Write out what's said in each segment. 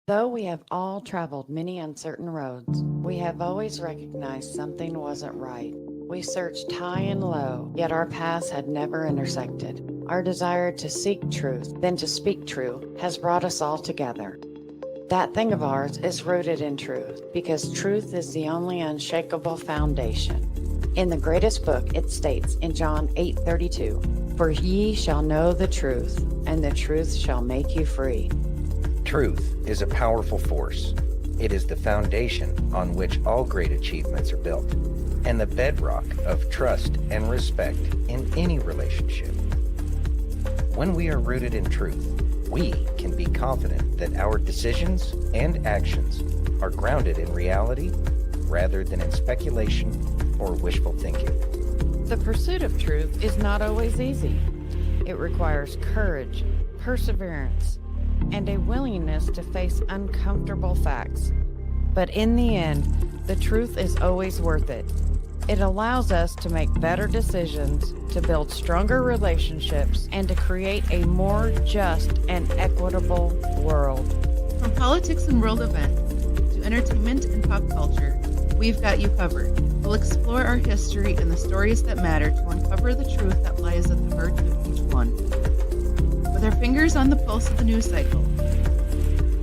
Though we have all traveled many uncertain roads, we have always recognized something wasn't right. We searched high and low, yet our paths had never intersected. Our desire to seek truth, then to speak true, has brought us all together. That thing of ours is rooted in truth, because truth is the only unshakable foundation. In the greatest book, it states in John 8:32, "For ye shall know the truth, and the truth shall make you free." Truth is a powerful force. It is the foundation on which all great achievements are built, and the bedrock of trust and respect in any relationship. When we are rooted in truth, we can be confident that our decisions and actions are grounded in reality rather than in speculation or wishful thinking. The pursuit of truth is not always easy. It requires courage, perseverance, and a willingness to face uncomfortable facts. But in the end, the truth is always worth it. It allows us to make better decisions, to build stronger relationships, and to create a more just and equitable world. From politics and world events to entertainment and pop culture, we've got you covered. We'll explore our history and the stories that matter to uncover the truth that lies at the heart of each one. With our fingers on the pulse of the news cycle,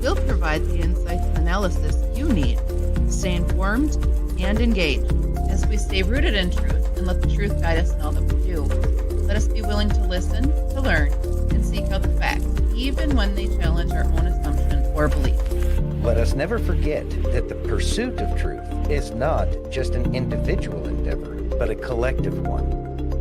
we'll provide the insights and analysis you need to stay informed and engaged. As we stay rooted in truth and let the truth guide us in all that we do, let us be willing to listen, to learn, and seek out the facts, even when they challenge our own assumption or belief. Let us never forget that the pursuit of truth is not just an individual endeavor, but a collective one.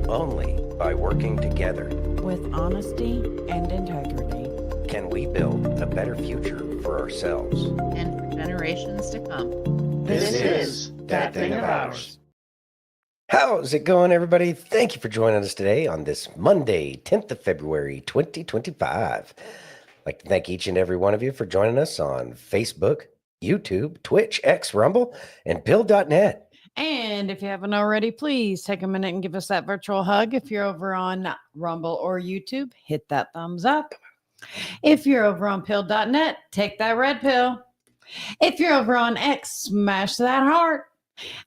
Only by working together With honesty and integrity, can we build a better future for ourselves. And for generations to come. this is That Thing of Ours. How's it going, everybody? Thank you for joining us today on this Monday, 10th of February, 2025. I'd like to thank each and every one of you for joining us on Facebook, YouTube, Twitch, X, Rumble, and Build.net. And if you haven't already, please take a minute and give us that virtual hug. If you're over on Rumble or YouTube, hit that thumbs up. If you're over on pill.net, take that red pill. If you're over on X, smash that heart.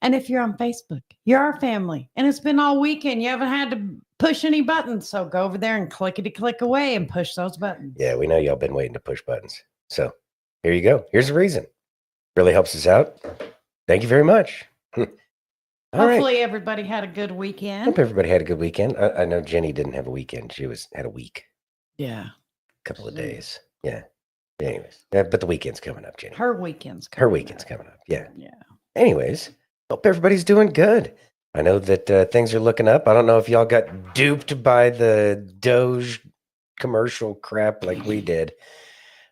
And if you're on Facebook, you're our family. And it's been all weekend. You haven't had to push any buttons. So go over there and clickety click away and push those buttons. Yeah, we know y'all been waiting to push buttons. So here you go. Here's the reason. Really helps us out. Thank you very much. All right. Hopefully everybody had a good weekend. Hope everybody had a good weekend. I know Jenny didn't have a weekend. She had a week, Yeah. couple of days. Yeah. Anyways, but the weekend's coming up, Jenny. Her weekend's Her coming weekend's up. coming up. Yeah. Yeah. Anyways, hope everybody's doing good. I know that things are looking up. I don't know if y'all got duped by the Doge commercial crap like we did.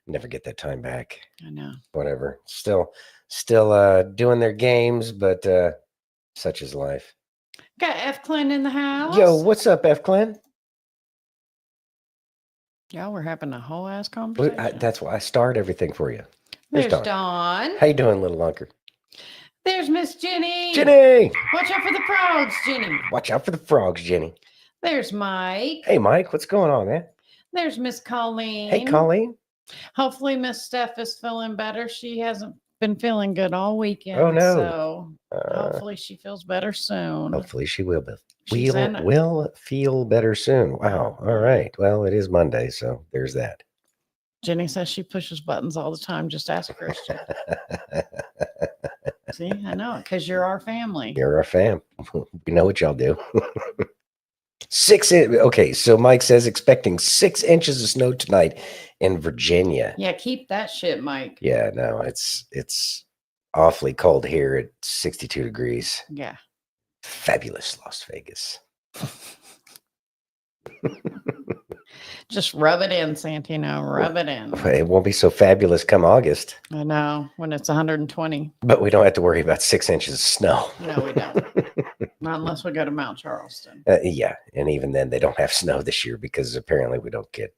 Never get that time back. I know. Whatever. Still doing their games, but such is life. Got F. Clint in the house. Yo, what's up, F. Clan? Y'all were having a whole ass Well, conversation. that's why I start everything for you. There's Dawn. Dawn. How you doing, little lunker? There's Miss Jenny. Jenny! Watch out for the frogs, Jenny. Watch out for the frogs, Jenny. There's Mike. Hey, Mike, what's going on, man? There's Miss Colleen. Hey, Colleen. Hopefully Miss Steph is feeling better. She hasn't been feeling good all weekend. Oh, no. So Uh, hopefully she feels better soon. hopefully she will be. She's in it. Will feel better soon. Wow. All right. Well, it is Monday, so there's that. Jenny says she pushes buttons all the time. Just ask Christian. See, I know it because you're our family. You're our fam. We know what y'all do. Okay, so Mike says expecting 6 inches of snow tonight in Virginia. Yeah, keep that shit, Mike. Yeah, no, it's awfully cold here at 62 degrees. Yeah. Fabulous Las Vegas. Just rub it in, Santino. Rub it in. It won't be so fabulous come August, I know when it's 120. but we don't have to worry about 6 inches of snow. No, we don't. Not unless we go to Mount Charleston. Yeah, and even then they don't have snow this year because apparently we don't get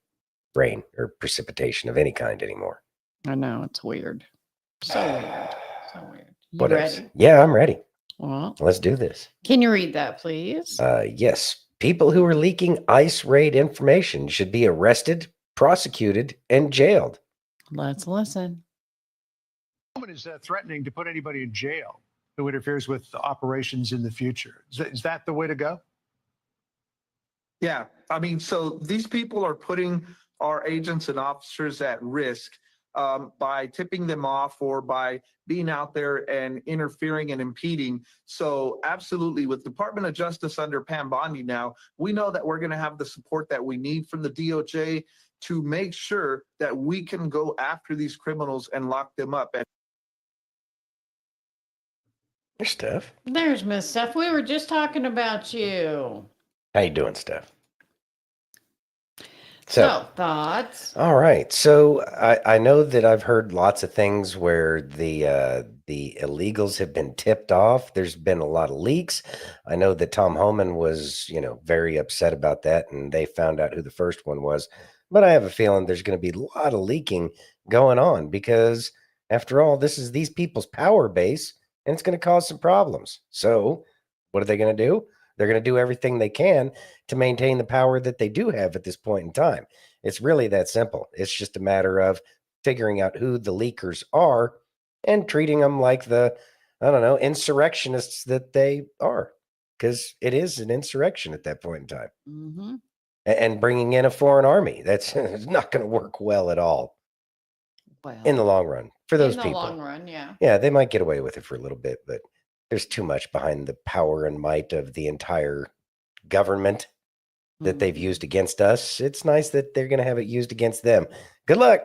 rain or precipitation of any kind anymore. I know it's weird. So weird. So weird. You What else? ready? Yeah, I'm ready. Well, Let's do this. can you read that, please? Yes. People who are leaking ICE raid information should be arrested, prosecuted, and jailed. Let's listen. Is threatening to put anybody in jail who interferes with the operations in the future. Is that the way to go? Yeah, I mean, so these people are putting our agents and officers at risk by tipping them off or by being out there and interfering and impeding. So absolutely, with Department of Justice under Pam Bondi now, we know that we're going to have the support that we need from the DOJ to make sure that we can go after these criminals and lock them up. There's Steph. There's Miss Steph. We were just talking about you. How you doing, Steph? So thoughts? All right. So I know that I've heard lots of things where the illegals have been tipped off. There's been a lot of leaks. I know that Tom Homan was, very upset about that, and they found out who the first one was. But I have a feeling there's going to be a lot of leaking going on because, after all, this is these people's power base, and it's going to cause some problems. So what are they going to do? They're going to do everything they can to maintain the power that they do have at this point in time. It's really that simple. It's just a matter of figuring out who the leakers are and treating them like the, insurrectionists that they are, because it is an insurrection at that point in time. Mm-hmm. And bringing in a foreign army, that's not going to work well at all. Well, in the long run for those people. In the long run, yeah. Yeah, they might get away with it for a little bit, but there's too much behind the power and might of the entire government that they've used against us. It's nice that they're going to have it used against them. Good luck.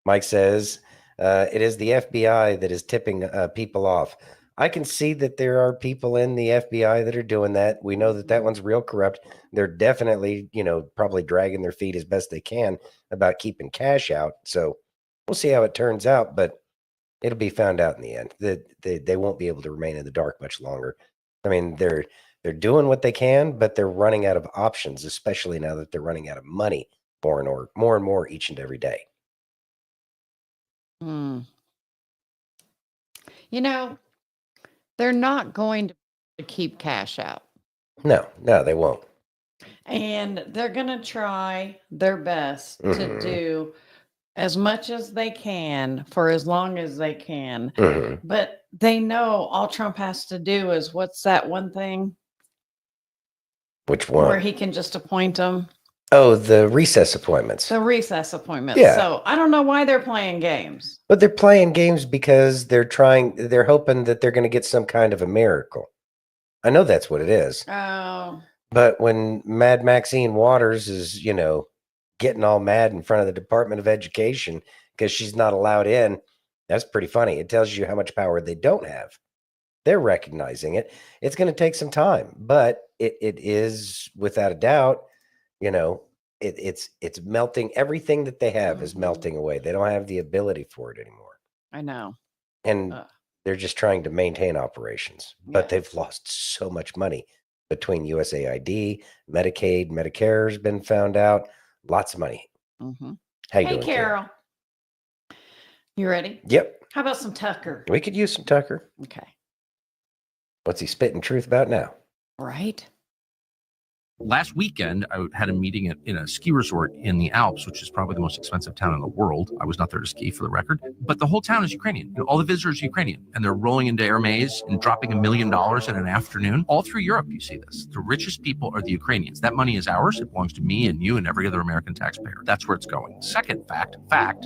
Mike says it is the FBI that is tipping people off. I can see that there are people in the FBI that are doing that. We know that that one's real corrupt. They're definitely, probably dragging their feet as best they can about keeping cash out. So we'll see how it turns out, but it'll be found out in the end that they won't be able to remain in the dark much longer. I mean, they're doing what they can, but they're running out of options, especially now that they're running out of money more and more each and every day. They're not going to keep cash out. No, they won't. And they're going to try their best to do as much as they can for as long as they can. But they know all Trump has to do is, what's that one thing? Which one? Where he can just appoint them. Oh, the recess appointments. The recess appointments. Yeah. So I don't know why they're playing games. But they're playing games because they're hoping that they're going to get some kind of a miracle. I know that's what it is. Oh. But when Mad Maxine Waters is, getting all mad in front of the Department of Education because she's not allowed in, that's pretty funny. It tells you how much power they don't have. They're recognizing it. It's going to take some time, but it is without a doubt, it's melting. Everything that they have is melting away. They don't have the ability for it anymore. I know. And they're just trying to maintain operations, but they've lost so much money between USAID, Medicaid, Medicare has been found out. Lots of money. How you doing, Carol? You ready? Yep. How about some Tucker? We could use some Tucker. Okay. What's he spitting truth about now? Right. Last weekend, I had a meeting in a ski resort in the Alps, which is probably the most expensive town in the world. I was not there to ski, for the record, but the whole town is Ukrainian. All the visitors are Ukrainian, and they're rolling into Air Maze and dropping $1 million in an afternoon. All through Europe, you see this. The richest people are the Ukrainians. That money is ours. It belongs to me and you and every other American taxpayer. That's where it's going. Second fact,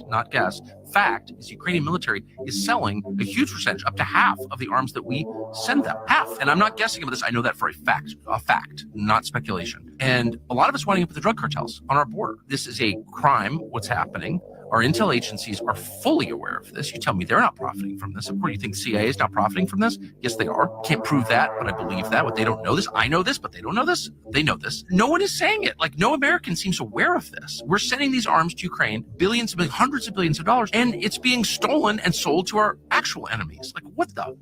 not guess, fact is the Ukrainian military is selling a huge percentage, up to half of the arms that we send them. Half. And I'm not guessing about this. I know that for a fact, not speculation. And a lot of us winding up with the drug cartels on our border. This is a crime, what's happening. Our intel agencies are fully aware of this. You tell me they're not profiting from this. Of course, you think CIA is not profiting from this? Yes, they are. Can't prove that, but I believe that. What they don't know this. I know this, but they don't know this. They know this. No one is saying it. Like, no American seems aware of this. We're sending these arms to Ukraine, hundreds of billions of dollars, and it's being stolen and sold to our actual enemies. Like, what the?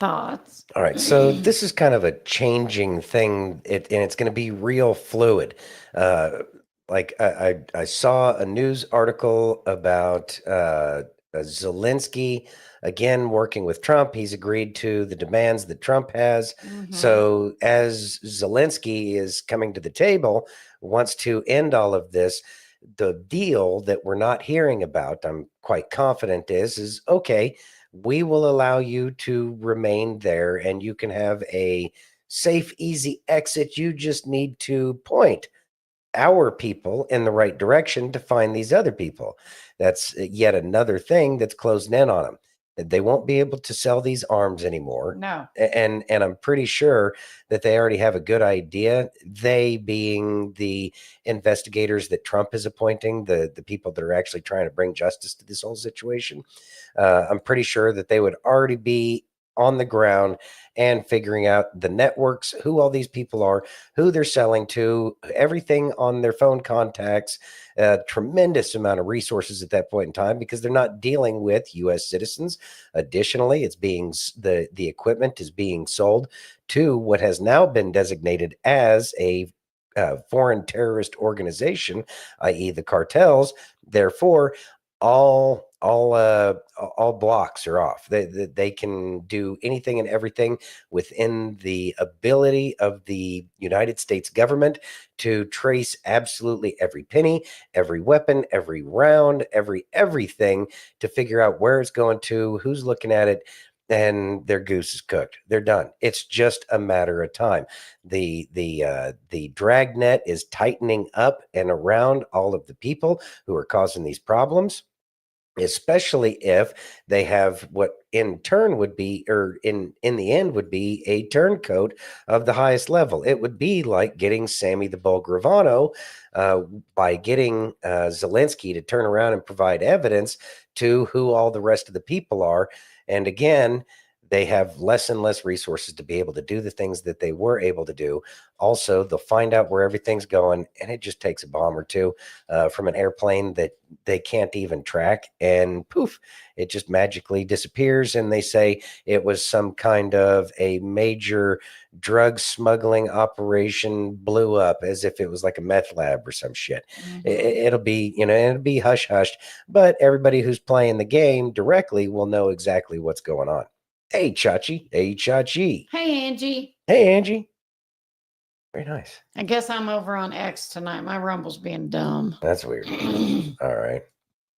Thoughts? All right. So this is kind of a changing thing, and it's going to be real fluid. I saw a news article about Zelensky, again, working with Trump. He's agreed to the demands that Trump has. So as Zelensky is coming to the table, wants to end all of this, The deal that we're not hearing about, I'm quite confident is okay, we will allow you to remain there and you can have a safe, easy exit. You just need to point our people in the right direction to find these other people. That's yet another thing that's closing in on them. They won't be able to sell these arms anymore. No. And I'm pretty sure that they already have a good idea. They being the investigators that Trump is appointing, the people that are actually trying to bring justice to this whole situation. I'm pretty sure that they would already be on the ground and figuring out the networks, who all these people are, who they're selling to, everything on their phone contacts, a tremendous amount of resources at that point in time because they're not dealing with U.S. citizens. Additionally, it's being the equipment is being sold to what has now been designated as a foreign terrorist organization, i.e., the cartels. Therefore, all blocks are off. They can do anything and everything within the ability of the United States government to trace absolutely every penny, every weapon, every round, everything to figure out where it's going to, who's looking at it, and their goose is cooked. They're done. It's just a matter of time. The dragnet is tightening up and around all of the people who are causing these problems, especially if they have what in turn would be, or in the end would be, a turncoat of the highest level. It would be like getting Sammy the Bull Gravano by getting Zelensky to turn around and provide evidence to who all the rest of the people are. And again, they have less and less resources to be able to do the things that they were able to do. Also, they'll find out where everything's going, and it just takes a bomb or two from an airplane that they can't even track, and poof, it just magically disappears. And they say it was some kind of a major drug smuggling operation, blew up as if it was like a meth lab or some shit. It'll be, it'll be hush hushed, but everybody who's playing the game directly will know exactly what's going on. Hey, Chachi. Hey, Chachi. Hey, Angie. Hey, Angie. Very nice. I guess I'm over on X tonight. My Rumble's being dumb. That's weird. All right.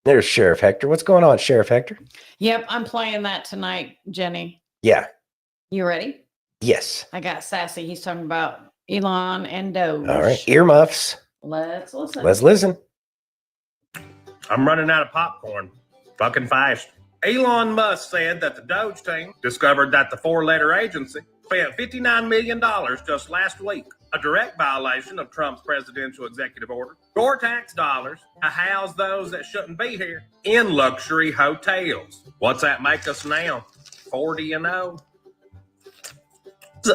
There's Sheriff Hector. What's going on, Sheriff Hector? Yep, I'm playing that tonight, Jenny. Yeah. You ready? Yes. I got Sassy. He's talking about Elon and Doge. All right. Earmuffs. Let's listen. Let's listen. I'm running out of popcorn. Fucking fast. Elon Musk said that the Doge team discovered that the four-letter agency spent $59 million just last week, a direct violation of Trump's presidential executive order, your tax dollars to house those that shouldn't be here in luxury hotels. What's that make us now? 40 and 0?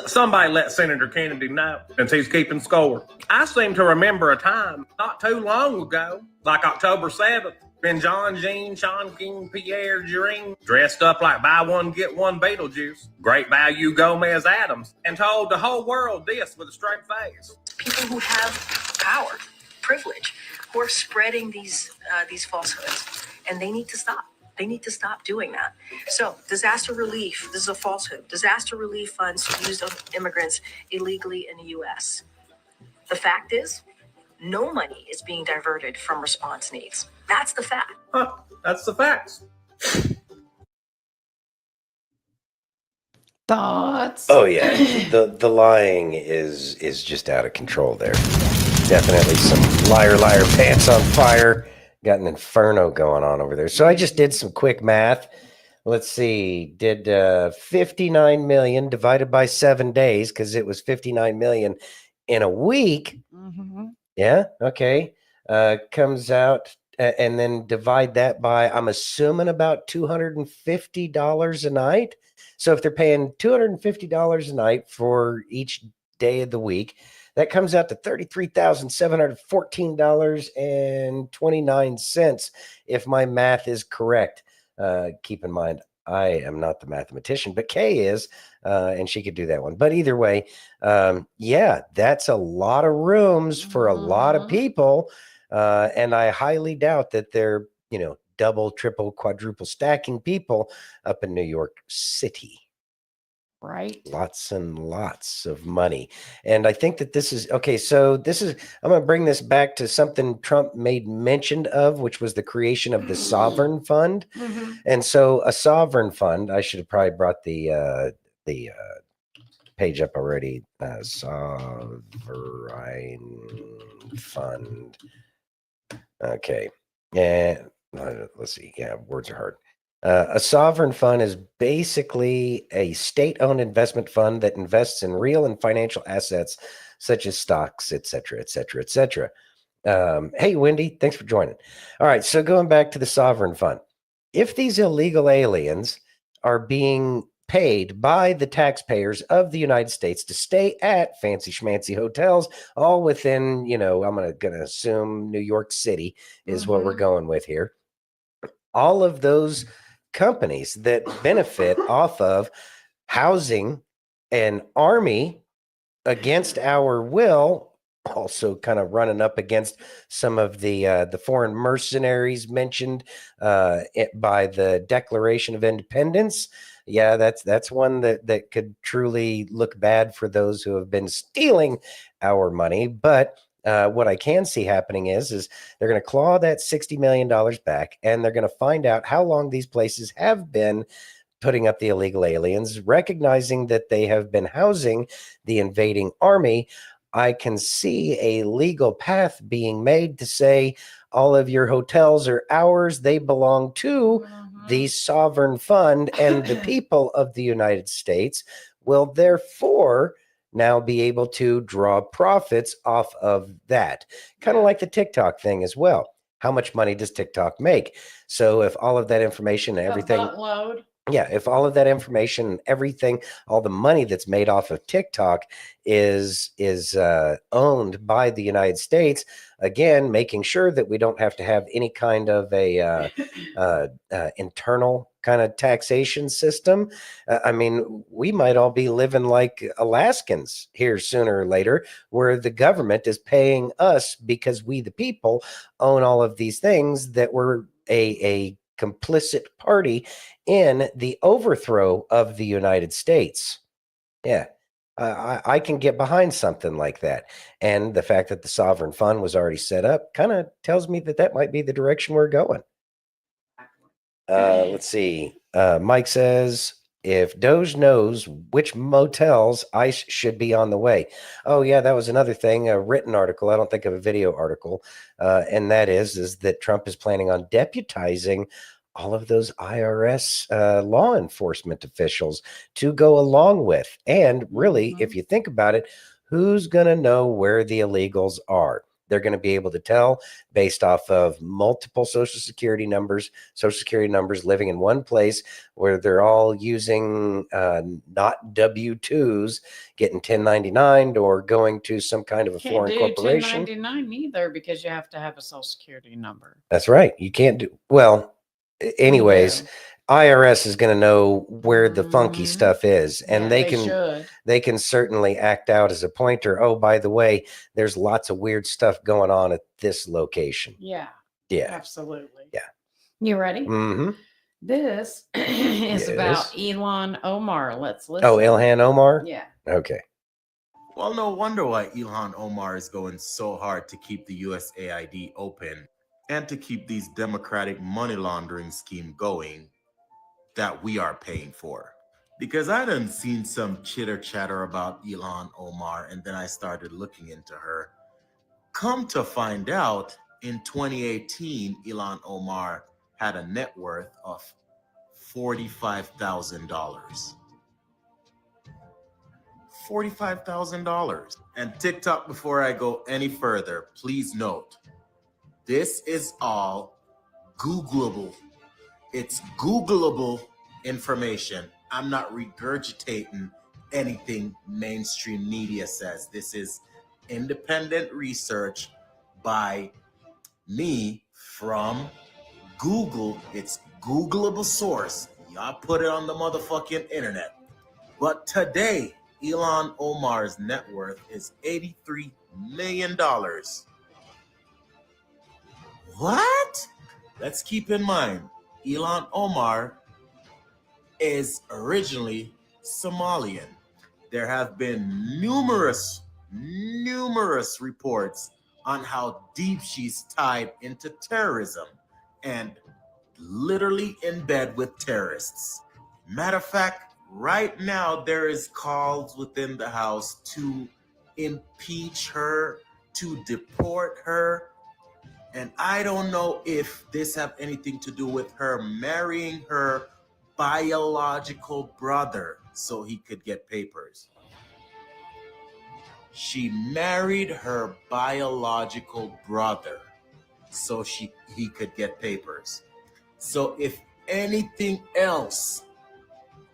Somebody let Senator Kennedy know, since he's keeping score. I seem to remember a time not too long ago, like October 7th, when John Jean, Sean King, Pierre Jering dressed up like buy one, get one Beetlejuice, Great Value Gomez Adams, and told the whole world this with a straight face. People who have power, privilege, who are spreading these falsehoods, and they need to stop. They need to stop doing that. So, disaster relief, this is a falsehood. Disaster relief funds used on immigrants illegally in the U.S. The fact is, no money is being diverted from response needs. That's the fact. That's the facts. Thoughts? Oh yeah, the lying is just out of control there. Definitely some liar pants on fire. Got an inferno going on over there. So I just did some quick math. Let's see, did 59 million divided by 7 days, because it was 59 million in a week. Mm-hmm. Yeah, okay. Comes out, and then divide that by, I'm assuming, about $250 a night. So if they're paying $250 a night for each day of the week, that comes out to $33,714.29, if my math is correct. Keep in mind, I am not the mathematician, but Kay is, and she could do that one. But either way, yeah, that's a lot of rooms for a lot of people. And I highly doubt that they're, double, triple, quadruple stacking people up in New York City. right? Lots and lots of money. And I think that this is okay. So I'm going to bring this back to something Trump made mention of, which was the creation of the sovereign fund. Mm-hmm. And so a sovereign fund, I should have probably brought the page up already. Sovereign fund. Okay. And let's see. Yeah, words are hard. A sovereign fund is basically a state-owned investment fund that invests in real and financial assets such as stocks, et cetera, et cetera, et cetera. Hey, Wendy, thanks for joining. All right, so going back to the sovereign fund. If these illegal aliens are being paid by the taxpayers of the United States to stay at fancy schmancy hotels, all within, I'm gonna assume New York City is what we're going with here. All of those companies that benefit off of housing an army against our will, also kind of running up against some of the foreign mercenaries mentioned by the Declaration of Independence. Yeah, that's one that could truly look bad for those who have been stealing our money. But what I can see happening is they're going to claw that $60 million back, and they're going to find out how long these places have been putting up the illegal aliens, recognizing that they have been housing the invading army. I can see a legal path being made to say all of your hotels are ours. They belong to the sovereign fund, and the people of the United States will therefore now be able to draw profits off of that. Kind of like the TikTok thing as well. How much money does TikTok make? So if all of that information and everything, yeah, if all of that information, everything, all the money that's made off of TikTok is owned by the United States, again, making sure that we don't have to have any kind of a internal kind of taxation system. I mean, we might all be living like Alaskans here sooner or later, where the government is paying us because we, the people, own all of these things that were a complicit party in the overthrow of the United States. Yeah. I can get behind something like that. And the fact that the sovereign fund was already set up kind of tells me that might be the direction we're going. Let's see. Mike says, if Doge knows which motels ICE should be on the way. Oh, yeah, that was another thing, a written article. I don't think of a video article. And that is that Trump is planning on deputizing all of those IRS law enforcement officials to go along with. And really, if you think about it, who's going to know where the illegals are? They're going to be able to tell based off of multiple social security numbers living in one place where they're all using not W-2s, getting 1099 or going to some kind of a Can't foreign do corporation. 1099 either because you have to have a social security number. That's right. You can't do, well, anyways, IRS is going to know where the funky stuff is, and should. they can certainly act out as a pointer. Oh, by the way, there's lots of weird stuff going on at this location. Yeah, Yeah. absolutely. Yeah. You ready? Mm-hmm. This is about Elon Omar. Let's listen. Oh, Ilhan Omar? Yeah. Okay. Well, no wonder why Ilhan Omar is going so hard to keep the USAID open and to keep these democratic money laundering scheme going that we are paying for. Because I done seen some chitter chatter about Ilhan Omar, and then I started looking into her. Come to find out, in 2018, Ilhan Omar had a net worth of $45,000. $45,000. And TikTok, before I go any further, please note, this is all Googleable. It's Googleable information. I'm not regurgitating anything mainstream media says. This is independent research by me from Google. It's Googleable source. Y'all put it on the motherfucking internet. But today, Ilhan Omar's net worth is $83 million. What? Let's keep in mind, Ilhan Omar is originally Somalian. There have been numerous reports on how deep she's tied into terrorism and literally in bed with terrorists. Matter of fact, right now there is calls within the House to impeach her, to deport her, and I don't know if this have anything to do with her marrying her biological brother so he could get papers. She married her biological brother so he could get papers. So if anything else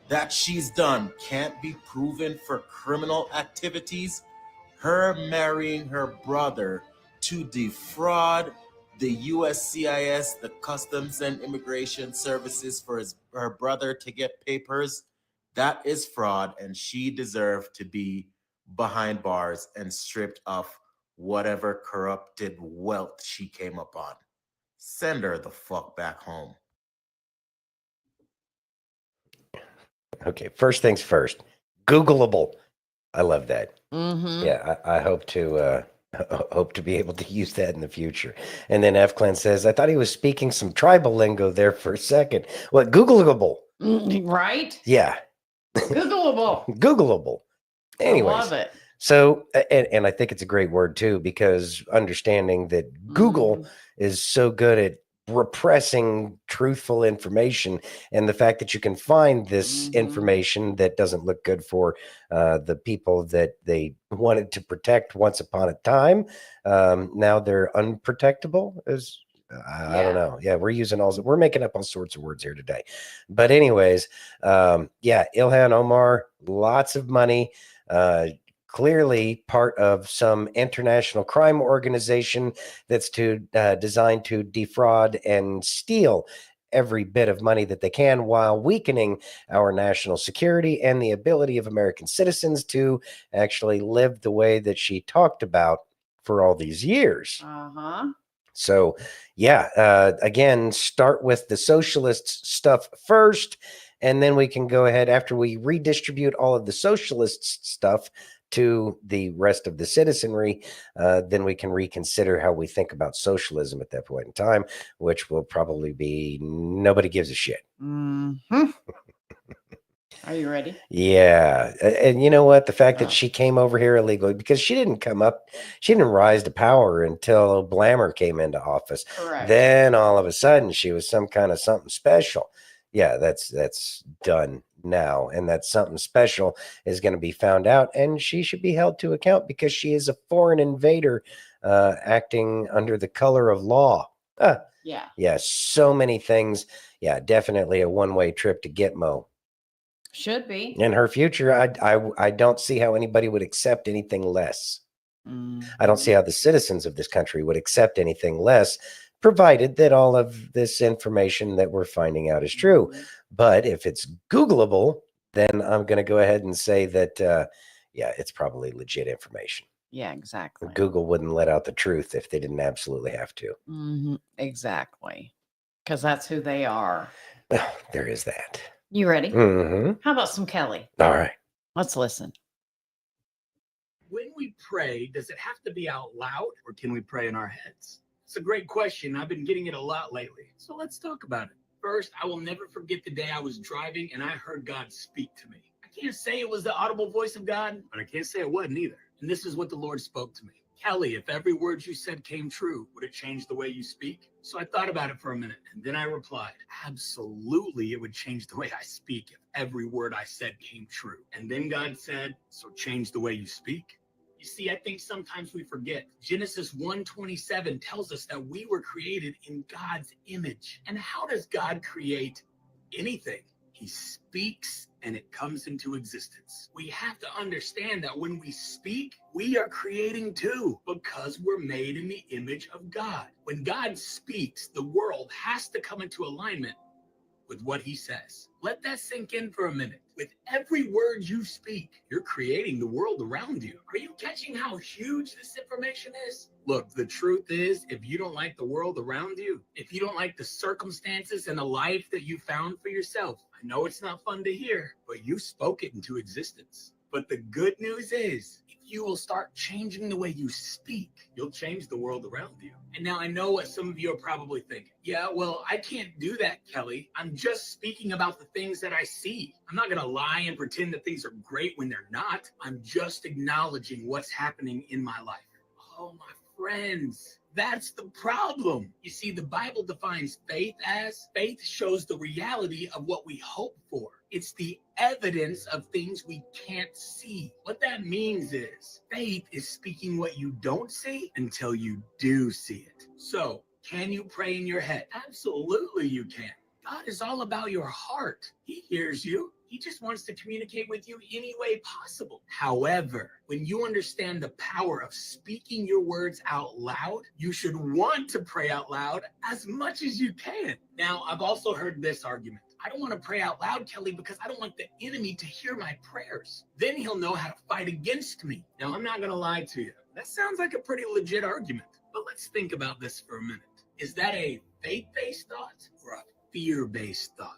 that she's done can't be proven for criminal activities, her marrying her brother to defraud the USCIS, the Customs and Immigration Services, for her brother to get papers, that is fraud, and she deserved to be behind bars and stripped of whatever corrupted wealth she came upon. Send her the fuck back home. Okay, first things first. Googleable. I love that. Mm-hmm. Yeah, I hope to be able to use that in the future. And then F. Clan says, I thought he was speaking some tribal lingo there for a second. What? Googleable. Right? Yeah. Googleable. Googleable. Anyways, I love it. so, and I think it's a great word too, because understanding that Google is so good at repressing truthful information, and the fact that you can find this information that doesn't look good for the people that they wanted to protect once upon a time, now they're unprotectable. I don't know. Yeah, we're making up all sorts of words here today. But anyways, yeah, Ilhan Omar, lots of money. Clearly part of some international crime organization that's designed to defraud and steal every bit of money that they can, while weakening our national security and the ability of American citizens to actually live the way that she talked about for all these years. Uh-huh. So, yeah, again, start with the socialist stuff first, and then we can go ahead after we redistribute all of the socialist stuff to the rest of the citizenry. Then we can reconsider how we think about socialism at that point in time, which will probably be nobody gives a shit. Mm-hmm. Are you ready? Yeah. And you know what? The fact that she came over here illegally, because she didn't rise to power until Blammer came into office. Correct. Then all of a sudden she was some kind of something special. Yeah, that's done now. And that something special is going to be found out, and she should be held to account because she is a foreign invader acting under the color of law. Yeah, so many things. Yeah, definitely a one-way trip to Gitmo. Should be. In her future, I don't see how anybody would accept anything less. I don't see how the citizens of this country would accept anything less, provided that all of this information that we're finding out is true. But if it's Googleable, then I'm going to go ahead and say that, yeah, it's probably legit information. Yeah, exactly. Google wouldn't let out the truth if they didn't absolutely have to. Exactly. Because that's who they are. There is that. You ready? Mm-hmm. How about some Kelly? All right. Let's listen. When we pray, does it have to be out loud, or can we pray in our heads? It's a great question. I've been getting it a lot lately. So let's talk about it. First, I will never forget the day I was driving and I heard God speak to me. I can't say it was the audible voice of God, but I can't say it wasn't either. And this is what the Lord spoke to me. Kelly, if every word you said came true, would it change the way you speak? So I thought about it for a minute, and then I replied, absolutely, it would change the way I speak if every word I said came true. And then God said, so change the way you speak. You see, I think sometimes we forget. Genesis 1:27 tells us that we were created in God's image. And how does God create anything? He speaks and it comes into existence. We have to understand that when we speak, we are creating too, because we're made in the image of God. When God speaks, the world has to come into alignment with what he says. Let that sink in for a minute. With every word you speak, you're creating the world around you. Are you catching how huge this information is? Look, the truth is, if you don't like the world around you, if you don't like the circumstances and the life that you found for yourself, I know it's not fun to hear, but you spoke it into existence. But the good news is, if you will start changing the way you speak, you'll change the world around you. And now I know what some of you are probably thinking. Yeah, well, I can't do that, Kelly. I'm just speaking about the things that I see. I'm not going to lie and pretend that things are great when they're not. I'm just acknowledging what's happening in my life. Oh, my friends, that's the problem. You see, the Bible defines faith as faith shows the reality of what we hope for. It's the evidence of things we can't see. What that means is faith is speaking what you don't see until you do see it. So, can you pray in your head? Absolutely you can. God is all about your heart. He hears you. He just wants to communicate with you any way possible. However, when you understand the power of speaking your words out loud, you should want to pray out loud as much as you can. Now, I've also heard this argument. I don't want to pray out loud, Kelly, because I don't want the enemy to hear my prayers. Then he'll know how to fight against me. Now, I'm not going to lie to you. That sounds like a pretty legit argument. But let's think about this for a minute. Is that a faith-based thought or a fear-based thought?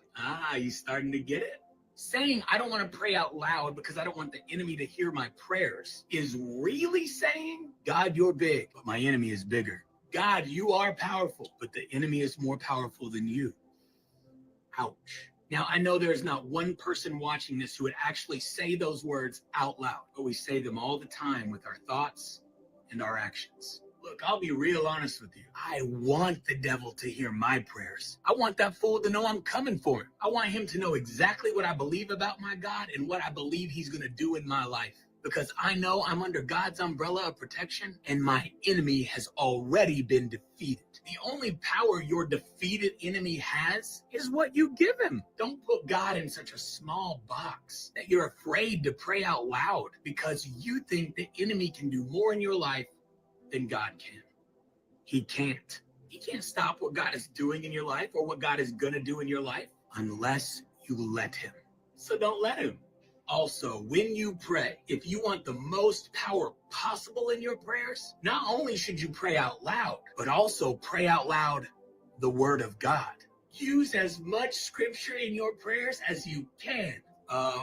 You starting to get it? Saying I don't want to pray out loud because I don't want the enemy to hear my prayers is really saying, God, you're big, but my enemy is bigger. God, you are powerful, but the enemy is more powerful than you. Ouch. Now, I know there's not one person watching this who would actually say those words out loud, but we say them all the time with our thoughts and our actions. Look, I'll be real honest with you. I want the devil to hear my prayers. I want that fool to know I'm coming for him. I want him to know exactly what I believe about my God and what I believe he's going to do in my life. Because I know I'm under God's umbrella of protection and my enemy has already been defeated. The only power your defeated enemy has is what you give him. Don't put God in such a small box that you're afraid to pray out loud because you think the enemy can do more in your life than God can. He can't. He can't stop what God is doing in your life or what God is going to do in your life unless you let him. So don't let him. Also, when you pray, if you want the most power possible in your prayers, not only should you pray out loud, but also pray out loud the word of God. Use as much scripture in your prayers as you can.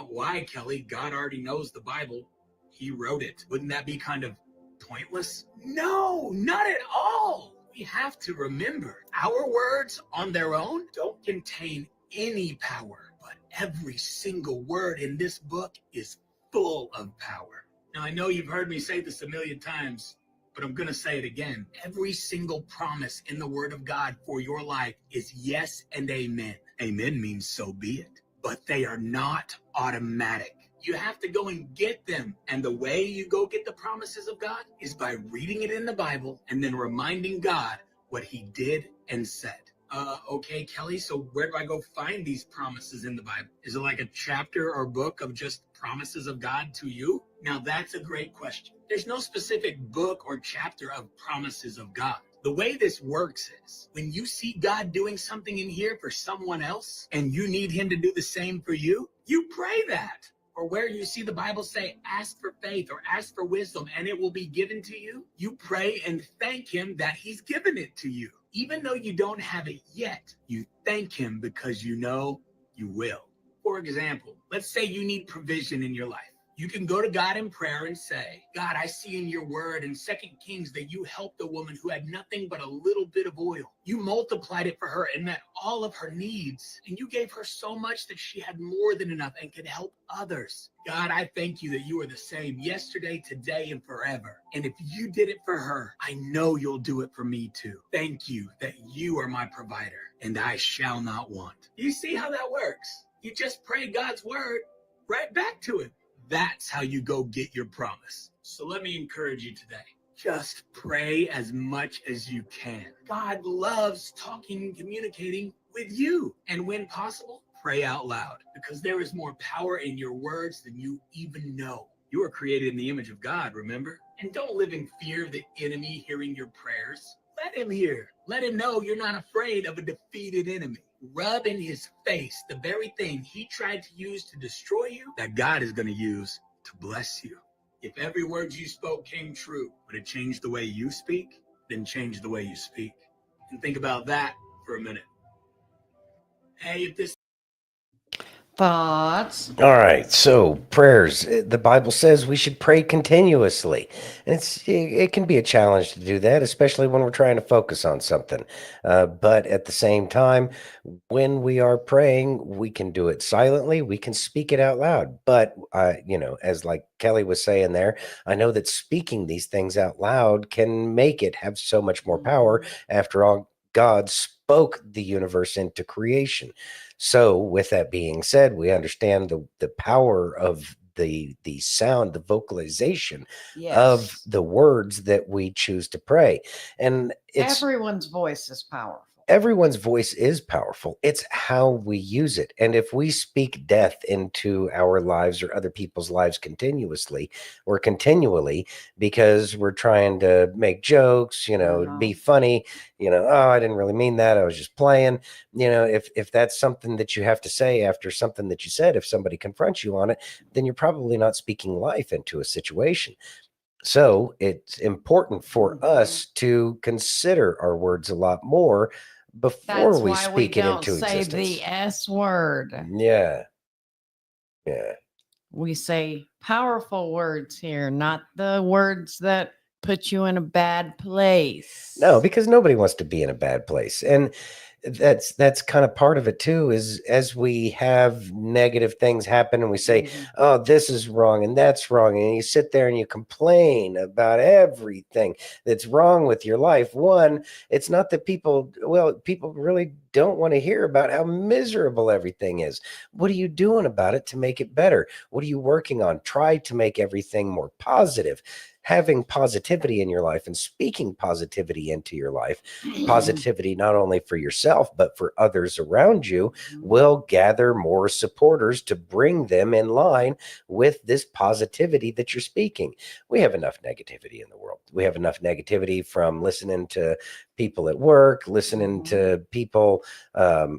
Why, Kelly? God already knows the Bible. He wrote it. Wouldn't that be kind of pointless? No, not at all. We have to remember our words on their own don't contain any power. But every single word in this book is full of power. Now, I know you've heard me say this a million times, but I'm going to say it again. Every single promise in the Word of God for your life is yes and amen. Amen means so be it. But they are not automatic. You have to go and get them. And the way you go get the promises of God is by reading it in the Bible and then reminding God what he did and said. Okay, Kelly, so where do I go find these promises in the Bible? Is it like a chapter or book of just promises of God to you? Now, that's a great question. There's no specific book or chapter of promises of God. The way this works is when you see God doing something in here for someone else and you need him to do the same for you, you pray that. Or where you see the Bible say, ask for faith or ask for wisdom and it will be given to you, you pray and thank him that he's given it to you. Even though you don't have it yet, you thank him because you know you will. For example, let's say you need provision in your life. You can go to God in prayer and say, God, I see in your word in 2 Kings that you helped a woman who had nothing but a little bit of oil. You multiplied it for her and met all of her needs. And you gave her so much that she had more than enough and could help others. God, I thank you that you are the same yesterday, today, and forever. And if you did it for her, I know you'll do it for me too. Thank you that you are my provider and I shall not want. You see how that works? You just pray God's word right back to him. That's how you go get your promise. So let me encourage you today. Just pray as much as you can. God loves talking and communicating with you. And when possible, pray out loud because there is more power in your words than you even know. You are created in the image of God, remember? And don't live in fear of the enemy hearing your prayers. Let him hear. Let him know you're not afraid of a defeated enemy. Rub in his face the very thing he tried to use to destroy you that God is going to use to bless you. If every word you spoke came true, would it change the way you speak? Then change the way you speak. And think about that for a minute. Hey, if this Thoughts? All right, so prayers. The Bible says we should pray continuously. And it can be a challenge to do that, especially when we're trying to focus on something. But at the same time, when we are praying, we can do it silently. We can speak it out loud. But as like Kelly was saying there, I know that speaking these things out loud can make it have so much more power. After all, God spoke the universe into creation. So, with that being said, we understand the power of the sound, the vocalization of the words that we choose to pray, and Everyone's voice is powerful. Everyone's voice is powerful. It's how we use it. And if we speak death into our lives or other people's lives continuously or continually because we're trying to make jokes, be funny, oh, I didn't really mean that. I was just playing. If that's something that you have to say after something that you said, if somebody confronts you on it, then you're probably not speaking life into a situation. So it's important for us to consider our words a lot more before That's we why we speak it don't into say existence. the S word. Yeah. We say powerful words here, not the words that put you in a bad place. No, because nobody wants to be in a bad place. And that's kind of part of it too, is as we have negative things happen and we say, oh, this is wrong and that's wrong. And you sit there and you complain about everything that's wrong with your life. One, it's not that people really don't want to hear about how miserable everything is. What are you doing about it to make it better? What are you working on? Try to make everything more positive. Having positivity in your life and speaking positivity into your life, positivity not only for yourself, but for others around you, will gather more supporters to bring them in line with this positivity that you're speaking. We have enough negativity in the world. We have enough negativity from listening to people at work, listening to people, on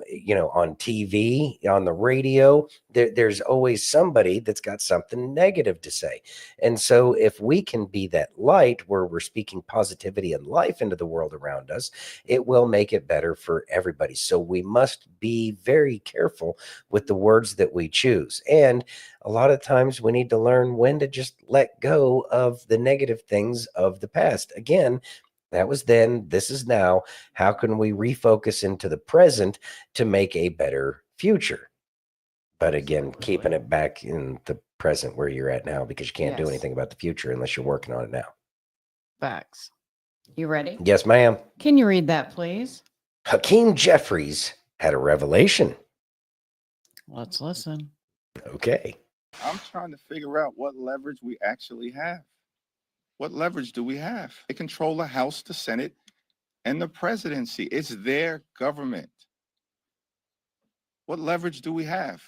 TV, on the radio. There's always somebody that's got something negative to say. And so if we can be that light where we're speaking positivity and life into the world around us, it will make it better for everybody. So we must be very careful with the words that we choose. And a lot of times we need to learn when to just let go of the negative things of the past. Again, that was then, this is now. How can we refocus into the present to make a better future? But again, keeping it back in the present where you're at now, because you can't do anything about the future unless you're working on it now. Facts. You ready? Yes, ma'am. Can you read that, please? Hakeem Jeffries had a revelation. Let's listen. Okay. I'm trying to figure out what leverage we actually have. What leverage do we have? They control the House, the Senate, and the presidency. It's their government. What leverage do we have?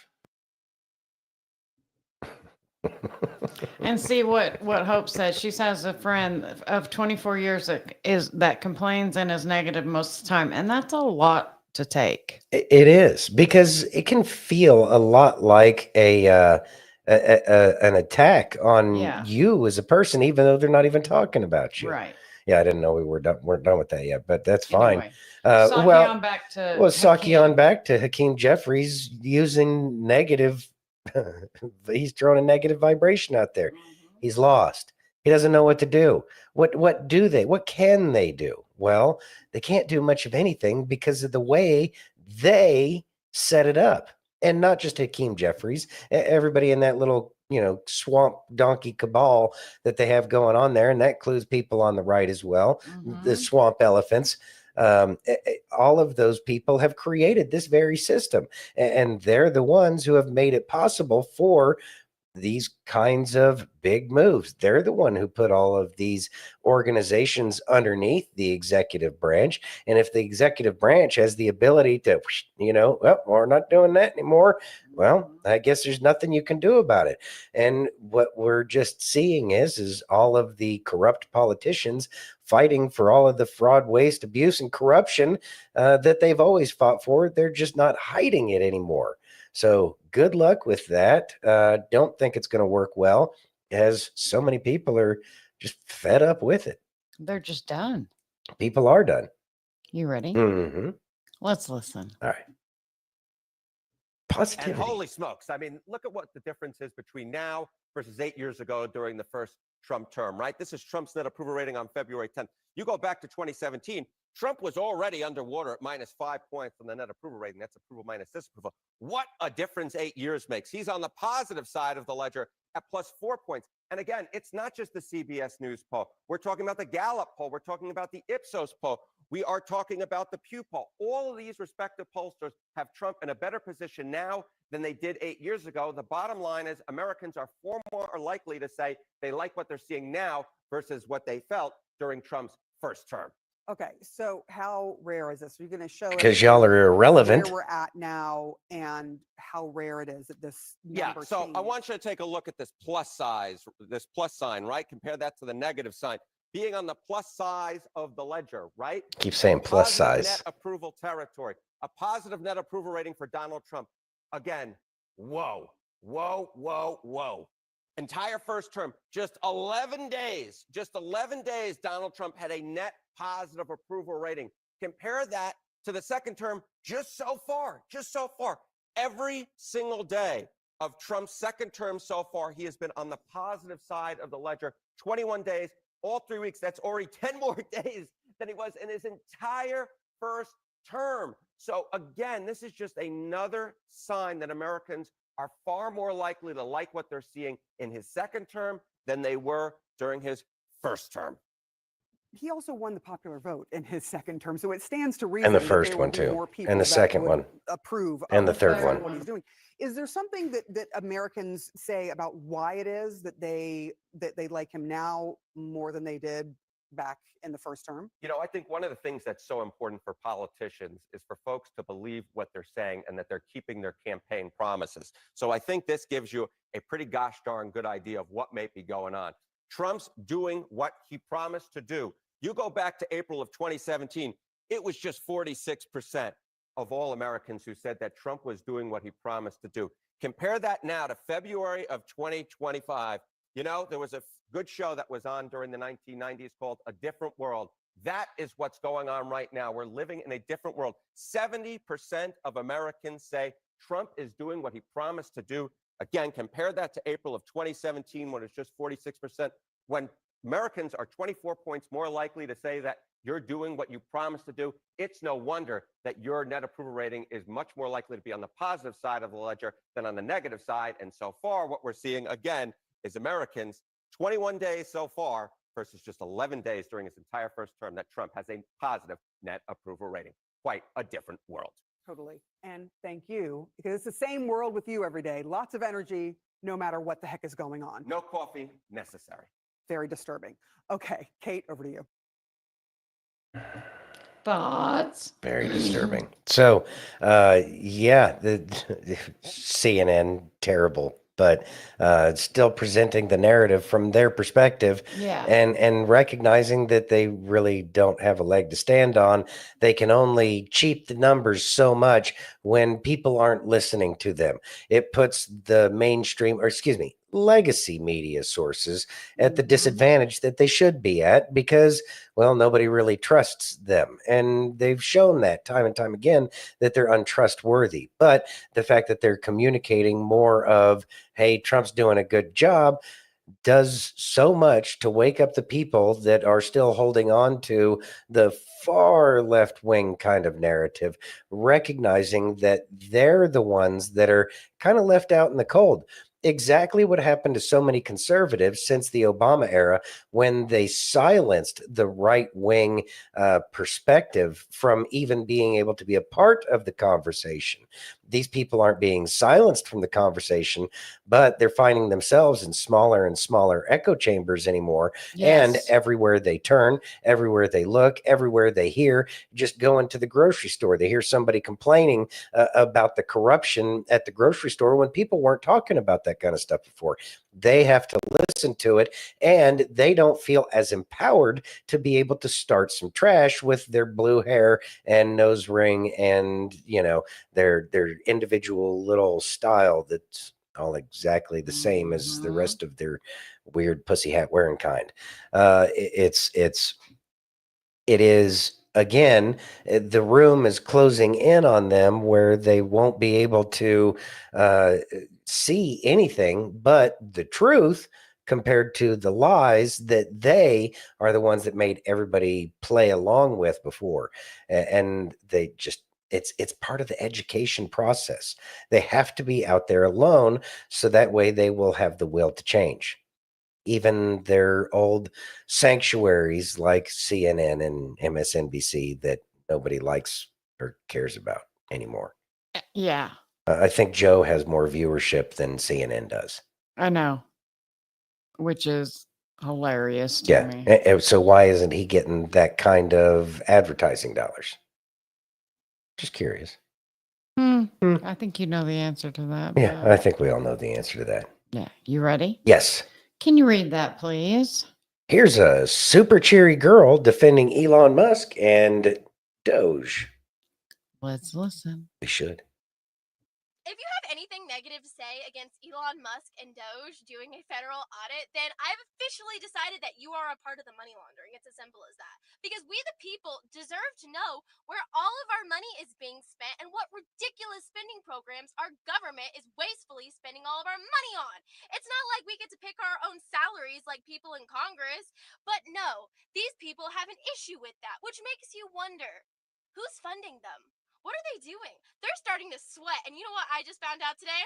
And see what Hope says. She has a friend of 24 years that complains and is negative most of the time, and that's a lot to take. It is, because it can feel a lot like an attack on you as a person, even though they're not even talking about you. Right. Yeah, I didn't know weren't done with that yet, but that's fine. Anyway, on back to Saki on back to Hakeem Jeffries using negative. He's throwing a negative vibration out there. He's lost. He doesn't know what to do. What do they? What can they do? Well, they can't do much of anything because of the way they set it up. And not just Hakeem Jeffries, everybody in that little, swamp donkey cabal that they have going on there. And that includes people on the right as well, the swamp elephants. All of those people have created this very system, and they're the ones who have made it possible for these kinds of big moves. They're the one who put all of these organizations underneath the executive branch. And if the executive branch has the ability to, well, we're not doing that anymore, well, I guess there's nothing you can do about it. And what we're just seeing is all of the corrupt politicians fighting for all of the fraud, waste, abuse, and corruption that they've always fought for. They're just not hiding it anymore. So good luck with that. Don't think it's going to work well, as so many people are just fed up with it. They're just done. People are done. You ready? Mm-hmm. Let's listen. All right. And Positivity. holy smokes. I mean, look at what the difference is between now versus 8 years ago during the first Trump term, right? This is Trump's net approval rating on February 10th. You go back to 2017, Trump was already underwater at -5 points on the net approval rating. That's approval minus disapproval. What a difference 8 years makes. He's on the positive side of the ledger at +4 points. And again, it's not just the CBS News poll. We're talking about the Gallup poll. We're talking about the Ipsos poll. We are talking about the Pew poll. All of these respective pollsters have Trump in a better position now than they did 8 years ago. The bottom line is Americans are far more likely to say they like what they're seeing now versus what they felt during Trump's first term. Okay, so how rare is this? Are you going to show us Because y'all are irrelevant. where we're at now and how rare it is that this Yeah, number so I changed? want you to take a look at this plus sign, right? Compare that to the negative sign. Being on the plus size of the ledger, right? Keep saying plus Positive size. net approval territory. A positive net approval rating for Donald Trump. Again, whoa, whoa, whoa, whoa. Entire first term, just 11 days, Donald Trump had a net positive approval rating. Compare that to the second term, just so far. Every single day of Trump's second term so far, he has been on the positive side of the ledger. 21 days, all 3 weeks. That's already 10 more days than he was in his entire first term. So again, this is just another sign that Americans are far more likely to like what they're seeing in his second term than they were during his first term. He also won the popular vote in his second term, so it stands to reason And the that first there one would be too. more people And the that second would one. approve And the of third one. what he's doing. Is there something that Americans say about why it is that they like him now more than they did back in the first term? You know, I think one of the things that's so important for politicians is for folks to believe what they're saying and that they're keeping their campaign promises. So I think this gives you a pretty gosh darn good idea of what may be going on. Trump's doing what he promised to do. You go back to April of 2017, it was just 46% of all Americans who said that Trump was doing what he promised to do. Compare that now to February of 2025. You know, there was a good show that was on during the 1990s called A Different World. That is what's going on right now. We're living in a different world. 70% of Americans say Trump is doing what he promised to do. Again, compare that to April of 2017 when it's just 46%. When Americans are 24 points more likely to say that you're doing what you promised to do, it's no wonder that your net approval rating is much more likely to be on the positive side of the ledger than on the negative side. And so far, what we're seeing again is Americans 21 days so far versus just 11 days during his entire first term that Trump has a positive net approval rating. Quite a different world. Totally. And thank you, because it's the same world with you every day. Lots of energy, no matter what the heck is going on. No coffee necessary. Very disturbing. Okay, Kate, over to you. Thoughts? Very disturbing. So, yeah, the CNN, terrible, but still presenting the narrative from their perspective, Yeah. and recognizing that they really don't have a leg to stand on. They can only cheat the numbers so much when people aren't listening to them. It puts the mainstream, or excuse me, legacy media sources at the disadvantage that they should be at, because, well, nobody really trusts them. And they've shown that time and time again that they're untrustworthy. But the fact that they're communicating more of, hey, Trump's doing a good job, does so much to wake up the people that are still holding on to the far left wing kind of narrative, recognizing that they're the ones that are kind of left out in the cold. Exactly what happened to so many conservatives since the Obama era, when they silenced the right wing perspective from even being able to be a part of the conversation. these people aren't being silenced from the conversation, but they're finding themselves in smaller and smaller echo chambers anymore. And Yes. everywhere they turn, everywhere they look, everywhere they hear, just go into the grocery store, they hear somebody complaining about the corruption at the grocery store when people weren't talking about that kind of stuff before. They have to listen to it, and they don't feel as empowered to be able to start some trash with their blue hair and nose ring and, you know, their individual little style that's all exactly the same as the rest of their weird pussy hat wearing kind. It is, again, the room is closing in on them where they won't be able to see anything but the truth compared to the lies that they are the ones that made everybody play along with before. And they just, it's part of the education process. They have to be out there alone so that way they will have the will to change. Even their old sanctuaries like CNN and MSNBC that nobody likes or cares about anymore. Yeah, I think Joe has more viewership than CNN does. I know. Which is hilarious to Yeah. me. So why isn't he getting that kind of advertising dollars? Just curious. I think you know the answer to that. Yeah, but- I think we all know the answer to that. Yeah. You ready? Yes. Can you read that, please? Here's a super cheery girl defending Elon Musk and Doge. Let's listen. We should. If you have anything negative to say against Elon Musk and Doge doing a federal audit, then I've officially decided that you are a part of the money laundering. It's as simple as that. Because we, the people, deserve to know where all of our money is being spent and what ridiculous spending programs our government is wastefully spending all of our money on. It's not like we get to pick our own salaries like people in Congress. But no, these people have an issue with that, which makes you wonder, who's funding them? What are they doing? They're starting to sweat. And you know what I just found out today?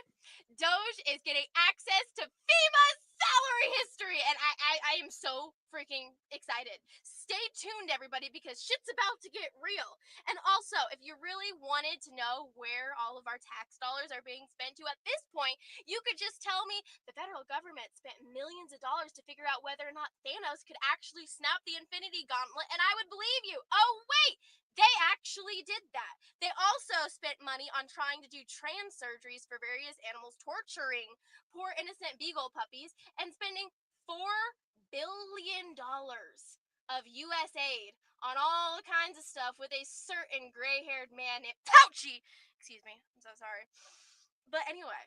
Doge is getting access to FEMA's salary history. And I am so freaking excited. Stay tuned, everybody, because shit's about to get real. And also, if you really wanted to know where all of our tax dollars are being spent to at this point, you could just tell me the federal government spent millions of dollars to figure out whether or not Thanos could actually snap the Infinity Gauntlet, and I would believe you. Oh, wait! They actually did that. They also spent money on trying to do trans surgeries for various animals, torturing poor innocent beagle puppies, and spending $4 billion of U.S. aid on all kinds of stuff with a certain gray-haired man named Fauci. Excuse me. I'm so sorry. But anyway,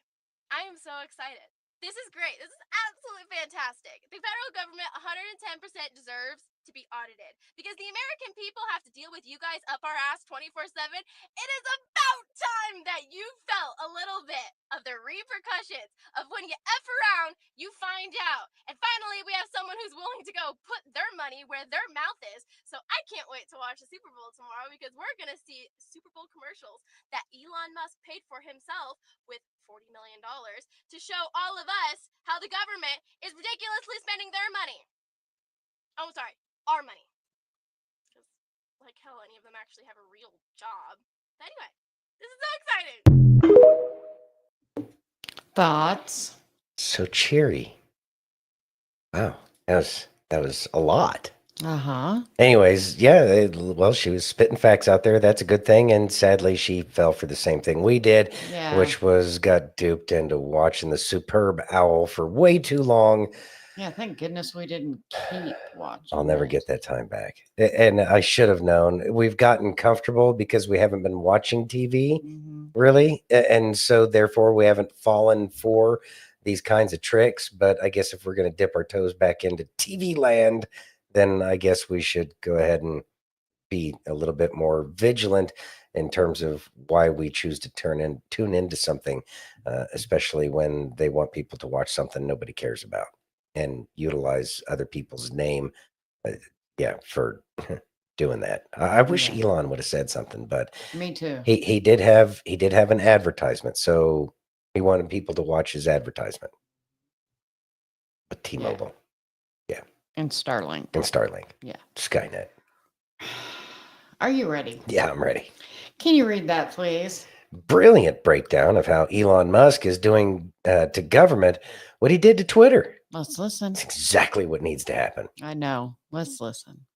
I am so excited. This is great. This is absolutely fantastic. The federal government 110% deserves to be audited because the American people have to deal with you guys up our ass 24/7. It is about time that you felt a little bit of the repercussions of when you F around, you find out. And finally, we have someone who's willing to go put their money where their mouth is. So I can't wait to watch the Super Bowl tomorrow because we're going to see Super Bowl commercials that Elon Musk paid for himself with $40 million to show all of us how the government is ridiculously spending their money. Oh, sorry, our money. Because, like hell, any of them actually have a real job. But anyway, this is so exciting. Thoughts? So cheery. Wow. That was a lot. Uh-huh. Anyways, yeah, well, she was spitting facts out there. That's a good thing. And sadly, she fell for the same thing we did, Yeah. which was got duped into watching the superb owl for way too long. Yeah, thank goodness we didn't keep watching. I'll never it. get that time back. And I should have known. We've gotten comfortable because we haven't been watching TV, really. And so, therefore, we haven't fallen for these kinds of tricks. But I guess if we're going to dip our toes back into TV land, then I guess we should go ahead and be a little bit more vigilant in terms of why we choose to tune into something, especially when they want people to watch something nobody cares about and utilize other people's name, for doing that. I wish Yeah. Elon would have said something, but Me too. he did have an advertisement, so he wanted people to watch his advertisement. With T-Mobile, And Starlink. and Starlink, Yeah. Skynet. Are you ready? Yeah, I'm ready. Can you read that, please? Brilliant breakdown of how Elon Musk is doing to government what he did to Twitter. Let's listen. It's exactly what needs to happen. I know. Let's listen.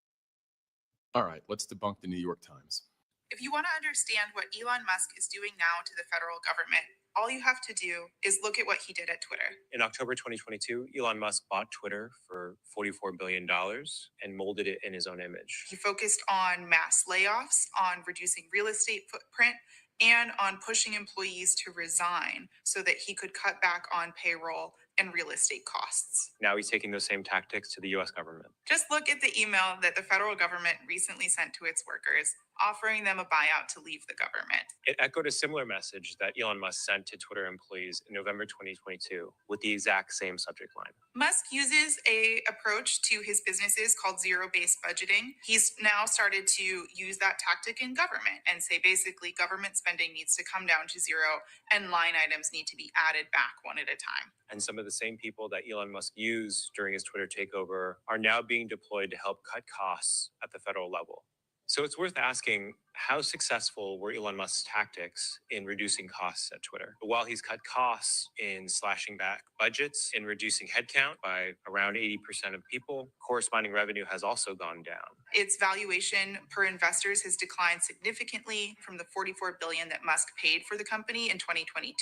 All right, let's debunk the New York Times. If you want to understand what Elon Musk is doing now to the federal government, all you have to do is look at what he did at Twitter. In October 2022, Elon Musk bought Twitter for $44 billion and molded it in his own image. He focused on mass layoffs, on reducing real estate footprint, and on pushing employees to resign so that he could cut back on payroll and real estate costs. Now he's taking those same tactics to the US government. Just look at the email that the federal government recently sent to its workers, offering them a buyout to leave the government. It echoed a similar message that Elon Musk sent to Twitter employees in November 2022 with the exact same subject line. Musk uses an approach to his businesses called zero-based budgeting. He's now started to use that tactic in government and say basically government spending needs to come down to zero and line items need to be added back one at a time. And some of the same people that Elon Musk used during his Twitter takeover are now being deployed to help cut costs at the federal level. So it's worth asking, how successful were Elon Musk's tactics in reducing costs at Twitter? While he's cut costs in slashing back budgets and reducing headcount by around 80% of people, corresponding revenue has also gone down. Its valuation per investors has declined significantly from the $44 billion that Musk paid for the company in 2022.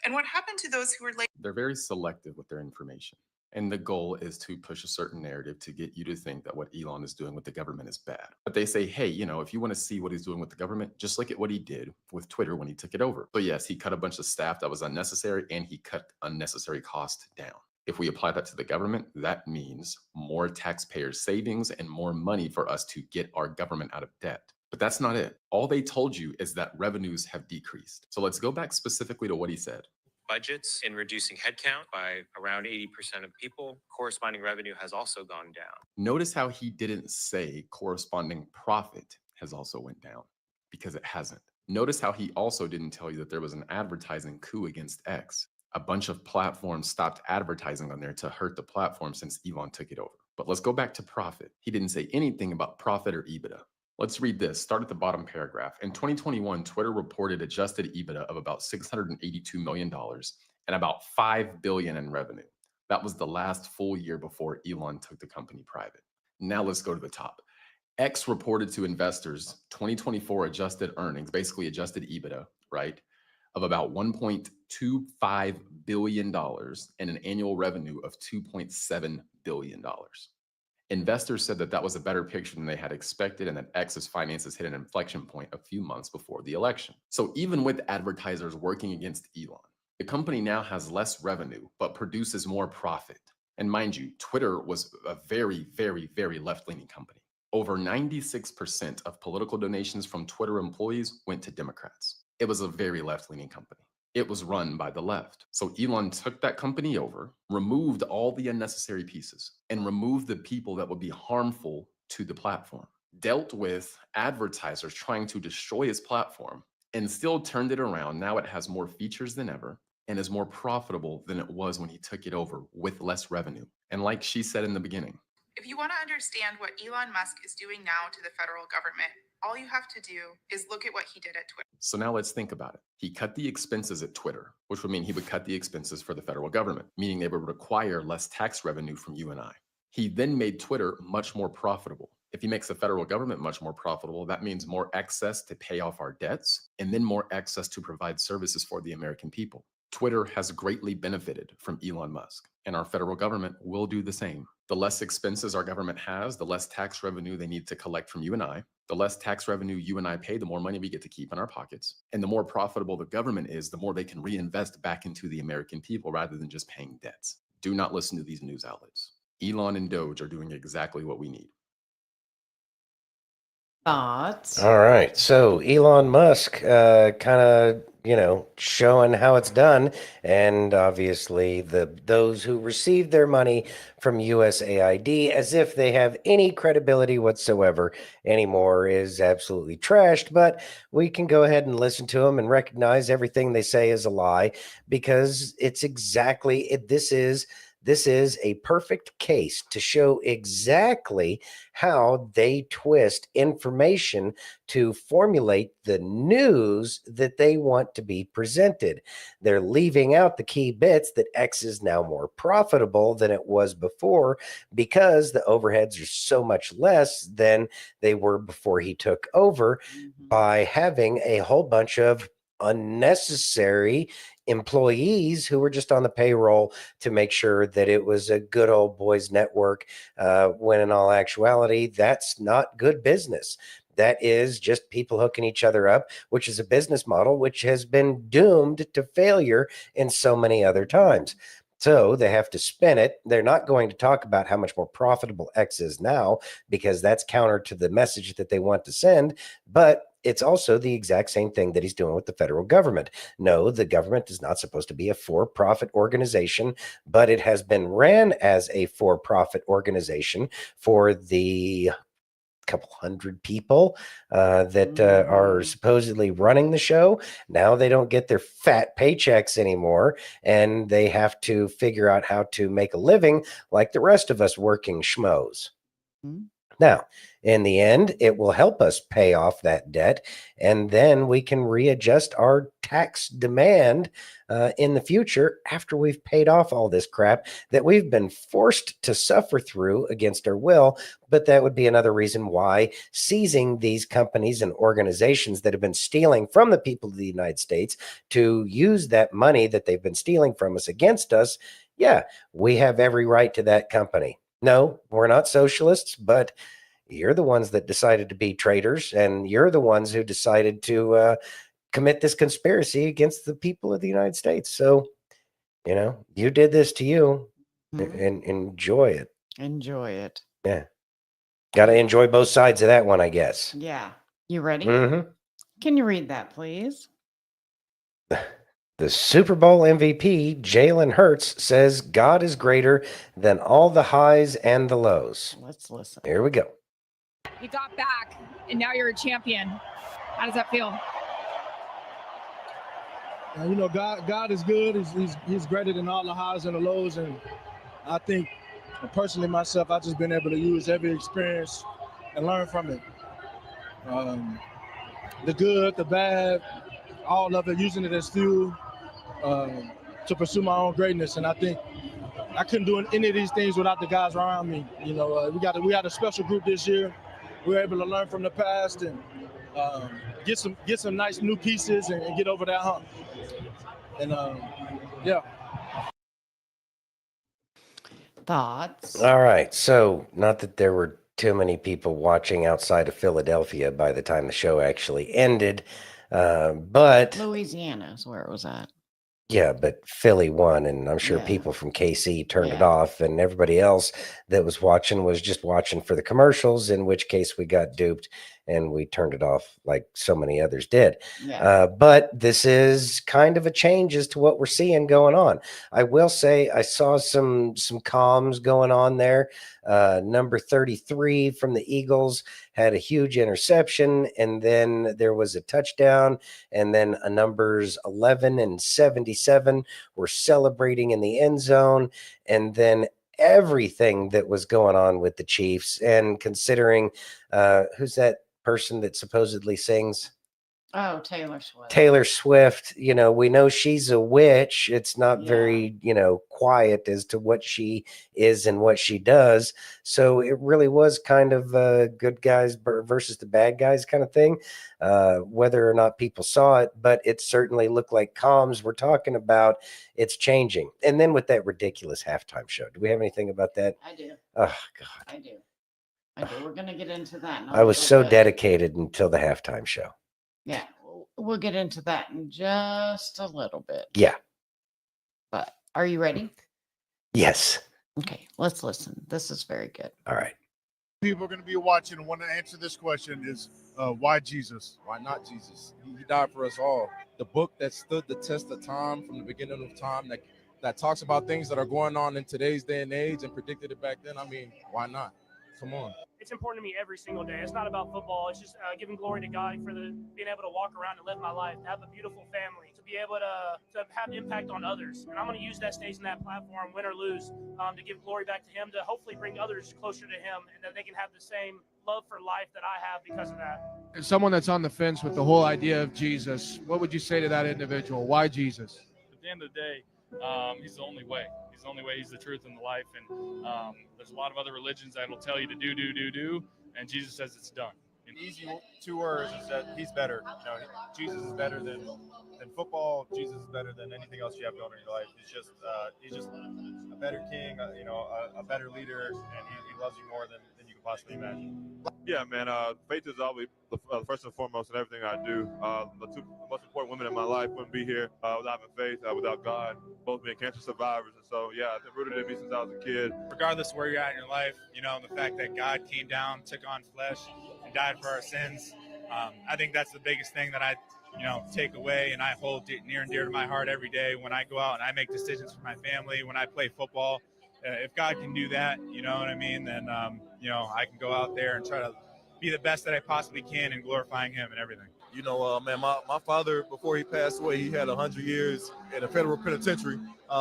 And what happened to those who were late? They're very selective with their information. And the goal is to push a certain narrative to get you to think that what Elon is doing with the government is bad. But they say, hey, if you want to see what he's doing with the government, just look at what he did with Twitter when he took it over. So yes, he cut a bunch of staff that was unnecessary and he cut unnecessary cost down. If we apply that to the government, that means more taxpayer savings and more money for us to get our government out of debt. But that's not it. All they told you is that revenues have decreased. So let's go back specifically to what he said. Budgets in reducing headcount by around 80% of people, corresponding revenue has also gone down. Notice how he didn't say corresponding profit has also went down, because it hasn't. Notice how he also didn't tell you that there was an advertising coup against X. A bunch of platforms stopped advertising on there to hurt the platform since Elon took it over. But let's go back to profit. He didn't say anything about profit or EBITDA. Let's read this. Start at the bottom paragraph. In 2021, Twitter reported adjusted EBITDA of about $682 million and about $5 billion in revenue. That was the last full year before Elon took the company private. Now let's go to the top. X reported to investors 2024 adjusted earnings, basically adjusted EBITDA, right, of about $1.25 billion and an annual revenue of $2.7 billion. Investors said that that was a better picture than they had expected and that X's finances hit an inflection point a few months before the election. So even with advertisers working against Elon, the company now has less revenue, but produces more profit. And mind you, Twitter was a very, very, very left-leaning company. Over 96% of political donations from Twitter employees went to Democrats. It was a very left-leaning company. It was run by the left. So Elon took that company over, removed all the unnecessary pieces, and removed the people that would be harmful to the platform. Dealt with advertisers trying to destroy his platform, and still turned it around. Now it has more features than ever and is more profitable than it was when he took it over with less revenue. And like she said in the beginning, if you want to understand what Elon Musk is doing now to the federal government, all you have to do is look at what he did at Twitter. So now let's think about it. He cut the expenses at Twitter, which would mean he would cut the expenses for the federal government, meaning they would require less tax revenue from you and I. He then made Twitter much more profitable. If he makes the federal government much more profitable, that means more access to pay off our debts and then more access to provide services for the American people. Twitter has greatly benefited from Elon Musk, and our federal government will do the same. The less expenses our government has, the less tax revenue they need to collect from you and I. The less tax revenue you and I pay, the more money we get to keep in our pockets. And the more profitable the government is, the more they can reinvest back into the American people rather than just paying debts. Do not listen to these news outlets. Elon and Doge are doing exactly what we need. Thoughts? All right. So Elon Musk kind of, showing how it's done. And obviously those who receive their money from USAID as if they have any credibility whatsoever anymore is absolutely trashed. But we can go ahead and listen to them and recognize everything they say is a lie because it's exactly this is This is a perfect case to show exactly how they twist information to formulate the news that they want to be presented. They're leaving out the key bits that X is now more profitable than it was before because the overheads are so much less than they were before he took over by having a whole bunch of unnecessary employees who were just on the payroll to make sure that it was a good old boys network, when in all actuality, that's not good business. That is just people hooking each other up, which is a business model which has been doomed to failure in so many other times. So they have to spin it. They're not going to talk about how much more profitable X is now because that's counter to the message that they want to send. But it's also the exact same thing that he's doing with the federal government. No, the government is not supposed to be a for-profit organization, but it has been ran as a for-profit organization for the couple hundred people that are supposedly running the show. Now they don't get their fat paychecks anymore, and they have to figure out how to make a living like the rest of us working schmoes. Now, in the end, it will help us pay off that debt, and then we can readjust our tax demand in the future after we've paid off all this crap that we've been forced to suffer through against our will. But that would be another reason why seizing these companies and organizations that have been stealing from the people of the United States to use that money that they've been stealing from us against us. Yeah, we have every right to that company. No, we're not socialists, but you're the ones that decided to be traitors, and you're the ones who decided to commit this conspiracy against the people of the United States. So, you did this to you, and enjoy it. Enjoy it. Yeah. Got to enjoy both sides of that one, I guess. Yeah. You ready? Mm-hmm. Can you read that, please? The Super Bowl MVP, Jalen Hurts, says God is greater than all the highs and the lows. Let's listen. Here we go. You got back, and now you're a champion. How does that feel? God is good. He's greater than all the highs and the lows, and I think personally myself, I've just been able to use every experience and learn from it. The good, the bad, all of it, using it as fuel to pursue my own greatness. And I think I couldn't do any of these things without the guys around me. We had a special group this year. We were able to learn from the past and get some nice new pieces and get over that hump. And yeah. Thoughts? All right. So, not that there were too many people watching outside of Philadelphia by the time the show actually ended, but Louisiana is where it was at. yeah, but Philly won, and I'm sure people from KC turned it off, and everybody else that was watching was just watching for the commercials, in which case we got duped and we turned it off like so many others did. But this is kind of a change as to what we're seeing going on. I will say I saw some comms going on there. Number 33 from the Eagles had a huge interception, and then there was a touchdown, and then a numbers 11 and 77 were celebrating in the end zone, and then everything that was going on with the Chiefs, and considering who's that person that supposedly sings? Oh, Taylor Swift. Taylor Swift, we know she's a witch. It's not very, quiet as to what she is and what she does. So it really was kind of good guys versus the bad guys kind of thing, whether or not people saw it. But it certainly looked like comms were talking about it's changing. And then with that ridiculous halftime show, do we have anything about that? I do. Oh, God. I do. We're going to get into that. I was so dedicated until the halftime show. Yeah, we'll get into that in just a little bit. Yeah. But are you ready? Yes. Okay, let's listen. This is very good. All right. People are going to be watching and want to answer this question is why Jesus? Why not Jesus? He died for us all. The book that stood the test of time from the beginning of time that talks about things that are going on in today's day and age and predicted it back then. I mean, why not? Come on. it's important to me every single day. It's not about football. It's just giving glory to God for being able to walk around and live my life, to have a beautiful family, to be able to have impact on others. And I'm going to use that stage and that platform, win or lose, to give glory back to him, to hopefully bring others closer to him, and that they can have the same love for life that I have because of that. As someone that's on the fence with the whole idea of Jesus, what would you say to that individual? Why Jesus? At the end of the day, he's the only way. He's the only way. He's the truth and the life. And there's a lot of other religions that will tell you to do, and Jesus says it's done. An easy 2 words is that he's better. Jesus is better than football. Jesus is better than anything else you have going in your life. He's just a better king, a better leader, and he loves you more than you could possibly imagine. Yeah, man. Faith is always the first and foremost in everything I do. The two most important women in my life wouldn't be here without having faith, without God, both being cancer survivors. And so, yeah, I've been rooted in me since I was a kid. Regardless of where you're at in your life, the fact that God came down, took on flesh, and died for our sins, I think that's the biggest thing that I take away, and I hold near and dear to my heart every day when I go out and I make decisions for my family, when I play football. If God can do that, you know what I mean, then, I can go out there and try to be the best that I possibly can in glorifying him and everything. Man, my father, before he passed away, he had 100 years in a federal penitentiary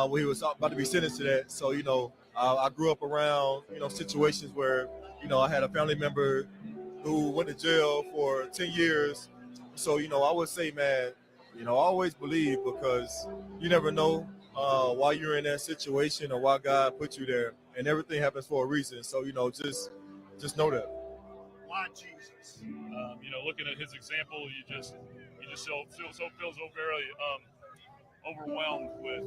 where he was about to be sentenced to that. So, I grew up around, situations where, I had a family member who went to jail for 10 years. So, I would say, man, always believe, because you never know why you're in that situation or why God put you there, and everything happens for a reason. So, just know that. Why Jesus? Looking at his example, you just feel so very overwhelmed with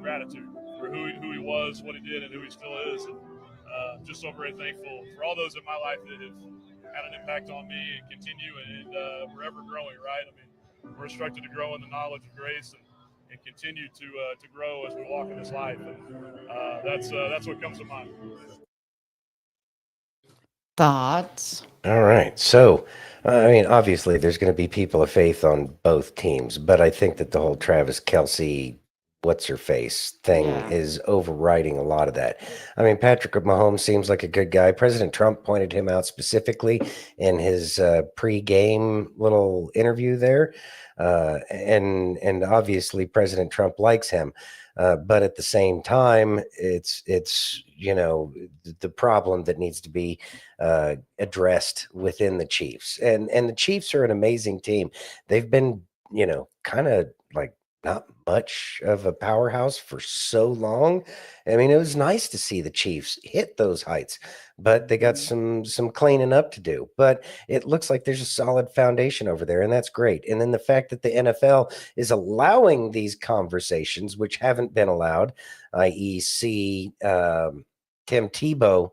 gratitude for who he was, what he did, and who he still is. And just so very thankful for all those in my life that have had an impact on me and continue, and we're ever growing, right? I mean, we're instructed to grow in the knowledge of grace and continue to grow as we walk in this life. And that's what comes to mind. Thoughts? All right. So, obviously, there's going to be people of faith on both teams, but I think that the whole Travis Kelce, what's her face thing is overriding a lot of that. Patrick Mahomes seems like a good guy. President Trump pointed him out specifically in his pre-game little interview there. And obviously President Trump likes him. But at the same time, it's the problem that needs to be addressed within the Chiefs. And the Chiefs are an amazing team. They've been, kind of like not much of a powerhouse for so long. It was nice to see the Chiefs hit those heights, but they got some cleaning up to do. But it looks like there's a solid foundation over there, and that's great. And then the fact that the NFL is allowing these conversations, which haven't been allowed, i.e., see Tim Tebow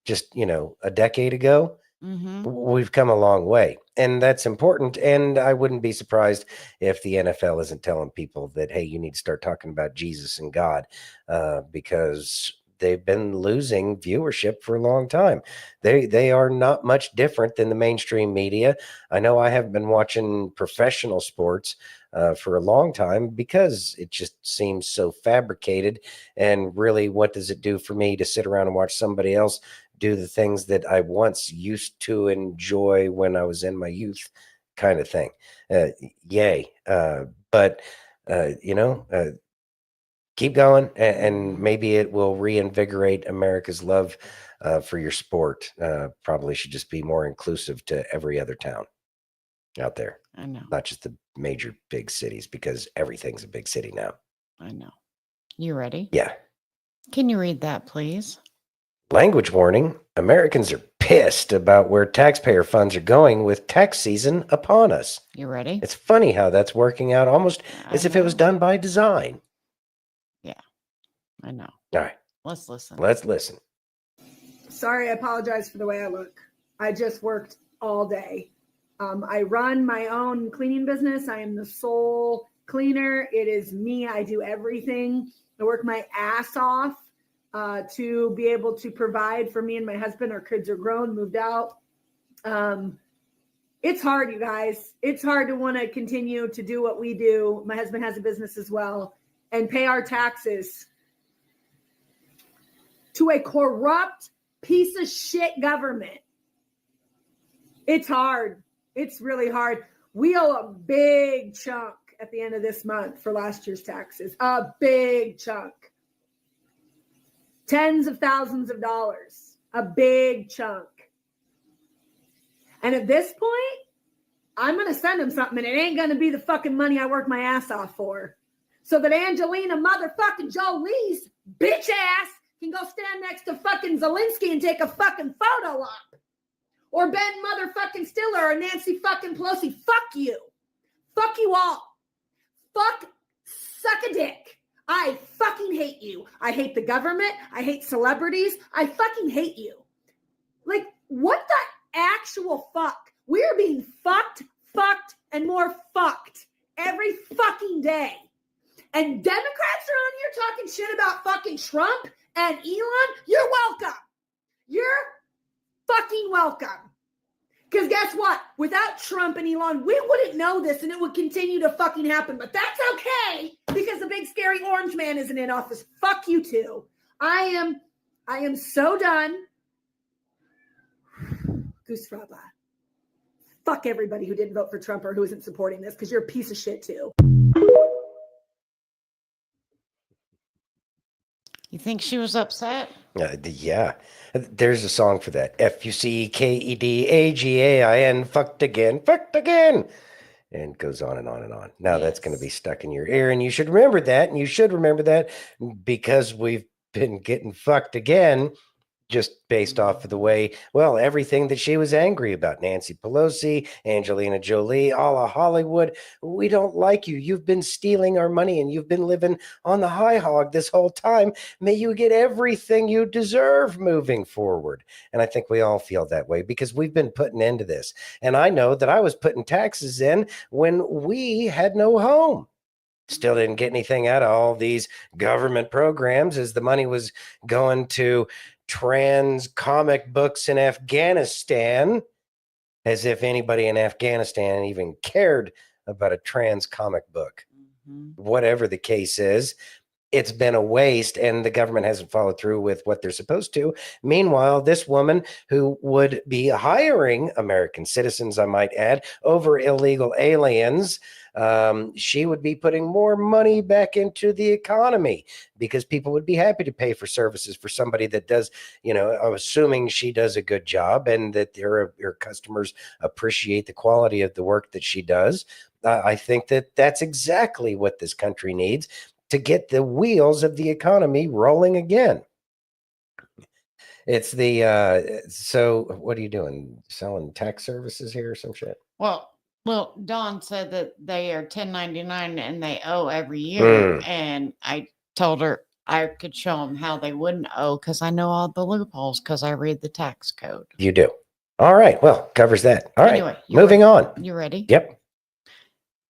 just a decade ago. We've come a long way, and that's important. And I wouldn't be surprised if the NFL isn't telling people that, hey, you need to start talking about Jesus and God, because they've been losing viewership for a long time. They are not much different than the mainstream media. I know I haven't been watching professional sports for a long time because it just seems so fabricated. And really, what does it do for me to sit around and watch somebody else do the things that I once used to enjoy when I was in my youth, kind of thing? Yay. But keep going, and maybe it will reinvigorate America's love for your sport. Probably should just be more inclusive to every other town out there. I know. Not just the major big cities, because everything's a big city now. I know. You ready? Yeah. Can you read that, please? Language warning. Americans are pissed about where taxpayer funds are going with tax season upon us. You ready? It's funny how that's working out almost as if it was done by design. Yeah, I know. All right. Let's listen. Let's listen. Sorry, I apologize for the way I look. I just worked all day. I run my own cleaning business. I am the sole cleaner. It is me. I do everything. I work my ass off to be able to provide for me and my husband. Our kids are grown, moved out. It's hard, you guys. It's hard to want to continue to do what we do. My husband has a business as well, and pay our taxes to a corrupt piece of shit government It's hard. It's really hard. We owe a big chunk at the end of this month for last year's taxes. A big chunk. Tens of thousands of dollars. A big chunk. And at this point, I'm going to send him something, and it ain't going to be the fucking money I worked my ass off for. So that Angelina motherfucking Jolie's bitch ass can go stand next to fucking Zelensky and take a fucking photo op. Or Ben motherfucking Stiller or Nancy fucking Pelosi. Fuck you. Fuck you all. Fuck, suck a dick. I fucking hate you. I hate the government. I hate celebrities. I fucking hate you. Like, what the actual fuck? We're being fucked, and more fucked every fucking day. And Democrats are on here talking shit about fucking Trump and Elon. You're welcome. You're fucking welcome. Because guess what? Without Trump and Elon, we wouldn't know this and it would continue to fucking happen. But that's okay because the big scary orange man isn't in office. Fuck you too. I am so done. Goose Fraba. Fuck everybody who didn't vote for Trump or who isn't supporting this because you're a piece of shit too. You think she was upset? Yeah. There's a song for that. Fuckedagain, fucked again. And it goes on and on and on. Now that's going to be stuck in your ear, and you should remember that, and you should remember that because we've been getting fucked again just based off of the way, well, everything that she was angry about. Nancy Pelosi, Angelina Jolie, all of Hollywood. We don't like you. You've been stealing our money and you've been living on the high hog this whole time. May you get everything you deserve moving forward. And I think we all feel that way because we've been putting into this. And I know that I was putting taxes in when we had no home. Still didn't get anything out of all these government programs as the money was going to trans comic books in Afghanistan, as if anybody in Afghanistan even cared about a trans comic book. Whatever the case is, it's been a waste and the government hasn't followed through with what they're supposed to. Meanwhile, this woman who would be hiring American citizens, I might add, over illegal aliens, she would be putting more money back into the economy because people would be happy to pay for services for somebody that does, assuming she does a good job and that her customers appreciate the quality of the work that she does. I think that that's exactly what this country needs to get the wheels of the economy rolling again. It's the, so what are you doing? Selling tax services here or some shit? Well, Dawn said that they are 1099 and they owe every year. And I told her I could show them how they wouldn't owe because I know all the loopholes because I read the tax code. You do. All right. Well, covers that. All Anyway, right. Moving on. You ready? Yep.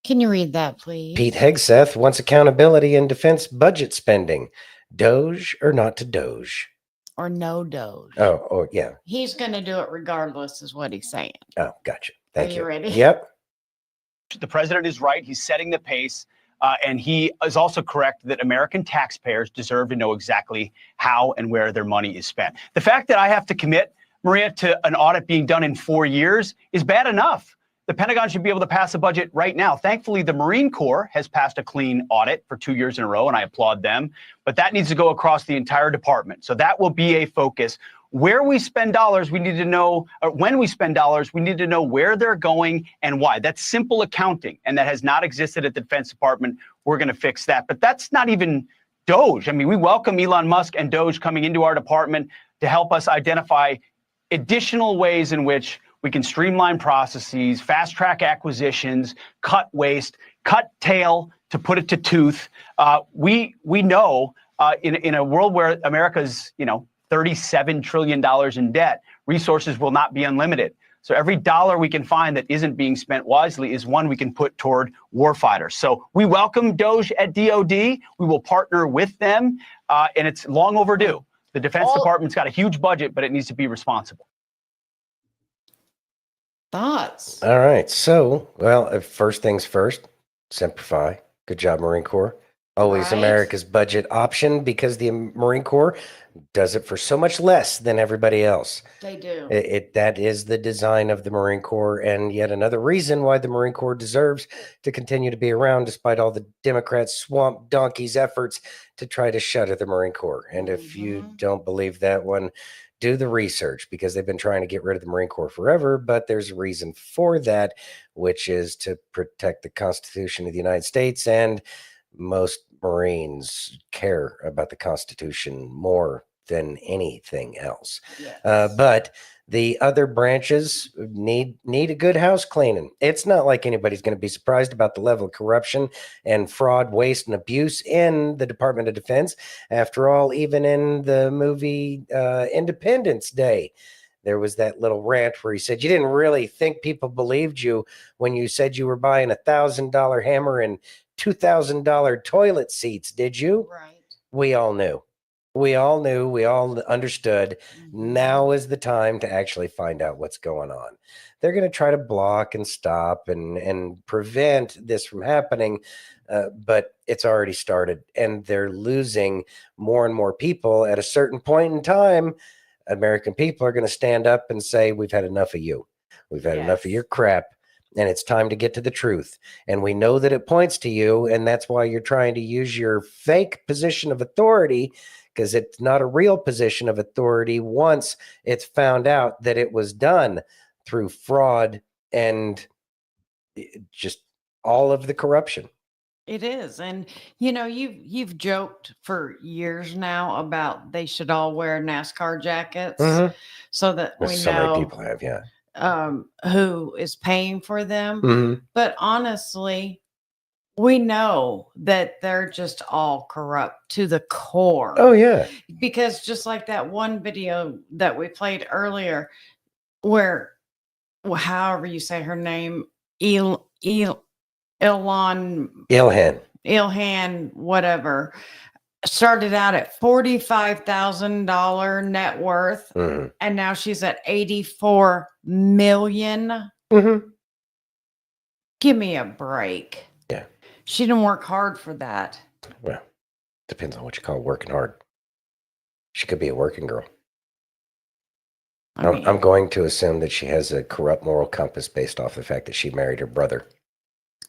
Can you read that, please? Pete Hegseth wants accountability in defense budget spending. Doge or not to Doge? Or no Doge. Oh, yeah. He's going to do it regardless is what he's saying. Oh, gotcha. Thank you. Are you ready? Yep. The president is right. He's setting the pace. And he is also correct that American taxpayers deserve to know exactly how and where their money is spent. The fact that I have to commit, Maria, to an audit being done in 4 years is bad enough. The Pentagon should be able to pass a budget right now. Thankfully, the Marine Corps has passed a clean audit for 2 years in a row, and I applaud them. But that needs to go across the entire department. So that will be a focus. Where we spend dollars, we need to know, or when we spend dollars, we need to know where they're going and why. That's simple accounting, and that has not existed at the Defense Department. We're going to fix that. But that's not even Doge. I mean, we welcome Elon Musk and Doge coming into our department to help us identify additional ways in which we can streamline processes, fast track acquisitions, cut waste, cut tail to put it to tooth. We know in a world where America's, $37 trillion in debt, resources will not be unlimited. So every dollar we can find that isn't being spent wisely is one we can put toward warfighters. So we welcome Doge at DOD. We will partner with them, and it's long overdue. The Defense Department's got a huge budget, but it needs to be responsible. Thoughts? All right. So, well, first things first, simplify. Good job, Marine Corps. Always Right? America's budget option because the Marine Corps does it for so much less than everybody else. They do. That is the design of the Marine Corps, and yet another reason why the Marine Corps deserves to continue to be around despite all the Democrats' swamp donkeys' efforts to try to shutter the Marine Corps. And if you don't believe that one, do the research, because they've been trying to get rid of the Marine Corps forever, but there's a reason for that, which is to protect the Constitution of the United States, and most Marines care about the Constitution more than anything else. But the other branches need a good house cleaning. It's not like anybody's going to be surprised about the level of corruption and fraud, waste, and abuse in the Department of Defense. After all, even in the movie Independence Day, there was that little rant where he said, you didn't really think people believed you when you said you were buying $1,000 hammer and $2,000 toilet seats, did you? Right. We all knew. We all knew. We all understood. Now is the time to actually find out what's going on. They're going to try to block and stop and prevent this from happening, but it's already started, and they're losing more and more people. At a certain point in time, American people are going to stand up and say, we've had enough of you. We've had enough of your crap. And it's time to get to the truth. And we know that it points to you. And that's why you're trying to use your fake position of authority, because it's not a real position of authority once it's found out that it was done through fraud and just all of the corruption. It is. And you've joked for years now about they should all wear NASCAR jackets so that we so know many people have, who is paying for them. Mhm. But honestly, we know that they're just all corrupt to the core. Oh, yeah. Because just like that one video that we played earlier, where, however you say her name, Ilhan, whatever, started out at $45,000 net worth, and now she's at 84 million. Give me a break. Yeah. She didn't work hard for that. Well, depends on what you call working hard. She could be a working girl. I'm going to assume that she has a corrupt moral compass based off the fact that she married her brother.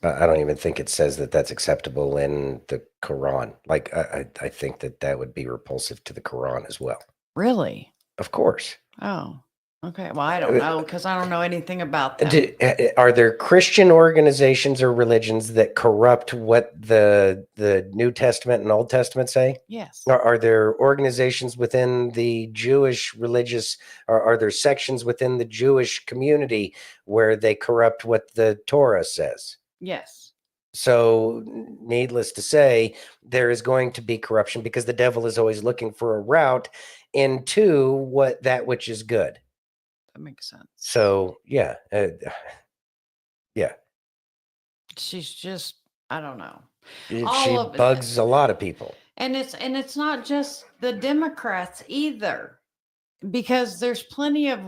I don't even think it says that that's acceptable in the Quran. Like, I think that would be repulsive to the Quran as well. Really? Of course. Oh, okay. Well, I don't know, because I don't know anything about them. Are there Christian organizations or religions that corrupt what the New Testament and Old Testament say? Yes. Are there organizations within the Jewish religious, or are there sections within the Jewish community where they corrupt what the Torah says? Yes. So, needless to say, there is going to be corruption because the devil is always looking for a route into that which is good. That makes sense. So, yeah. Yeah. She's just, I don't know. She bugs a lot of people. And it's not just the Democrats either, because there's plenty of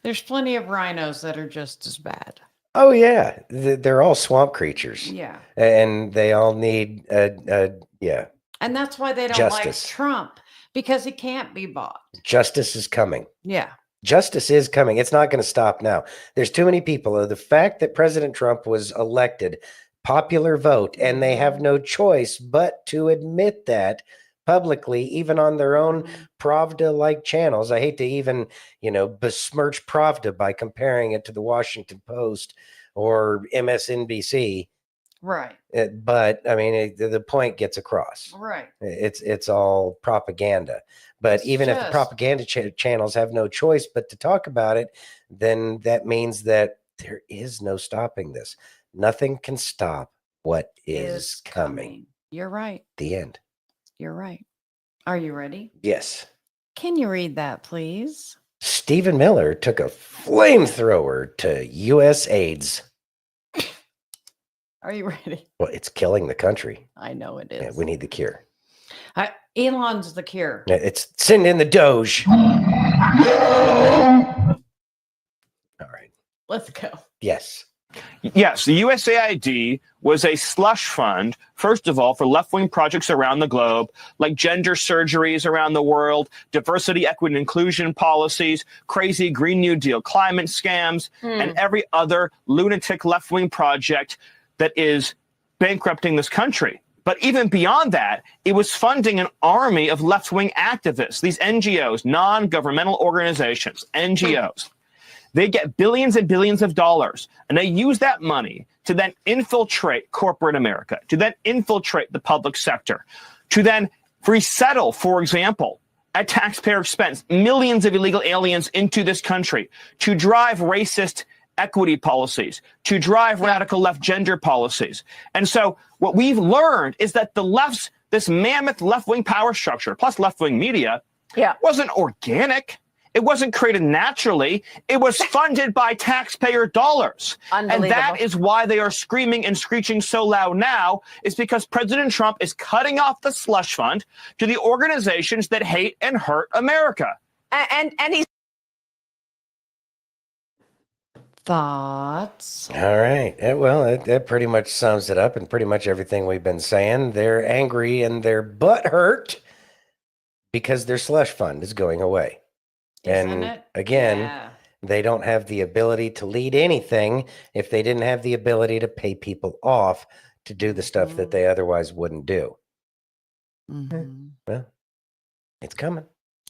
There's plenty of rhinos that are just as bad. Oh, yeah. They're all swamp creatures. Yeah. And they all need, yeah. And that's why they don't Justice. like Trump, because he can't be bought. Justice is coming. Yeah. Justice is coming. It's not going to stop now. There's too many people. The fact that President Trump was elected, popular vote, and they have no choice but to admit that publicly, even on their own Pravda-like channels. I hate to even, besmirch Pravda by comparing it to the Washington Post or MSNBC. Right. But I mean, the point gets across. Right. It's all propaganda. But even if the propaganda channels have no choice but to talk about it, then that means that there is no stopping this. Nothing can stop what is coming. You're right. The end. You're right. Are you ready? Yes. Can you read that, please? Stephen Miller took a flamethrower to U.S. AIDS. Are you ready? Well, it's killing the country. I know it is. Yeah, we need the cure. Elon's the cure. It's send in the Doge. All right. Let's go. Yes. Yes, the USAID was a slush fund, first of all, for left-wing projects around the globe, like gender surgeries around the world, diversity, equity, and inclusion policies, crazy Green New Deal climate scams, and every other lunatic left-wing project that is bankrupting this country. But even beyond that, it was funding an army of left-wing activists, these NGOs, non-governmental organizations, NGOs. They get billions and billions of dollars, and they use that money to then infiltrate corporate America, to then infiltrate the public sector, to then resettle, for example, at taxpayer expense, millions of illegal aliens into this country, to drive racist equity policies, to drive radical left gender policies. And so what we've learned is that the left's, this mammoth left-wing power structure, plus left-wing media, wasn't organic. It wasn't created naturally. It was funded by taxpayer dollars. And that is why they are screaming and screeching so loud now, is because President Trump is cutting off the slush fund to the organizations that hate and hurt America. And he's Thoughts? All right. Well, that pretty much sums it up, and pretty much everything we've been saying. They're angry and their butt hurt because their slush fund is going away. Isn't And it? again, Yeah. they don't have the ability to lead anything if they didn't have the ability to pay people off to do the stuff that they otherwise wouldn't do. Well, it's coming.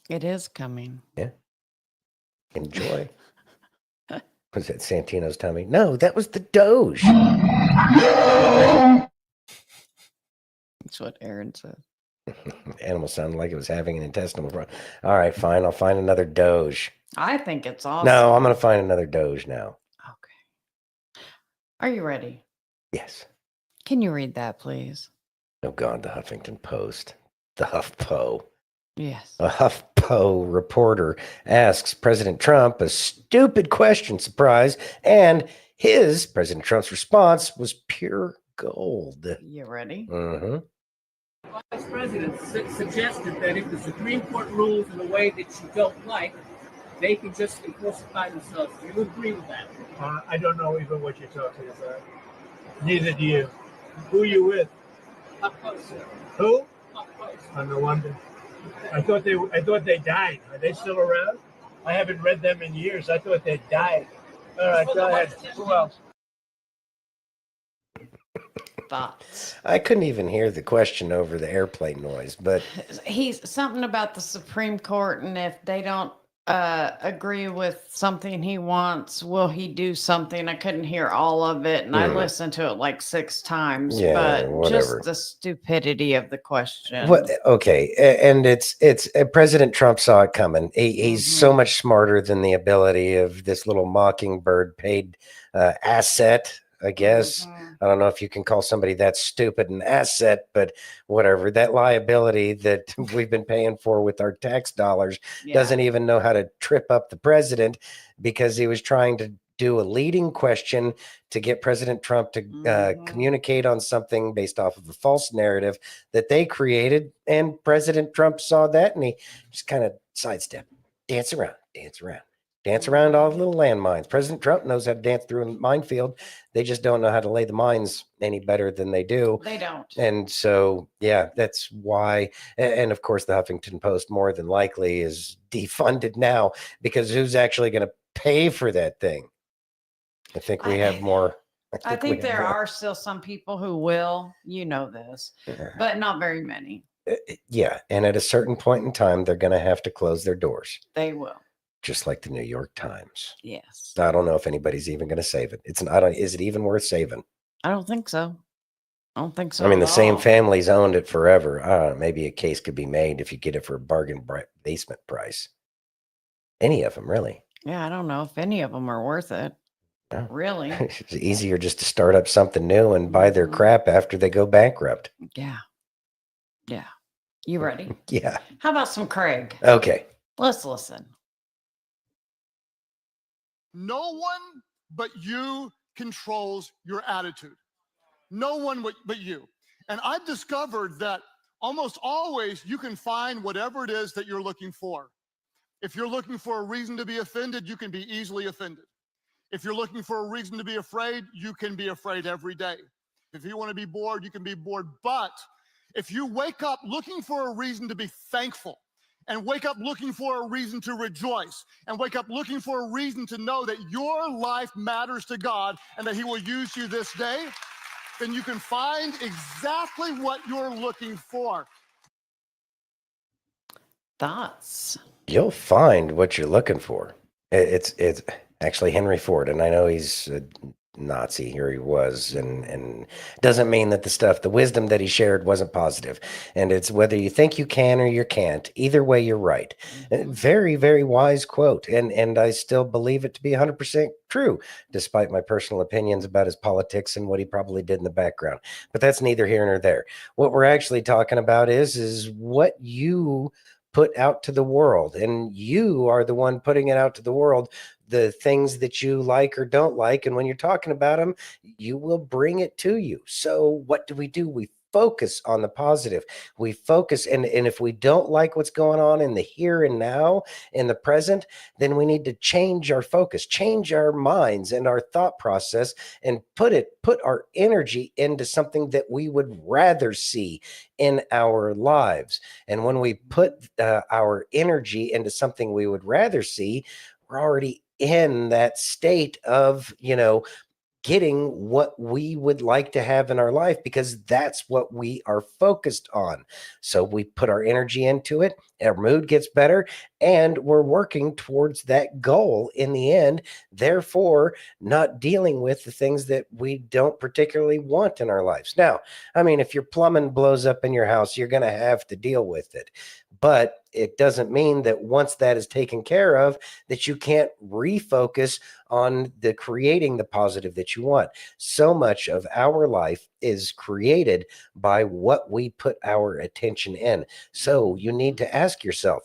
It is coming. Yeah. Enjoy. Was that Santino's tummy? No, that was the Doge. That's what Aaron said. Animal sounded like it was having an intestinal problem. All right, fine. I'll find another Doge. I think it's awesome. No, I'm going to find another Doge now. Are you ready? Yes. Can you read that, please? Oh, God, the Huffington Post. The HuffPo. Yes. A HuffPo reporter asks President Trump a stupid question, surprise, and President Trump's response was pure gold. You ready? Mm-hmm. Vice President suggested that if the Supreme Court rules in a way that you don't like, they can just enforce it by themselves. Do you agree with that? I don't know even what you're talking about. Neither do you. Who are you with? Up close. Who? Up close. Oh, no wonder. I thought they died. Are they still around? I haven't read them in years. I thought they died. All right, go ahead. Who else? Thoughts? I couldn't even hear the question over the airplane noise, but He's something about the Supreme Court, and if they don't agree with something he wants, will he do something? I couldn't hear all of it, and I listened to it like 6 times. Yeah, but whatever. just the stupidity of the question. what? Okay, and it's President Trump saw it coming. He's so much smarter than the ability of this little mockingbird paid asset. I guess. I don't know if you can call somebody that stupid an asset, but whatever. That liability that we've been paying for with our tax dollars doesn't even know how to trip up the president, because he was trying to do a leading question to get President Trump to communicate on something based off of a false narrative that they created. And President Trump saw that, and he just kind of sidestepped, dance around all the little landmines. President Trump knows how to dance through a minefield. They just don't know how to lay the mines any better than they do. They don't. And so, yeah, that's why. And of course, the Huffington Post more than likely is defunded now, because who's actually going to pay for that thing? I think we have more. I think there are still some people who will, you know this, but not very many. Yeah. And at a certain point in time, they're going to have to close their doors. They will. Just like the New York Times. Yes. I don't know if anybody's even going to save it. Is it even worth saving? I don't think so. I don't think so. I mean, the at same all. family's owned it forever. I don't know, maybe a case could be made if you get it for a bargain basement price. Any of them, really. Yeah, I don't know if any of them are worth it. No. Really? It's easier just to start up something new and buy their crap after they go bankrupt. Yeah. Yeah. You ready? Yeah. How about some Craig? Okay. Let's listen. No one but you controls your attitude. No one but you. And I've discovered that almost always you can find whatever it is that you're looking for. If you're looking for a reason to be offended, you can be easily offended. If you're looking for a reason to be afraid, you can be afraid every day. If you want to be bored, you can be bored. But if you wake up looking for a reason to be thankful, and wake up looking for a reason to rejoice, and wake up looking for a reason to know that your life matters to God and that He will use you this day, then you can find exactly what you're looking for. Thoughts? You'll find what you're looking for. It's actually Henry Ford, and I know he's a Nazi, here he was, and doesn't mean that the wisdom that he shared wasn't positive. And it's whether you think you can or you can't, either way you're right. Very, very wise quote, and I still believe it to be 100% true, despite my personal opinions about his politics and what he probably did in the background. But that's neither here nor there. What we're actually talking about is what you put out to the world, and you are the one putting it out to the world, the things that you like or don't like, and when you're talking about them, you will bring it to you. So what do? We focus on the positive. We focus, and if we don't like what's going on in the here and now, in the present, then we need to change our focus, change our minds and our thought process, and put our energy into something that we would rather see in our lives. And when we put our energy into something we would rather see, we're already in that state of, getting what we would like to have in our life, because that's what we are focused on. So we put our energy into it, our mood gets better, and we're working towards that goal in the end, therefore not dealing with the things that we don't particularly want in our lives. Now, I mean, if your plumbing blows up in your house, you're going to have to deal with it. But it doesn't mean that once that is taken care of, that you can't refocus on the creating the positive that you want. So much of our life is created by what we put our attention in. So you need to ask yourself,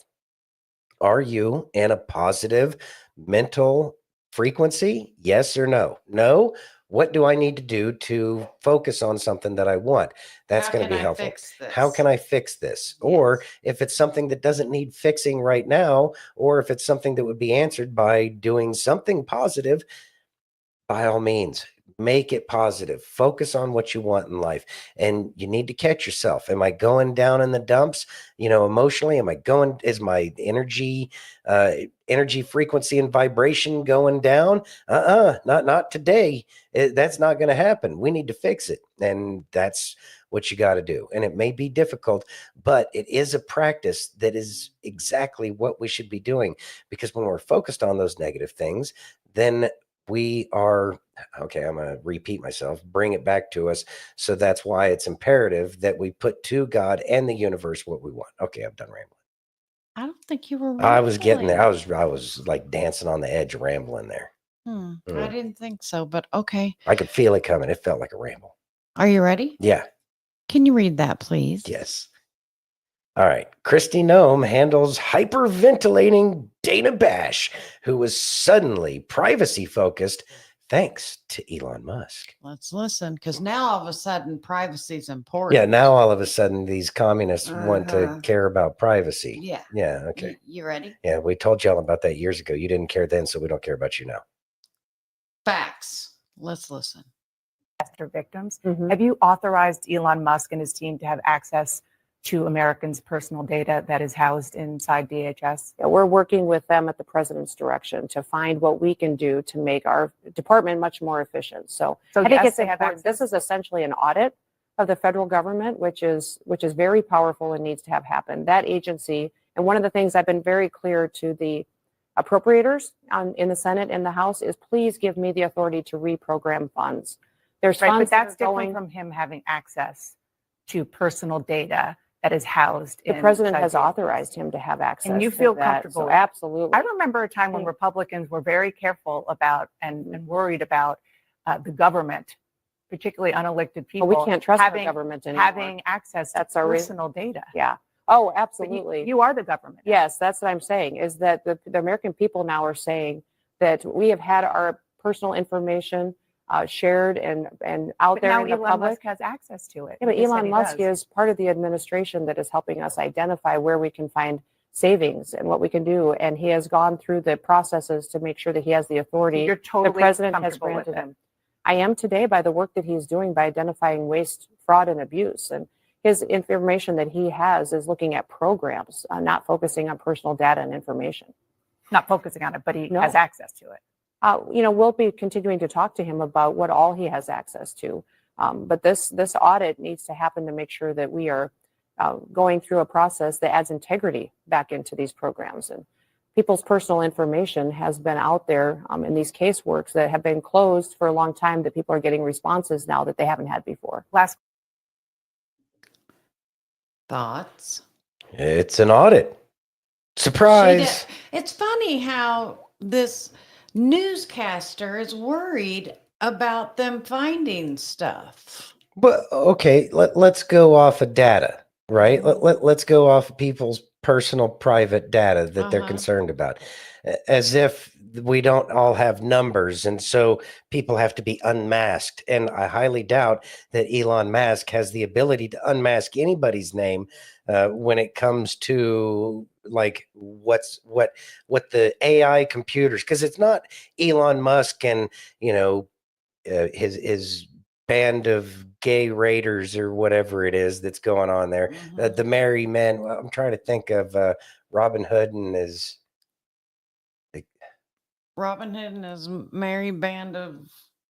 are you in a positive mental frequency? Yes or no? No. What do I need to do to focus on something that I want? That's going to be helpful. How can I fix this? Or if it's something that doesn't need fixing right now, or if it's something that would be answered by doing something positive, by all means, make it positive. Focus on what you want in life. And you need to catch yourself. Am I going down in the dumps, emotionally? Is my energy frequency and vibration going down? Not today. That's not going to happen. We need to fix it. And that's what you got to do. And it may be difficult, but it is a practice that is exactly what we should be doing. Because when we're focused on those negative things, then we are, okay, I'm going to repeat myself, bring it back to us. So that's why it's imperative that we put to God and the universe what we want. Okay, I'm done rambling. I don't think you were rambling. I was getting there. I was like dancing on the edge of rambling there. I didn't think so, but okay. I could feel it coming. It felt like a ramble. Are you ready? Yeah. Can you read that, please? Yes. All right. Christy Nome handles hyperventilating Dana Bash, who was suddenly privacy focused thanks to Elon Musk. Let's listen, because now all of a sudden privacy is important. Yeah, now all of a sudden these communists want to care about privacy. Yeah. Yeah, okay. You ready? Yeah, we told y'all about that years ago. You didn't care then, so we don't care about you now. Facts. Let's listen. Victims. Have you authorized Elon Musk and his team to have access to Americans' personal data that is housed inside DHS? Yeah, we're working with them at the president's direction to find what we can do to make our department much more efficient. So I think it's important. This is essentially an audit of the federal government, which is very powerful and needs to have happen. That agency, and one of the things I've been very clear to the appropriators in the Senate and the House is, please give me the authority to reprogram funds. There's right, funds but that's that are different from him having access to personal data that is housed. The president has authorized him to have access. And you feel to that, comfortable? So absolutely. I remember a time when Republicans were very careful about and worried about the government, particularly unelected people. Well, we can't trust our government anymore. Having access to personal data. Yeah. Oh, absolutely. You are the government. Yes, that's what I'm saying, is that the American people now are saying that we have had our personal information shared and out there in the public. Elon Musk has access to it. Yeah, but Elon Musk is part of the administration that is helping us identify where we can find savings and what we can do. And he has gone through the processes to make sure that he has the authority You're totally the president has comfortable with granted it. him. I am today by the work that he's doing by identifying waste, fraud, and abuse. And his information that he has is looking at programs, not focusing on personal data and information. Not focusing on it, but he No. has access to it. We'll be continuing to talk to him about what all he has access to. But this audit needs to happen to make sure that we are going through a process that adds integrity back into these programs. And people's personal information has been out there in these caseworks that have been closed for a long time, that people are getting responses now that they haven't had before. Last thoughts. It's an audit. Surprise. It's funny how this newscaster is worried about them finding stuff. But okay, let's go off of data, right? Let's go off of people's personal private data that they're concerned about, as if we don't all have numbers, and so people have to be unmasked. And I highly doubt that Elon Musk has the ability to unmask anybody's name when it comes to like what the AI computers, because it's not Elon Musk and his band of gay raiders or whatever it is that's going on there. The merry men. Well, I'm trying to think of Robin Hood and his Robin Hood and his merry band of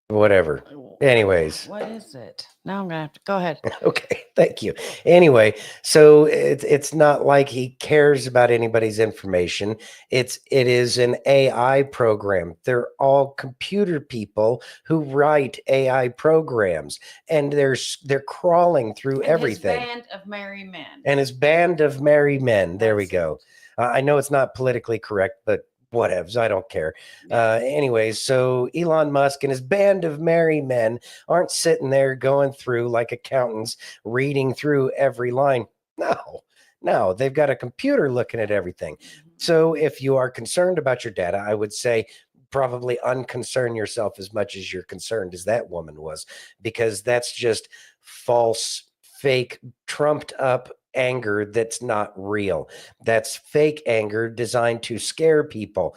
whatever. Anyways. What is it? Now I'm gonna have to go ahead. Okay, thank you. Anyway, so it's not like he cares about anybody's information. It is an AI program. They're all computer people who write AI programs, and they're crawling through everything. His band of merry men. And his band of merry men. There we go. I know it's not politically correct, but whatevs, I don't care. Anyways, so Elon Musk and his band of merry men aren't sitting there going through like accountants, reading through every line. No, they've got a computer looking at everything. So if you are concerned about your data, I would say probably unconcern yourself as much as you're concerned as that woman was, because that's just false, fake, trumped up anger that's not real. That's fake anger designed to scare people.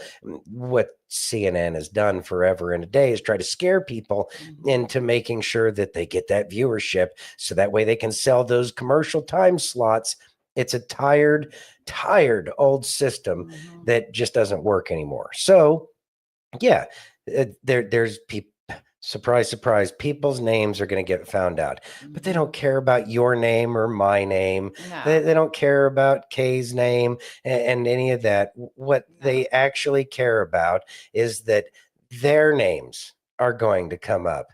What CNN has done forever and a day is try to scare people into making sure that they get that viewership, so that way they can sell those commercial time slots. It's a tired old system that just doesn't work anymore. So yeah, there's people. Surprise, surprise, people's names are going to get found out, but they don't care about your name or my name. No. They don't care about Kay's name and any of that. What they actually care about is that their names are going to come up,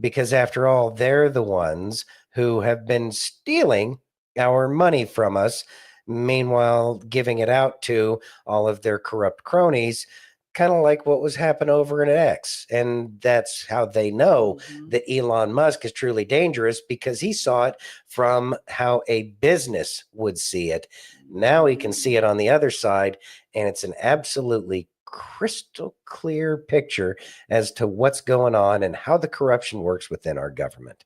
because after all, they're the ones who have been stealing our money from us, meanwhile giving it out to all of their corrupt cronies. Kind of like what was happening over in X. And that's how they know that Elon Musk is truly dangerous, because he saw it from how a business would see it. Now he can see it on the other side, and it's an absolutely crystal clear picture as to what's going on and how the corruption works within our government.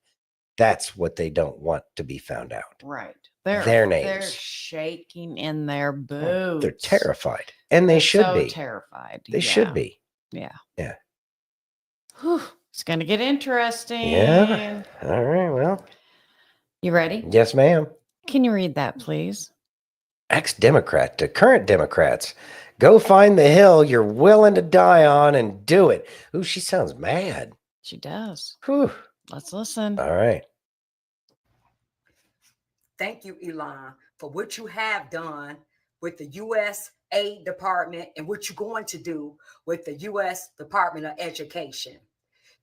That's what they don't want to be found out. Right. Their names. They're shaking in their boots. They're terrified. And they should so be. Terrified. They should be. Yeah. Yeah. Whew. It's going to get interesting. Yeah. All right. Well, you ready? Yes, ma'am. Can you read that, please? Ex-Democrat to current Democrats. Go find the hill you're willing to die on and do it. Ooh, she sounds mad. She does. Whew. Let's listen. All right. Thank you, Elon, for what you have done with the U.S. Aid Department and what you're going to do with the U.S. Department of Education.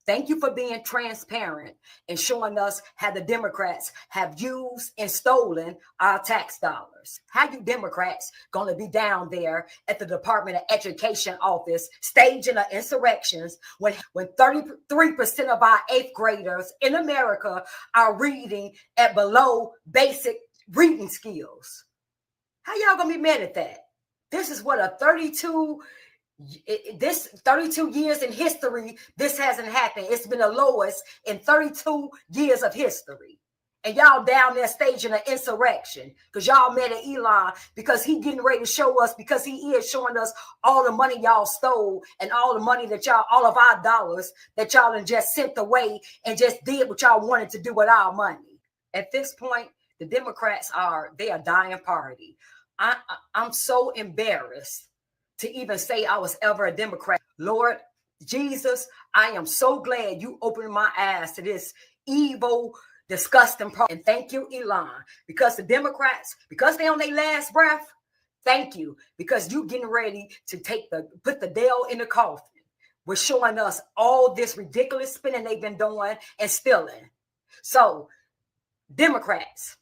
Thank you for being transparent and showing us how the Democrats have used and stolen our tax dollars. How you Democrats going to be down there at the Department of Education office staging the insurrections when 33% of our 8th graders in America are reading at below basic reading skills? How y'all going to be mad at that? This is what, a 32 years in history, this hasn't happened. It's been the lowest in 32 years of history. And y'all down there staging an insurrection because y'all mad at Elon because he getting ready to show us, because he is showing us all the money y'all stole and all the money that y'all, all of our dollars that y'all done just sent away and just did what y'all wanted to do with our money. At this point, the Democrats they are a dying party. I'm so embarrassed to even say I was ever a Democrat. Lord Jesus, I am so glad you opened my eyes to this evil, disgusting problem. And thank you, Elon, because the Democrats, because they on their last breath, thank you, because you getting ready to put the nail in the coffin. We're showing us all this ridiculous spending they've been doing and stealing. So, Democrats,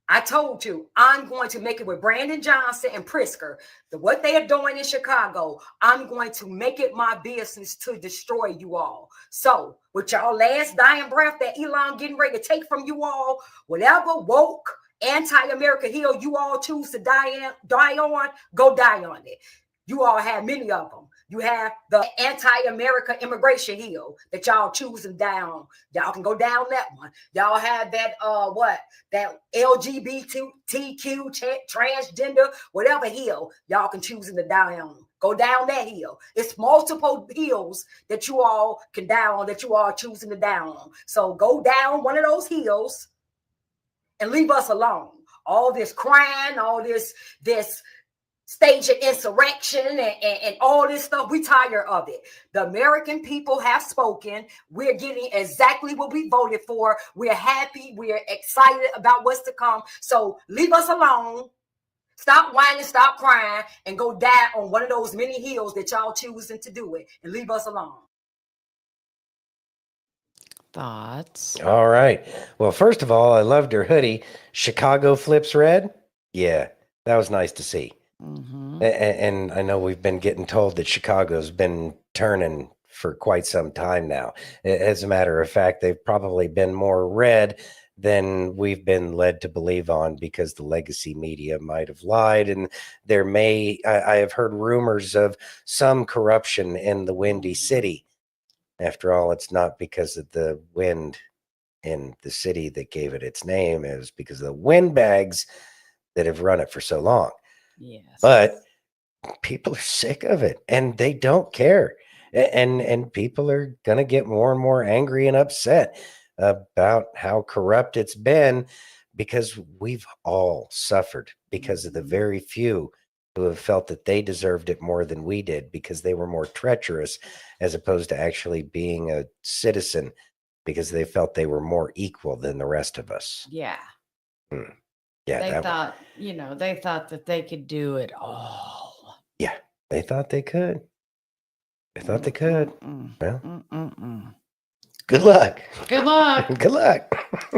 I told you, I'm going to make it with Brandon Johnson and Pritzker. What they are doing in Chicago, I'm going to make it my business to destroy you all. So, with y'all last dying breath that Elon getting ready to take from you all, whatever woke, anti-America hill you all choose to die on, go die on it. You all have many of them. You have the anti-America immigration hill that y'all choosing down. Y'all can go down that one. Y'all have that that LGBTQ transgender whatever hill y'all can choosing to die on. Go down that hill. It's multiple hills that you all can down, that you all choosing to down on. So go down one of those hills and leave us alone. All this crying, all this staging insurrection and all this stuff, we tired of it. The American people have spoken. We're getting exactly what we voted for. We're happy. We're excited about what's to come. So leave us alone. Stop whining, stop crying, and go die on one of those many hills that y'all choosing to do it, and leave us alone. Thoughts? All right. Well, first of all, I loved her hoodie. Chicago flips red. Yeah, that was nice to see. Mm-hmm. And I know we've been getting told that Chicago's been turning for quite some time now. As a matter of fact, they've probably been more red than we've been led to believe on, because the legacy media might have lied. And I have heard rumors of some corruption in the Windy City. After all, it's not because of the wind in the city that gave it its name. It was because of the windbags that have run it for so long. Yes. But people are sick of it and they don't care. And people are going to get more and more angry and upset about how corrupt it's been, because we've all suffered because of the very few who have felt that they deserved it more than we did, because they were more treacherous as opposed to actually being a citizen, because they felt they were more equal than the rest of us. Yeah. Yeah. They thought that they could do it all. Yeah. They thought they could. Well, good luck. Good luck. Good luck.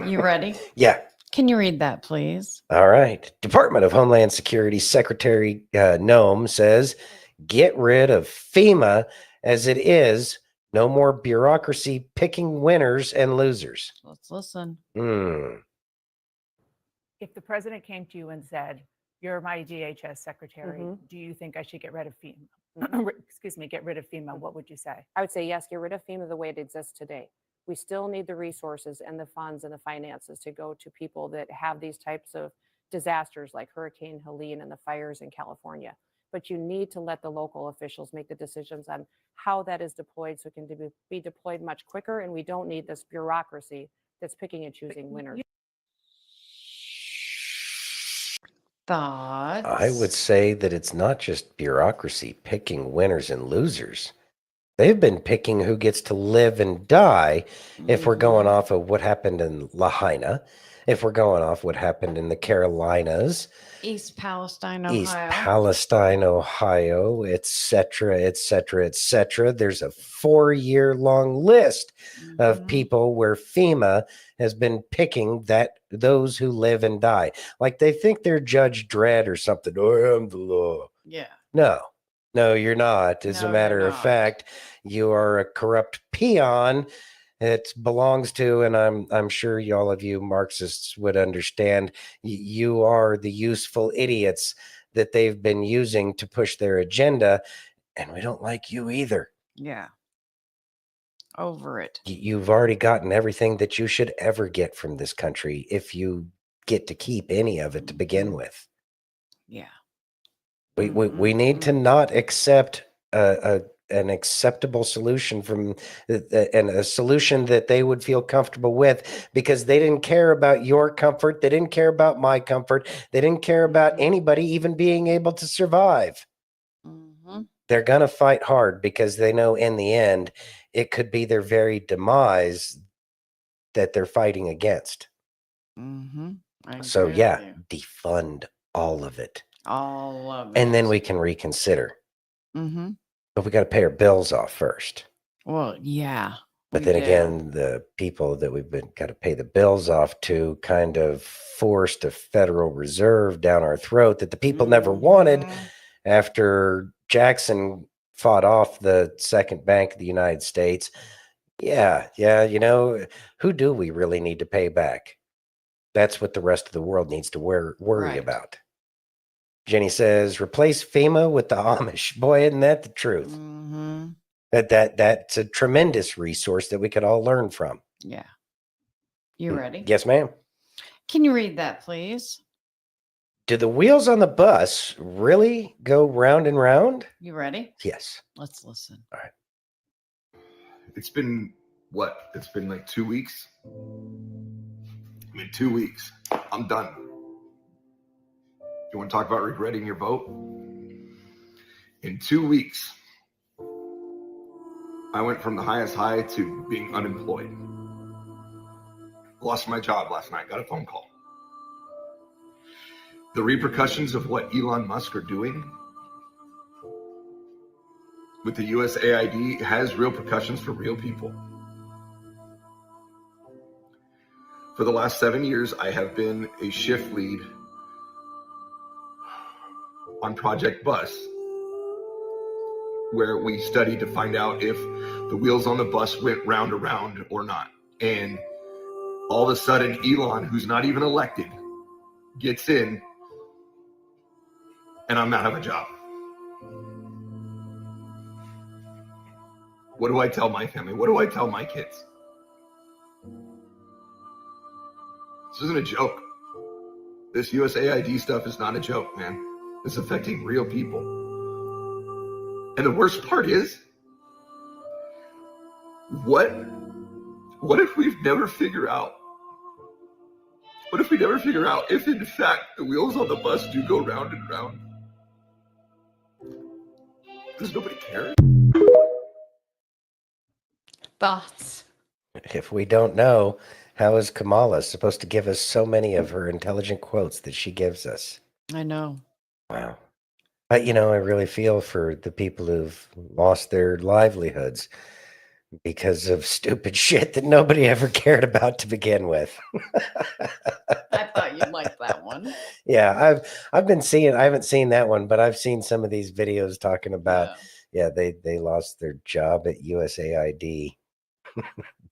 You ready? Yeah. Can you read that, please? All right. Department of Homeland Security Secretary Noem says, get rid of FEMA as it is. No more bureaucracy picking winners and losers. Let's listen. If the president came to you and said, you're my DHS secretary, do you think I should get rid of FEMA? Excuse me, get rid of FEMA. What would you say? I would say yes, get rid of FEMA the way it exists today. We still need the resources and the funds and the finances to go to people that have these types of disasters like Hurricane Helene and the fires in California. But you need to let the local officials make the decisions on how that is deployed, so it can be deployed much quicker, and we don't need this bureaucracy that's picking and choosing winners. Thoughts? I would say that it's not just bureaucracy picking winners and losers. They've been picking who gets to live and die, if we're going off of what happened in Lahaina, if we're going off what happened in the Carolinas, East Palestine, Ohio, et cetera, et cetera, et cetera. There's a 4-year-long list of people where FEMA has been picking those who live and die. Like they think they're Judge Dredd or something. I am the law. Yeah. No, you're not. As a matter of fact, you are a corrupt peon. It belongs to, and I'm sure all of you Marxists would understand, you are the useful idiots that they've been using to push their agenda, and we don't like you either. Yeah. over it. You've already gotten everything that you should ever get from this country if you get to keep any of it to begin with. Yeah. We need to not accept an acceptable solution from and a solution that they would feel comfortable with, because they didn't care about your comfort. They didn't care about my comfort. They didn't care about anybody even being able to survive. They're going to fight hard because they know in the end, it could be their very demise that they're fighting against. So yeah, defund all of it. All of it. And then we can reconsider. Mm-hmm. But we got to pay our bills off first. Well, yeah. But then again, the people that we've got to pay the bills off to kind of forced a Federal Reserve down our throat that the people never wanted after Jackson fought off the second bank of the United States. Yeah. You know, who do we really need to pay back? That's what the rest of the world needs to worry about. Jenny says, replace FEMA with the Amish. Boy, isn't that the truth? That's a tremendous resource that we could all learn from. Yeah. You ready? Yes, ma'am. Can you read that, please? Do the wheels on the bus really go round and round? You ready? Yes. Let's listen. All right. It's been what? It's been like 2 weeks. I mean, 2 weeks. I'm done. You want to talk about regretting your vote? In 2 weeks, I went from the highest high to being unemployed. Lost my job last night, got a phone call. The repercussions of what Elon Musk are doing with the USAID has real repercussions for real people. For the last 7 years, I have been a shift lead on Project Bus, where we studied to find out if the wheels on the bus went round around or not. And all of a sudden, Elon, who's not even elected, gets in, and I'm out of a job. What do I tell my family? What do I tell my kids? This isn't a joke. This USAID stuff is not a joke, man. It's affecting real people. And the worst part is, what if we never figure out? What if we never figure out if, in fact, the wheels on the bus do go round and round? Does nobody care? Thoughts? If we don't know, how is Kamala supposed to give us so many of her intelligent quotes that she gives us? I know. Wow. But, I really feel for the people who've lost their livelihoods because of stupid shit that nobody ever cared about to begin with. I thought you'd like that one. Yeah, I've been seeing, I haven't seen that one, but I've seen some of these videos talking about, they lost their job at USAID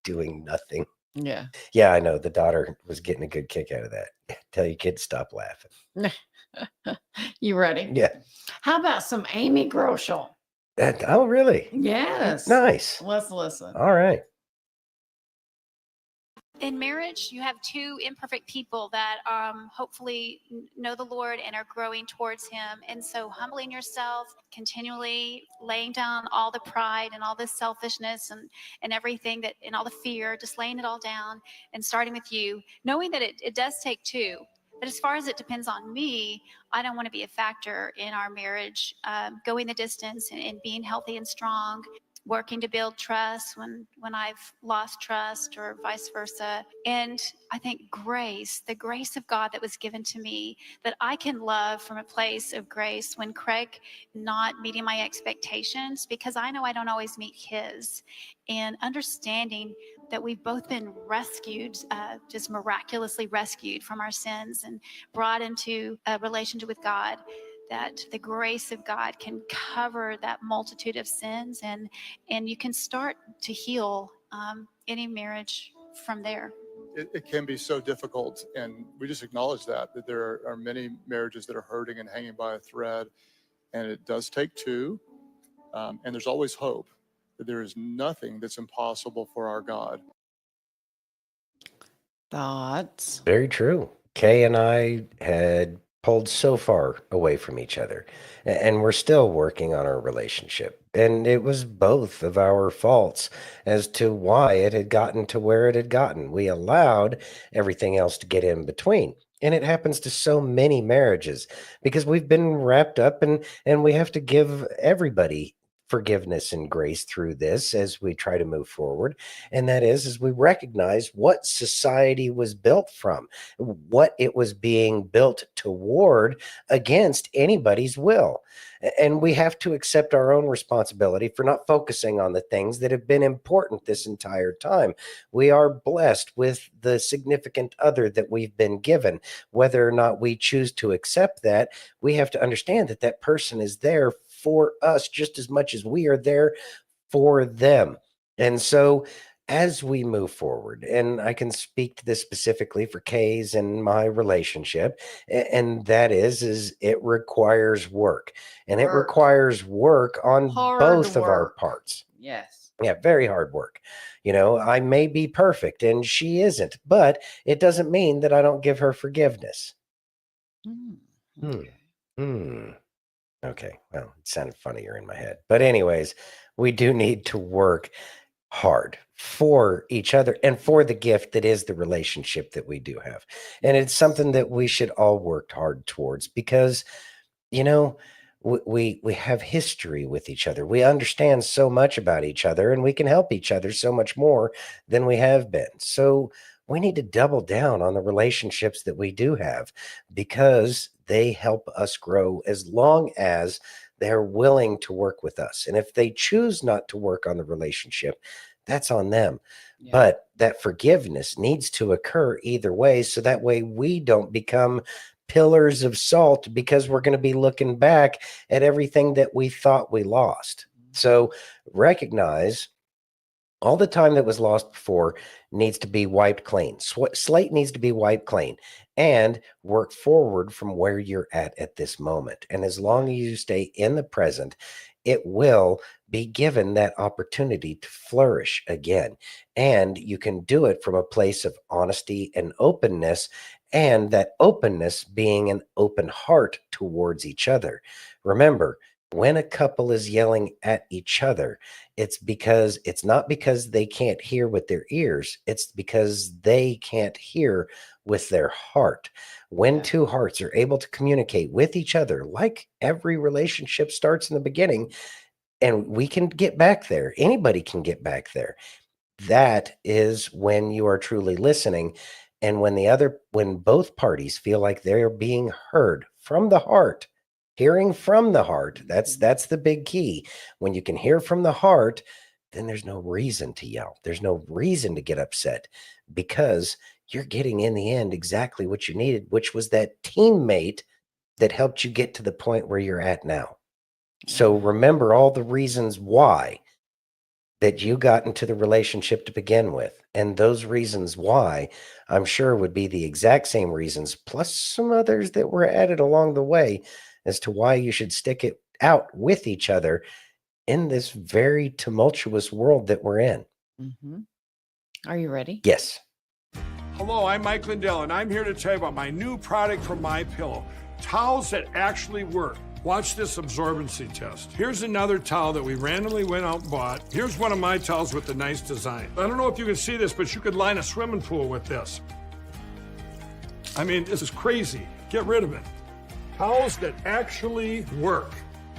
doing nothing. Yeah. Yeah, I know. The daughter was getting a good kick out of that. Tell your kids stop laughing. You ready? Yeah. How about some Amy Groschel? Oh, really? Yes. Nice. Let's listen. All right. In marriage, you have two imperfect people that hopefully know the Lord and are growing towards Him. And so humbling yourself, continually laying down all the pride and all the selfishness and everything that, and all the fear, just laying it all down and starting with you, knowing that it does take two. But as far as it depends on me, I don't want to be a factor in our marriage, going the distance and being healthy and strong, working to build trust when I've lost trust or vice versa. And I think grace, the grace of God that was given to me, that I can love from a place of grace when Craig not meeting my expectations, because I know I don't always meet his, and understanding that we've both been rescued, just miraculously rescued from our sins and brought into a relationship with God, that the grace of God can cover that multitude of sins, and you can start to heal any marriage from there. It can be so difficult, and we just acknowledge that there are many marriages that are hurting and hanging by a thread, and it does take two, and there's always hope. that there is nothing that's impossible for our God. Thoughts? Very true. Kay and I had pulled so far away from each other, and we're still working on our relationship. And it was both of our faults as to why it had gotten to where it had gotten. We allowed everything else to get in between. And it happens to so many marriages because we've been wrapped up, and we have to give everybody forgiveness and grace through this as we try to move forward. And that is as we recognize what society was built from, what it was being built toward against anybody's will. And we have to accept our own responsibility for not focusing on the things that have been important this entire time. We are blessed with the significant other that we've been given. Whether or not we choose to accept that, we have to understand that that person is there for us just as much as we are there for them. And so as we move forward, and I can speak to this specifically for Kay's and my relationship, and that is it requires work, and it requires work on both of our parts. Yes. Yeah, very hard work. You know, I may be perfect and she isn't, but it doesn't mean that I don't give her forgiveness. Okay, well, it sounded funnier in my head. But anyways, we do need to work hard for each other and for the gift that is the relationship that we do have. And it's something that we should all work hard towards because, you know, we have history with each other. We understand so much about each other, and we can help each other so much more than we have been. So we need to double down on the relationships that we do have because they help us grow as long as they're willing to work with us. And if they choose not to work on the relationship, that's on them. But that forgiveness needs to occur either way. So that way we don't become pillars of salt because we're going to be looking back at everything that we thought we lost. So recognize all the time that was lost before needs to be wiped clean. Slate needs to be wiped clean and work forward from where you're at this moment. And as long as you stay in the present, it will be given that opportunity to flourish again. And you can do it from a place of honesty and openness, and that openness being an open heart towards each other. Remember, when a couple is yelling at each other, it's not because they can't hear with their ears. It's because they can't hear with their heart. When two hearts are able to communicate with each other, like every relationship starts in the beginning, and we can get back there. Anybody can get back there. That is when you are truly listening. And when both parties feel like they're being heard from the heart, hearing from the heart, that's the big key. When you can hear from the heart, then there's no reason to yell. There's no reason to get upset because you're getting in the end exactly what you needed, which was that teammate that helped you get to the point where you're at now. So remember all the reasons why that you got into the relationship to begin with. And those reasons why, I'm sure, would be the exact same reasons, plus some others that were added along the way as to why you should stick it out with each other in this very tumultuous world that we're in. Are you ready? Yes. Hello, I'm Mike Lindell, and I'm here to tell you about my new product from MyPillow, towels that actually work. Watch this absorbency test. Here's another towel that we randomly went out and bought. Here's one of my towels with a nice design. I don't know if you can see this, but you could line a swimming pool with this. I mean, this is crazy. Get rid of it. Towels that actually work.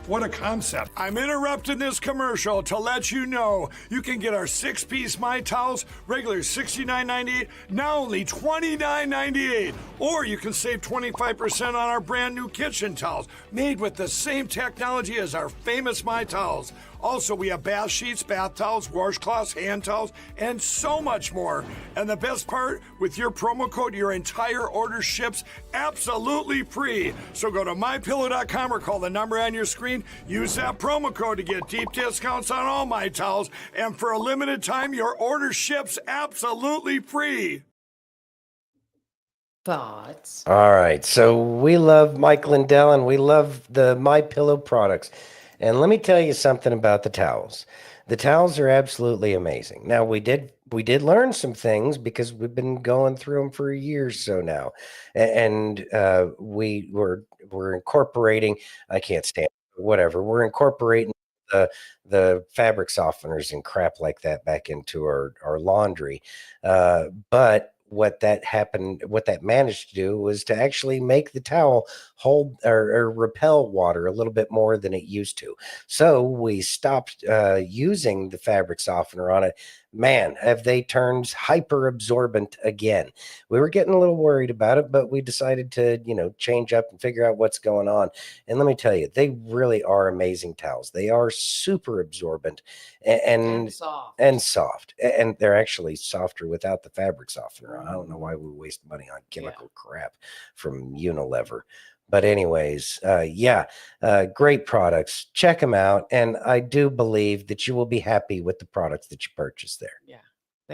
What a concept. I'm interrupting this commercial to let you know you can get our 6-piece My Towels, regular $69.98, now only $29.98. Or you can save 25% on our brand new kitchen towels, made with the same technology as our famous My Towels. Also, we have bath sheets, bath towels, washcloths, hand towels, and so much more. And the best part, with your promo code, your entire order ships absolutely free. So go to mypillow.com or call the number on your screen. Use that promo code to get deep discounts on all My Towels. And for a limited time, your order ships absolutely free. Thoughts? All right. So we love Mike Lindell and we love the MyPillow products. And let me tell you something about the towels. The towels are absolutely amazing. Now we did learn some things because we've been going through them for a year or so now, and we're incorporating. I can't stand whatever. We're incorporating the fabric softeners and crap like that back into our laundry, but what that managed to do was to actually make the towel hold or repel water a little bit more than it used to. So we stopped using the fabric softener on it. Man, have they turned hyper absorbent again. We were getting a little worried about it, but we decided to, change up and figure out what's going on. And let me tell you, they really are amazing towels. They are super absorbent and soft. And they're actually softer without the fabric softener. I don't know why we waste money on chemical crap from Unilever. But anyways, great products. Check them out. And I do believe that you will be happy with the products that you purchase there. Yeah.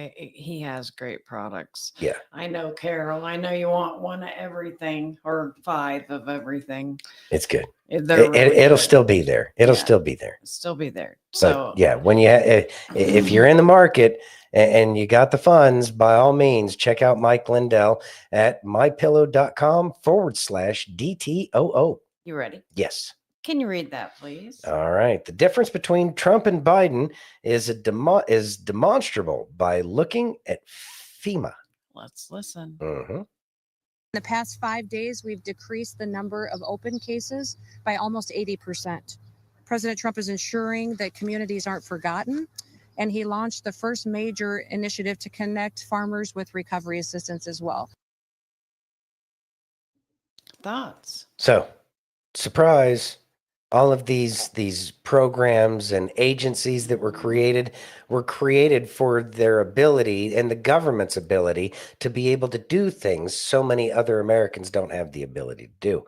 He has great products. Yeah. I know, Carol. I know you want one of everything or 5 of everything. It's good. They're really It'll good. still be there. It'll still be there. Still be there. But So yeah, when if you're in the market and you got the funds, by all means, check out Mike Lindell at mypillow.com/DTOO. you ready? Yes. Can you read that, please? All right. The difference between Trump and Biden is demonstrable by looking at FEMA. Let's listen. Mm-hmm. In the past 5 days, we've decreased the number of open cases by almost 80%. President Trump is ensuring that communities aren't forgotten, and he launched the first major initiative to connect farmers with recovery assistance as well. Thoughts? So, surprise. All of these programs and agencies that were created for their ability and the government's ability to be able to do things so many other Americans don't have the ability to do.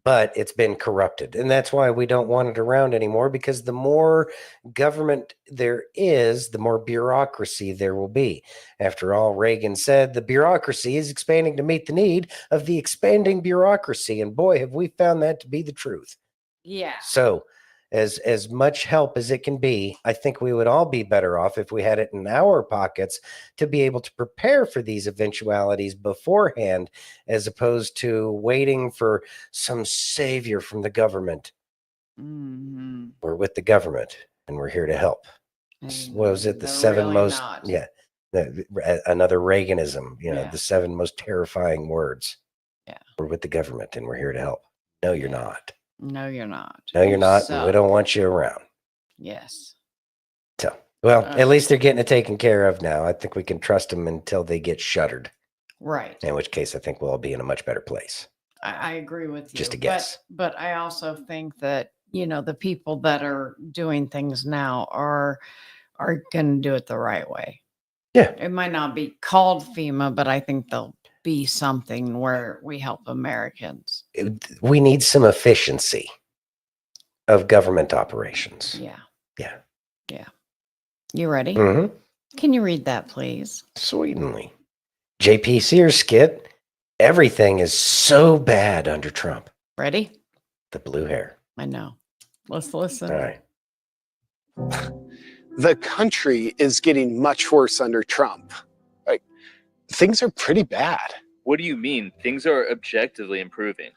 But it's been corrupted. And that's why we don't want it around anymore, because the more government there is, the more bureaucracy there will be. After all, Reagan said the bureaucracy is expanding to meet the need of the expanding bureaucracy. And boy, have we found that to be the truth. Yeah. So as much help as it can be, I think we would all be better off if we had it in our pockets to be able to prepare for these eventualities beforehand, as opposed to waiting for some savior from the government. Mm-hmm. We're with the government and we're here to help. What was it? The seven really most, not. another Reaganism, Yeah. the 7 most terrifying words. Yeah. We're with the government and we're here to help. No, you're not. No, you're not. No, you're not. So, And we don't want you around. Yes. So, well, at least they're getting it taken care of now. I think we can trust them until they get shuttered. Right. In which case, I think we'll all be in a much better place. I agree with you. Just a guess. But I also think that, the people that are doing things now are going to do it the right way. Yeah. It might not be called FEMA, but I think they'll be something where we help Americans. We need some efficiency of government operations. Yeah. Yeah. Yeah. You ready? Mm-hmm. Can you read that, please? Sweetly. JP Sears skit. Everything is so bad under Trump. Ready? The blue hair. I know. Let's listen. All right. The country is getting much worse under Trump. Like, things are pretty bad. What do you mean? Things are objectively improving.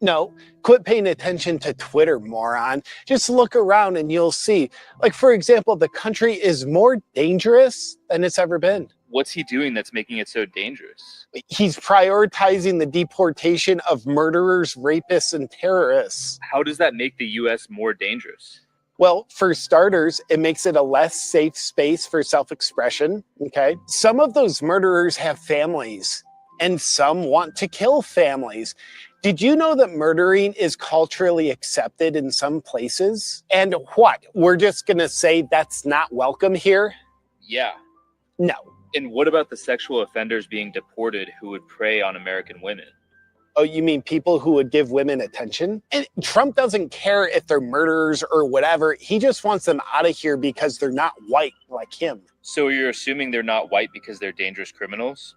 No, quit paying attention to Twitter, moron. Just look around and you'll see. Like, for example, the country is more dangerous than it's ever been. What's he doing that's making it so dangerous? He's prioritizing the deportation of murderers, rapists, and terrorists. How does that make the U.S. more dangerous? Well, for starters, it makes it a less safe space for self-expression, okay? Some of those murderers have families, and some want to kill families. Did you know that murdering is culturally accepted in some places? And what? We're just gonna say that's not welcome here? Yeah. No. And what about the sexual offenders being deported who would prey on American women? Oh, you mean people who would give women attention? And Trump doesn't care if they're murderers or whatever. He just wants them out of here because they're not white like him. So you're assuming they're not white because they're dangerous criminals?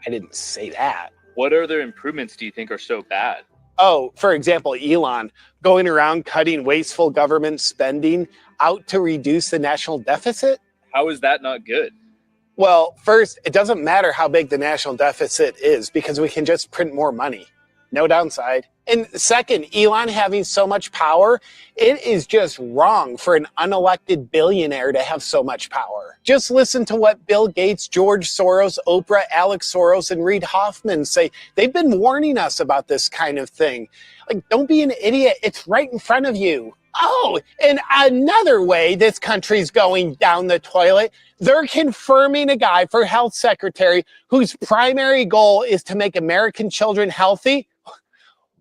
I didn't say that. What other improvements do you think are so bad? Oh, for example, Elon going around cutting wasteful government spending out to reduce the national deficit? How is that not good? Well, first, it doesn't matter how big the national deficit is because we can just print more money. No downside. And second, Elon having so much power, it is just wrong for an unelected billionaire to have so much power. Just listen to what Bill Gates, George Soros, Oprah, Alex Soros, and Reid Hoffman say. They've been warning us about this kind of thing. Like, don't be an idiot. It's right in front of you. Oh, and another way this country's going down the toilet, they're confirming a guy for health secretary whose primary goal is to make American children healthy.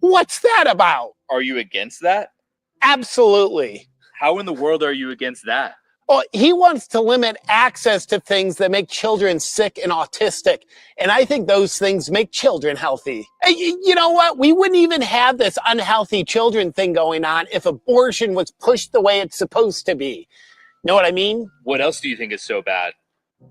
What's that about? Are you against that? Absolutely. How in the world are you against that? Well, he wants to limit access to things that make children sick and autistic. And I think those things make children healthy. You know what? We wouldn't even have this unhealthy children thing going on if abortion was pushed the way it's supposed to be. Know what I mean? What else do you think is so bad?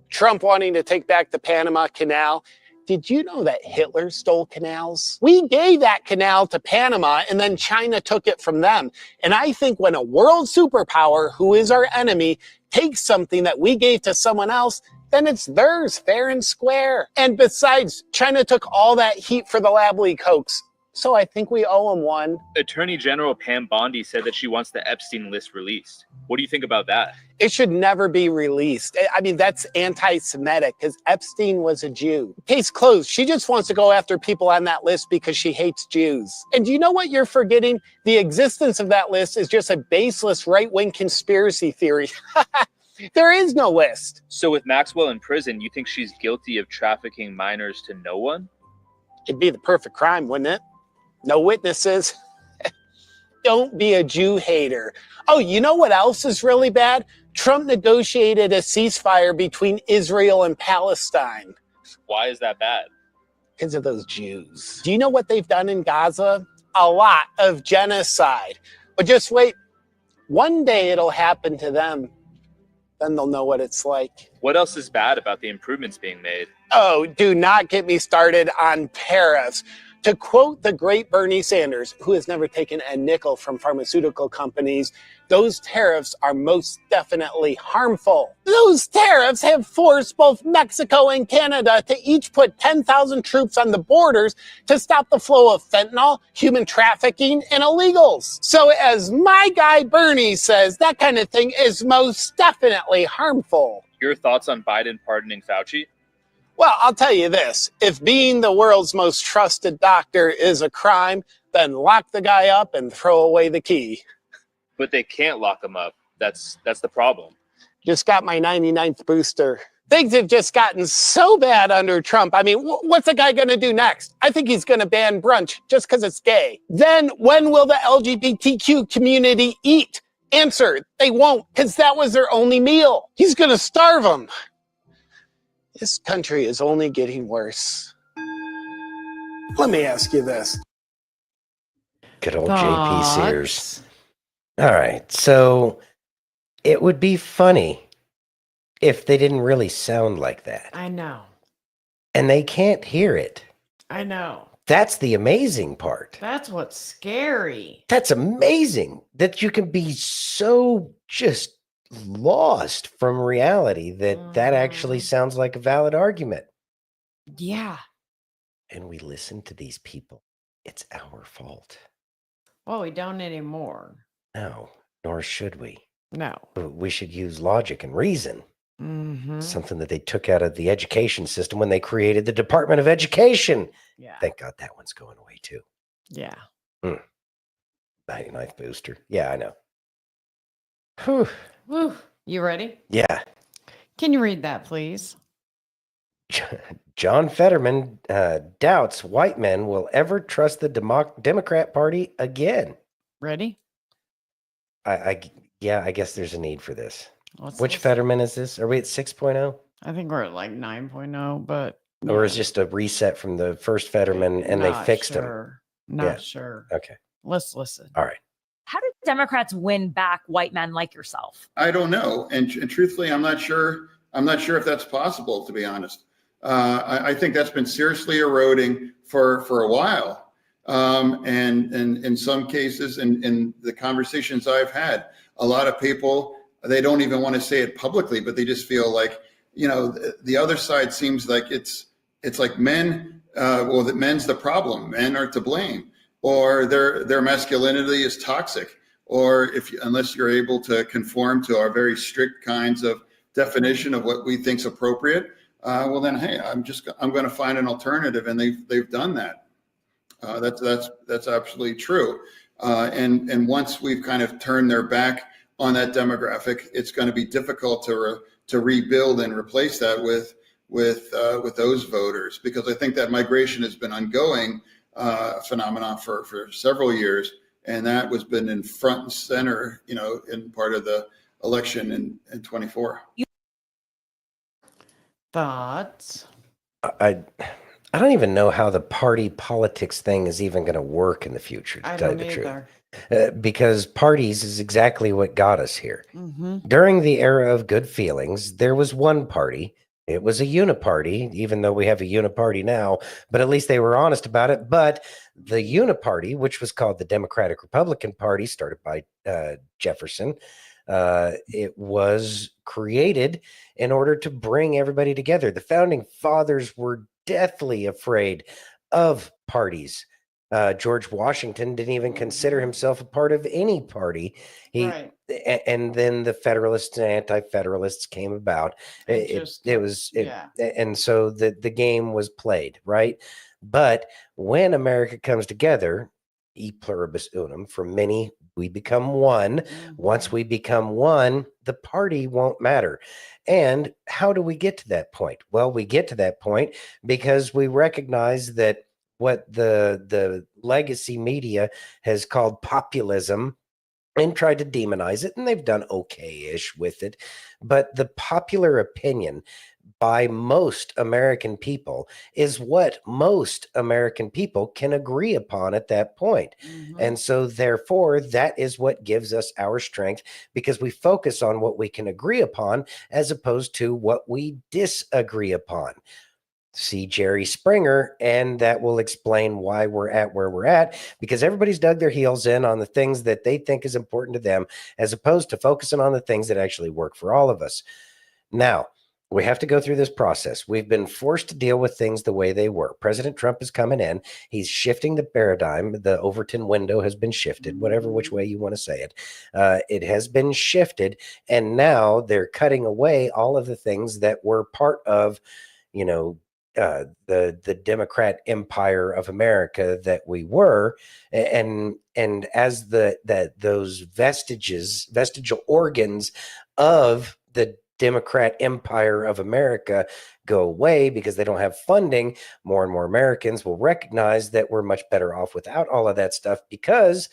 Trump wanting to take back the Panama Canal. Did you know that Hitler stole canals? We gave that canal to Panama and then China took it from them. And I think when a world superpower, who is our enemy, takes something that we gave to someone else, then it's theirs, fair and square. And besides, China took all that heat for the lab leak hoax. So I think we owe them one. Attorney General Pam Bondi said that she wants the Epstein list released. What do you think about that? It should never be released. I mean, that's anti-Semitic because Epstein was a Jew. Case closed. She just wants to go after people on that list because she hates Jews. And do you know what you're forgetting? The existence of that list is just a baseless right-wing conspiracy theory. There is no list. So with Maxwell in prison, you think she's guilty of trafficking minors to no one? It'd be the perfect crime, wouldn't it? No witnesses. Don't be a Jew hater. Oh, you know what else is really bad? Trump negotiated a ceasefire between Israel and Palestine. Why is that bad? Because of those Jews. Do you know what they've done in Gaza? A lot of genocide. But just wait. One day it'll happen to them. Then they'll know what it's like. What else is bad about the improvements being made? Oh, do not get me started on tariffs. To quote the great Bernie Sanders, who has never taken a nickel from pharmaceutical companies, those tariffs are most definitely harmful. Those tariffs have forced both Mexico and Canada to each put 10,000 troops on the borders to stop the flow of fentanyl, human trafficking, and illegals. So as my guy Bernie says, that kind of thing is most definitely harmful. Your thoughts on Biden pardoning Fauci? Well, I'll tell you this. If being the world's most trusted doctor is a crime, then lock the guy up and throw away the key. But they can't lock him up. That's the problem. Just got my 99th booster. Things have just gotten so bad under Trump. I mean, what's the guy going to do next? I think he's going to ban brunch just because it's gay. Then when will the LGBTQ community eat? Answer, they won't, because that was their only meal. He's going to starve them. This country is only getting worse. Let me ask you this. Good old JP Sears. All right, so it would be funny if they didn't really sound like that. I know. And they can't hear it. I know. That's the amazing part. That's what's scary. That's amazing that you can be so just lost from reality that actually sounds like a valid argument. Yeah. And we listen to these people. It's our fault. Well, we don't anymore. No, nor should we. No. We should use logic and reason. Mm-hmm. Something that they took out of the education system when they created the Department of Education. Yeah. Thank God that one's going away too. Yeah. 99th booster. Yeah, I know. Whew. Woo. You ready? Yeah. Can you read that, please? John Fetterman doubts white men will ever trust the Democrat Party again. Ready? I guess there's a need for this. Which Fetterman is this? Are we at 6.0? I think we're at like 9.0, but... Or is just a reset from the first Fetterman and they fixed him? Not sure. Okay. Let's listen. All right. How did Democrats win back white men like yourself? I don't know. And truthfully, I'm not sure if that's possible, to be honest. I think that's been seriously eroding for a while. And in some cases, in the conversations I've had, a lot of people, they don't even want to say it publicly, but they just feel like, the other side seems like it's like men, that men's the problem, men are to blame, or their masculinity is toxic, or unless you're able to conform to our very strict kinds of definition of what we think's appropriate, well then, hey, I'm going to find an alternative, and they've done that. That's absolutely true. And once we've kind of turned their back on that demographic, it's going to be difficult to rebuild and replace that with those voters, because I think that migration has been ongoing phenomenon for several years, and that was been in front and center, in part of the election in 24. Thoughts? I don't even know how the party politics thing is even going to work in the future, to tell you the truth. Because parties is exactly what got us here. During the era of good feelings, there was one party. It was a uniparty, even though we have a uniparty now, but at least they were honest about it. But the uniparty, which was called the Democratic Republican Party, started by Jefferson, it was created in order to bring everybody together. The founding fathers were deathly afraid of parties. George Washington didn't even consider himself a part of any party. And then the Federalists and Anti-Federalists came about. And so the game was played, right? But when America comes together, e pluribus unum, for many, we become one. Once we become one, the party won't matter. And how do we get to that point? Well, we get to that point because we recognize that what the legacy media has called populism and tried to demonize it, and they've done okay-ish with it. But the popular opinion by most American people is what most American people can agree upon at that point. And so therefore, that is what gives us our strength, because we focus on what we can agree upon as opposed to what we disagree upon. See Jerry Springer, and that will explain why we're at where we're at, because everybody's dug their heels in on the things that they think is important to them, as opposed to focusing on the things that actually work for all of us. Now, we have to go through this process. We've been forced to deal with things the way they were. President Trump is coming in. He's shifting the paradigm. The Overton window has been shifted, whatever which way you want to say it. It has been shifted, and now they're cutting away all of the things that were part of, the Democrat empire of America that we were, and as those vestigial organs of the Democrat empire of America go away because they don't have funding, more and more Americans will recognize that we're much better off without all of that stuff, because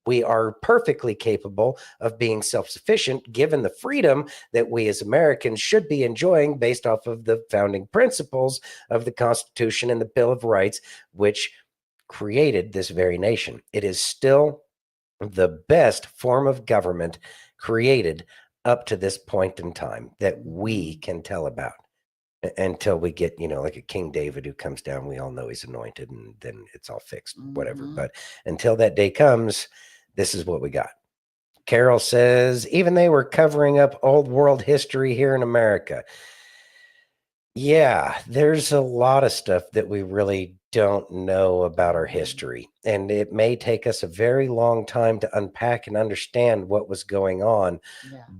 we are perfectly capable of being self-sufficient, given the freedom that we as Americans should be enjoying based off of the founding principles of the Constitution and the Bill of Rights, which created this very nation. It is still the best form of government created up to this point in time that we can tell about. Until we get, like a King David who comes down, we all know he's anointed, and then it's all fixed, whatever. But until that day comes, this is what we got. Carol says, even they were covering up old world history here in America. Yeah, there's a lot of stuff that we really don't know about our history, and it may take us a very long time to unpack and understand what was going on.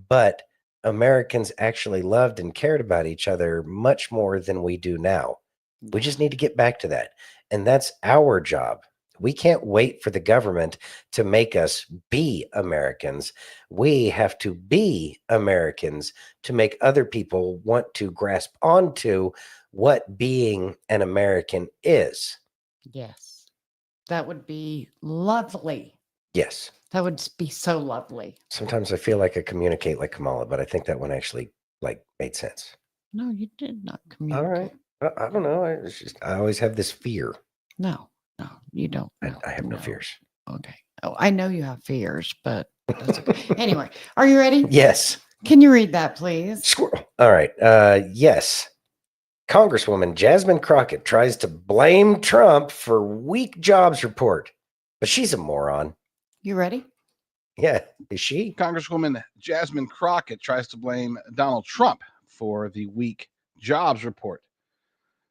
But Americans actually loved and cared about each other much more than we do now. We just need to get back to that. And that's our job. We can't wait for the government to make us be Americans. We have to be Americans to make other people want to grasp onto what being an American is. Yes. That would be lovely. Yes. That would be so lovely. Sometimes I feel like I communicate like Kamala, but I think that one actually made sense. No, you did not communicate. All right. I don't know. I always have this fear. No, you don't. I have no fears. Okay. Oh, I know you have fears, but that's okay. Anyway, are you ready? Yes. Can you read that, please? Squirrel. All right. Yes. Congresswoman Jasmine Crockett tries to blame Trump for weak jobs report, but she's a moron. You ready? Yeah, is she? Congresswoman Jasmine Crockett tries to blame Donald Trump for the weak jobs report.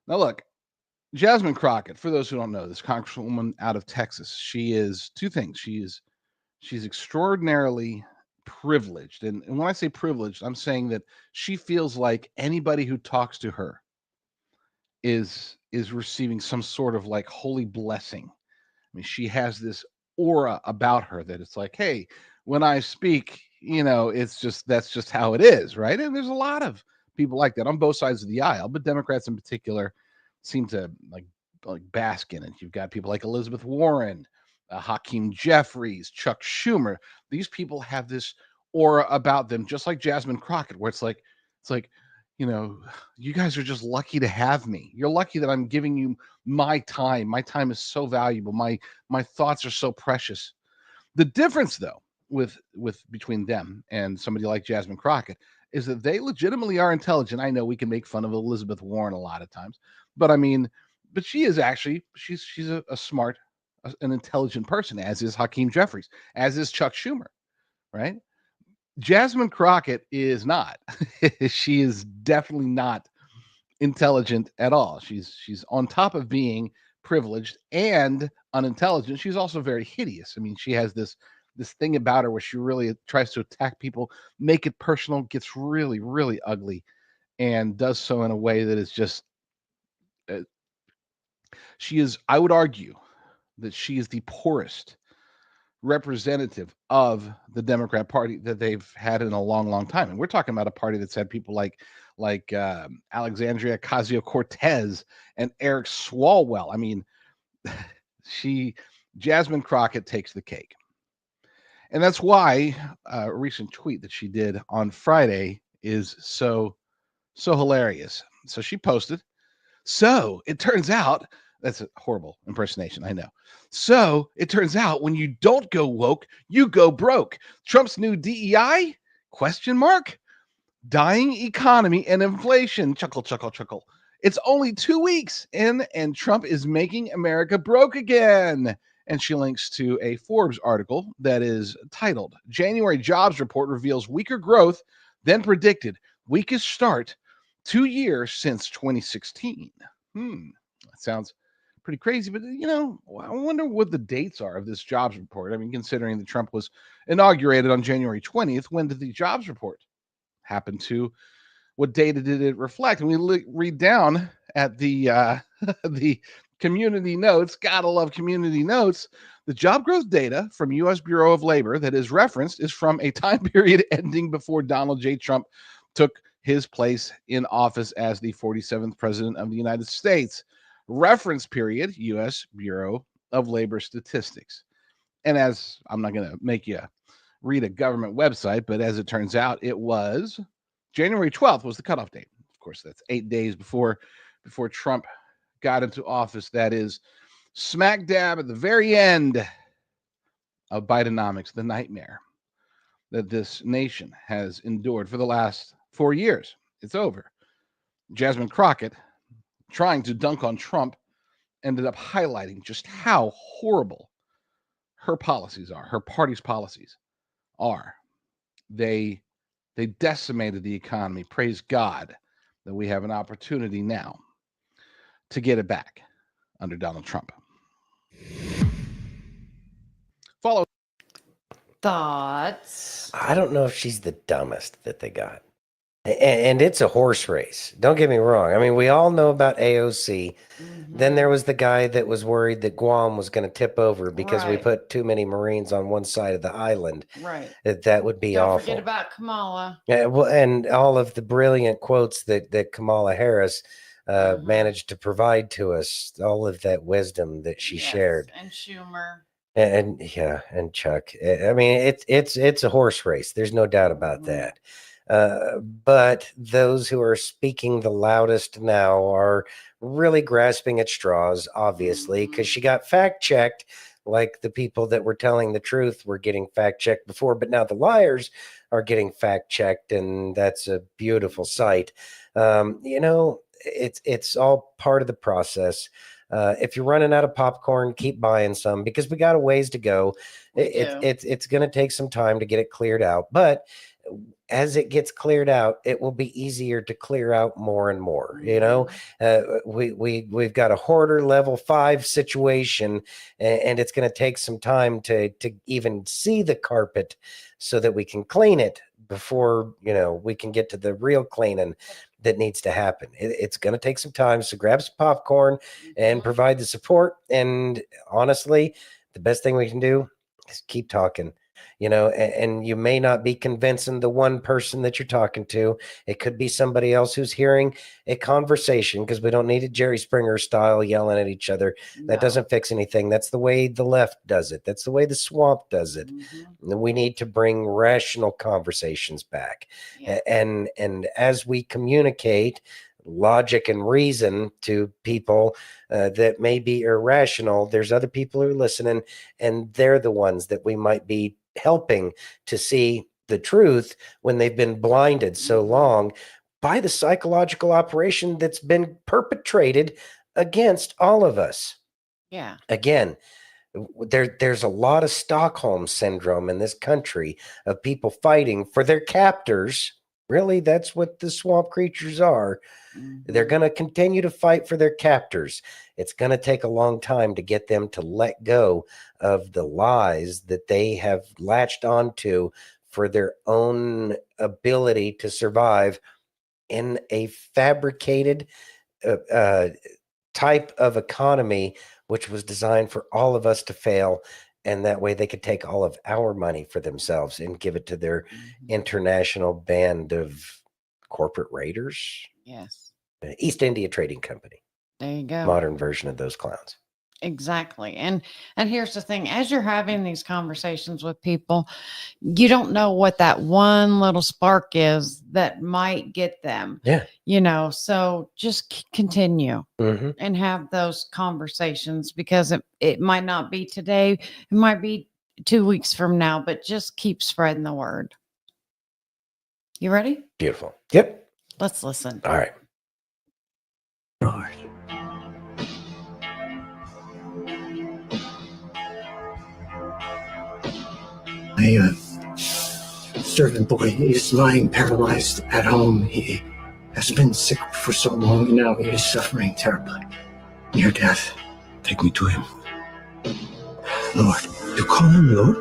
Now, look, Jasmine Crockett, for those who don't know, this congresswoman out of Texas, she is two things. She's extraordinarily privileged. And when I say privileged, I'm saying that she feels like anybody who talks to her is receiving some sort of like holy blessing. I mean, she has this aura about her that it's like, hey, when I speak, that's just how it is, right? And there's a lot of people like that on both sides of the aisle, but Democrats in particular seem to like bask in it. You've got people like Elizabeth Warren, Hakeem Jeffries, Chuck Schumer. These people have this aura about them, just like Jasmine Crockett, where it's like, you guys are just lucky to have me. You're lucky that I'm giving you my time. My time is so valuable. My thoughts are so precious. The difference, though, with between them and somebody like Jasmine Crockett is that they legitimately are intelligent. I know we can make fun of Elizabeth Warren a lot of times, but she is actually she's a smart, an intelligent person, as is Hakeem Jeffries, as is Chuck Schumer, right? Jasmine Crockett is not. She is definitely not intelligent at all. She's on top of being privileged and unintelligent. She's also very hideous. I mean, she has this thing about her where she really tries to attack people, make it personal, gets really, really ugly, and does so in a way that is just. She is. I would argue that she is the poorest representative of the Democrat Party that they've had in a long, long time. And we're talking about a party that's had people like Alexandria Ocasio-Cortez and Eric Swalwell. I mean, Jasmine Crockett takes the cake. And that's why a recent tweet that she did on Friday is so hilarious. So she posted, so it turns out, that's a horrible impersonation, I know. So it turns out when you don't go woke, you go broke. Trump's new DEI? Question mark? Dying economy and inflation. Chuckle, chuckle, chuckle. It's only 2 weeks in, and Trump is making America broke again. And she links to a Forbes article that is titled, January Jobs Report Reveals Weaker Growth Than Predicted. Weakest Start 2 years since 2016. That sounds pretty crazy, but I wonder what the dates are of this jobs report. I mean, considering that Trump was inaugurated on January 20th, when did the jobs report happen to? What data did it reflect? And we read down at the the community notes. Gotta love community notes. The job growth data from U.S. Bureau of Labor that is referenced is from a time period ending before Donald J. Trump took his place in office as the 47th president of the United States. Reference period, U.S. Bureau of Labor statistics. And as I'm not going to make you read a government website, but as it turns out, it was January 12th was the cutoff date. Of course, that's 8 days before Trump got into office. That is smack dab at the very end of Bidenomics, the nightmare that this nation has endured for the last 4 years. It's over. Jasmine Crockett, trying to dunk on Trump, ended up highlighting just how horrible her policies are, her party's policies are. They decimated the economy. Praise God that we have an opportunity now to get it back under Donald Trump. Follow thoughts. I don't know if she's the dumbest that they got. And it's a horse race. Don't get me wrong. I mean, we all know about AOC. Then there was the guy that was worried that Guam was going to tip over because we put too many Marines on one side of the island. Right. That would be Don't awful. forget about Kamala. Yeah, well, and all of the brilliant quotes that Kamala Harris managed to provide to us, all of that wisdom that she shared. And Schumer. And and Chuck. I mean, it's a horse race. There's no doubt about that. But those who are speaking the loudest now are really grasping at straws, obviously, because she got fact checked, like the people that were telling the truth were getting fact checked before, but now the liars are getting fact checked, and that's a beautiful sight. it's all part of the process. If you're running out of popcorn, keep buying some because we got a ways to go. It's going to take some time to get it cleared out, but as it gets cleared out, it will be easier to clear out more and more. You know, we've got a hoarder level 5 situation, and it's going to take some time to even see the carpet so that we can clean it before, we can get to the real cleaning that needs to happen. It's going to take some time. So grab some popcorn and provide the support. And honestly, the best thing we can do is keep talking. And you may not be convincing the one person that you're talking to. It could be somebody else who's hearing a conversation, because we don't need a Jerry Springer style yelling at each other. That doesn't fix anything. That's the way the left does it. That's the way the swamp does it. We need to bring rational conversations back. And as we communicate logic and reason to people that may be irrational, there's other people who are listening, and they're the ones that we might be helping to see the truth when they've been blinded so long by the psychological operation that's been perpetrated against all of us. Yeah. Again, there's a lot of Stockholm syndrome in this country of people fighting for their captors. Really, that's what the swamp creatures are. They're going to continue to fight for their captors. It's going to take a long time to get them to let go of the lies that they have latched onto for their own ability to survive in a fabricated type of economy, which was designed for all of us to fail. And that way they could take all of our money for themselves and give it to their international band of corporate raiders. Yes. East India Trading Company. There you go. Modern version of those clowns. Exactly. And here's the thing, as you're having these conversations with people, you don't know what that one little spark is that might get them. Yeah. So just continue and have those conversations, because it might not be today, it might be 2 weeks from now, but just keep spreading the word. You ready? Beautiful. Yep. Let's listen. All right. My servant boy is lying paralyzed at home. He has been sick for so long, and now he is suffering terribly, near death. Take me to him. Lord. You call him Lord?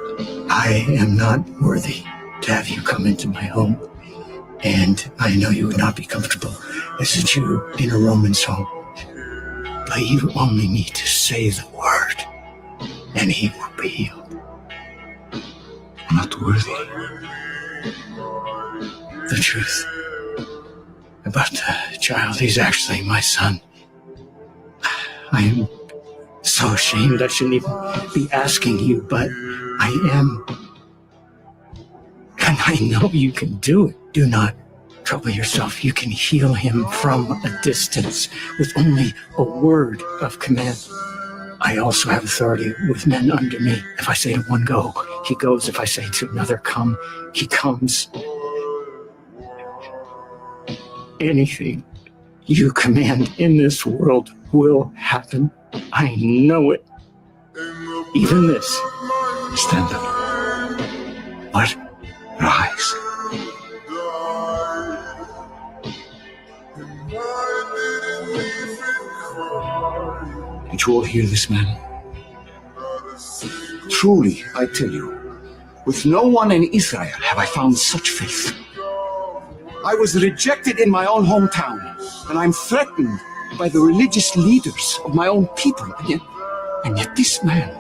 I am not worthy to have you come into my home, and I know you would not be comfortable as a Jew in a Roman's home. But you only need to say the word, and he will be healed. I'm not worthy. The truth about the child, he's actually my son. I am so ashamed I shouldn't even be asking you, but I am. And I know you can do it. Do not trouble yourself. You can heal him from a distance with only a word of command. I also have authority with men under me. If I say to one, go, he goes. If I say to another, come, he comes. Anything you command in this world will happen. I know it. Even this. Stand up. What? Rise. Did you all hear this, man? Truly, I tell you, with no one in Israel have I found such faith. I was rejected in my own hometown, and I'm threatened by the religious leaders of my own people. And yet this man,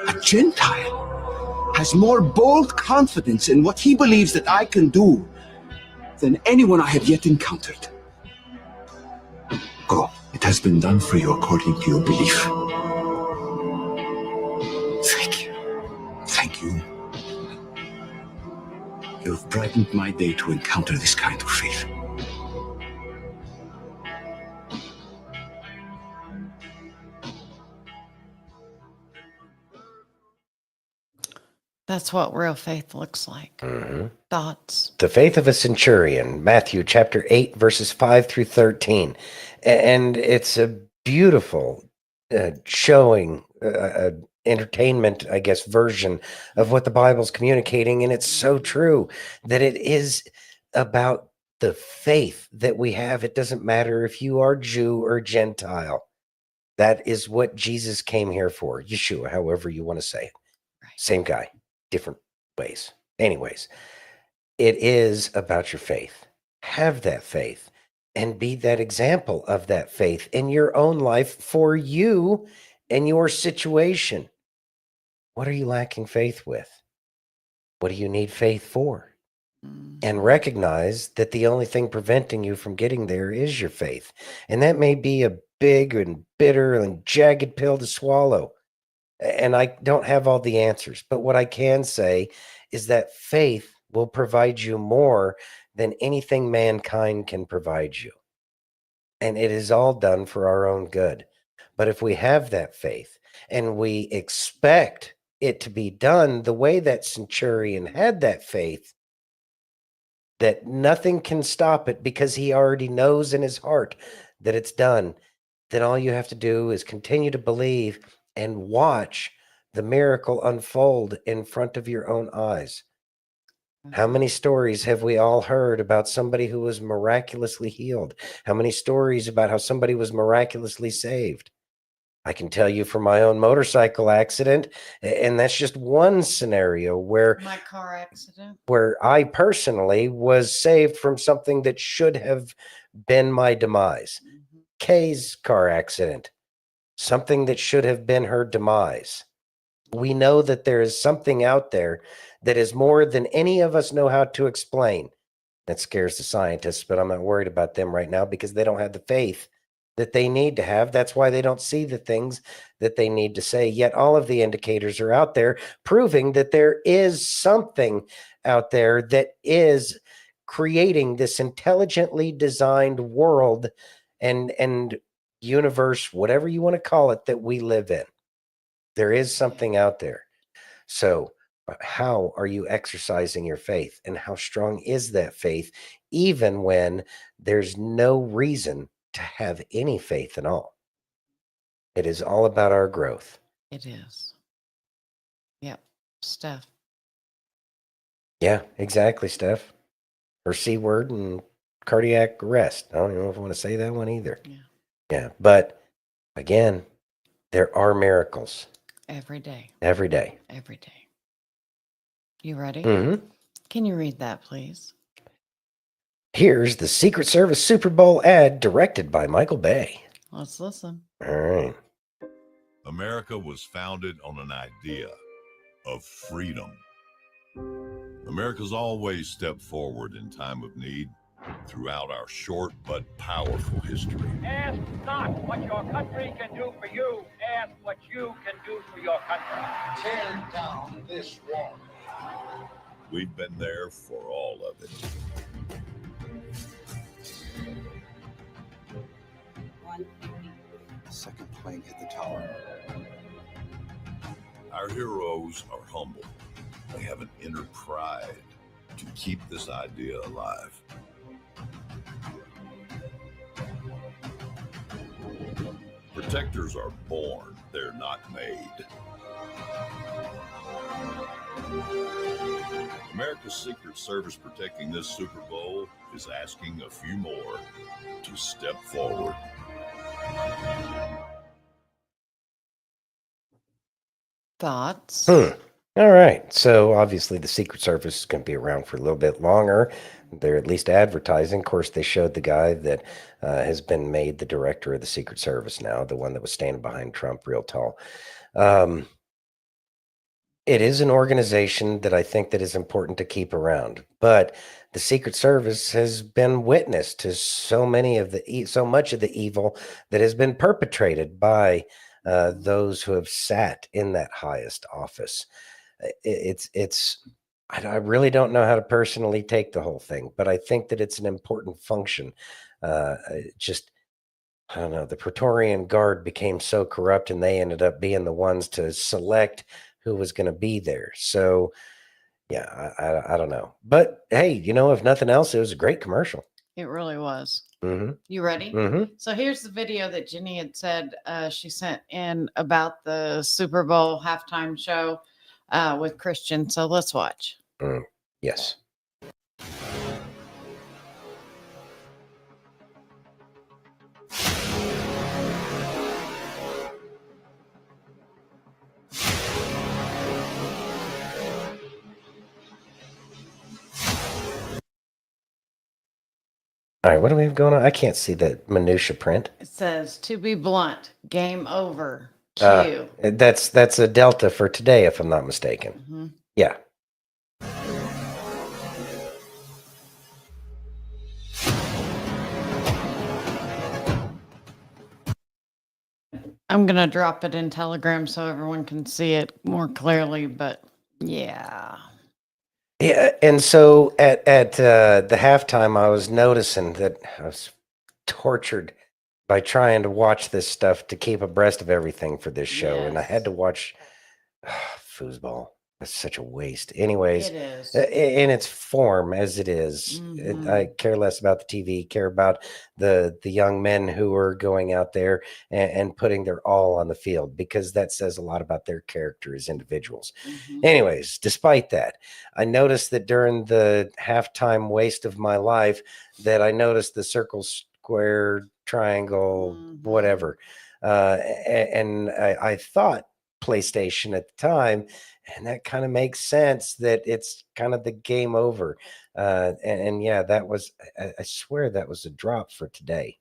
a Gentile, has more bold confidence in what he believes that I can do than anyone I have yet encountered. Go. It has been done for you according to your belief. Thank you. Thank you. You have brightened my day to encounter this kind of faith. That's what real faith looks like. Mm-hmm. Thoughts? The faith of a centurion, Matthew chapter 8, verses 5 through 13. And it's a beautiful showing, entertainment, I guess, version of what the Bible's communicating. And it's so true that it is about the faith that we have. It doesn't matter if you are Jew or Gentile. That is what Jesus came here for. Yeshua, however you want to say it. Right. Same guy, different ways. Anyways, it is about your faith. Have that faith and be that example of that faith in your own life for you and your situation. What are you lacking faith with? What do you need faith for? And recognize that the only thing preventing you from getting there is your faith. And that may be a big and bitter and jagged pill to swallow. And I don't have all the answers, but what I can say is that faith will provide you more than anything mankind can provide you. And it is all done for our own good. But if we have that faith and we expect it to be done the way that centurion had that faith, that nothing can stop it because he already knows in his heart that it's done, then all you have to do is continue to believe and watch the miracle unfold in front of your own eyes. How many stories have we all heard about somebody who was miraculously healed? How many stories about how somebody was miraculously saved? I can tell you from my own motorcycle accident, and that's just one scenario where My car accident. where I personally was saved from something that should have been my demise. Kay's car accident, something that should have been her demise. We know that there is something out there that is more than any of us know how to explain. That scares the scientists, but I'm not worried about them right now because they don't have the faith that they need to have. That's why they don't see the things that they need to say. Yet all of the indicators are out there proving that there is something out there that is creating this intelligently designed world and universe, whatever you want to call it, that we live in. There is something out there. So how are you exercising your faith, and how strong is that faith, even when there's no reason to have any faith at all? It is all about our growth. It is. Yep. Steph. Yeah, exactly, Steph. Or C word and cardiac arrest. I don't even know if I want to say that one either. Yeah. But again, there are miracles. Every day. Every day. Every day. You ready? Mm-hmm. Can you read that, please? Here's the Secret Service Super Bowl ad directed by Michael Bay. Let's listen. All right. America was founded on an idea of freedom. America's always stepped forward in time of need throughout our short but powerful history. Ask not what your country can do for you. Ask what you can do for your country. Tear down this wall. We've been there for all of it. The second plane hit the tower. Our heroes are humble. They have an inner pride to keep this idea alive. Protectors are born, they're not made. America's Secret Service protecting this Super Bowl is asking a few more to step forward. Thoughts? All right. So obviously the Secret Service is going to be around for a little bit longer. They're at least advertising. Of course, they showed the guy that has been made the director of the Secret Service now, the one that was standing behind Trump real tall. It is an organization that I think that is important to keep around, but the Secret Service has been witness to so much of the evil that has been perpetrated by those who have sat in that highest office. I really don't know how to personally take the whole thing, but I think that it's an important function. I don't know, the Praetorian Guard became so corrupt and they ended up being the ones to select who was going to be there. So yeah, I don't know. But hey, if nothing else, it was a great commercial. It really was. Mm-hmm. You ready? Mm-hmm. So here's the video that Jenny had said she sent in about the Super Bowl halftime show with Christian. So let's watch. Yes. All right, what do we have going on? I can't see the minutia print. It says, to be blunt, game over. Q. That's a delta for today, if I'm not mistaken. Mm-hmm. Yeah. I'm going to drop it in Telegram so everyone can see it more clearly, but yeah. Yeah, and so at the halftime, I was noticing that I was tortured by trying to watch this stuff to keep abreast of everything for this show, and I had to watch foosball. It's such a waste. Anyways, It is. In its form as it is, I care less about the TV, care about the young men who are going out there and putting their all on the field, because that says a lot about their character as individuals. Anyways, despite that, I noticed that during the halftime waste of my life that I noticed the circle, square, triangle, whatever. And I thought PlayStation at the time, and that kind of makes sense that it's kind of the game over. And yeah, that was, I swear that was a drop for today.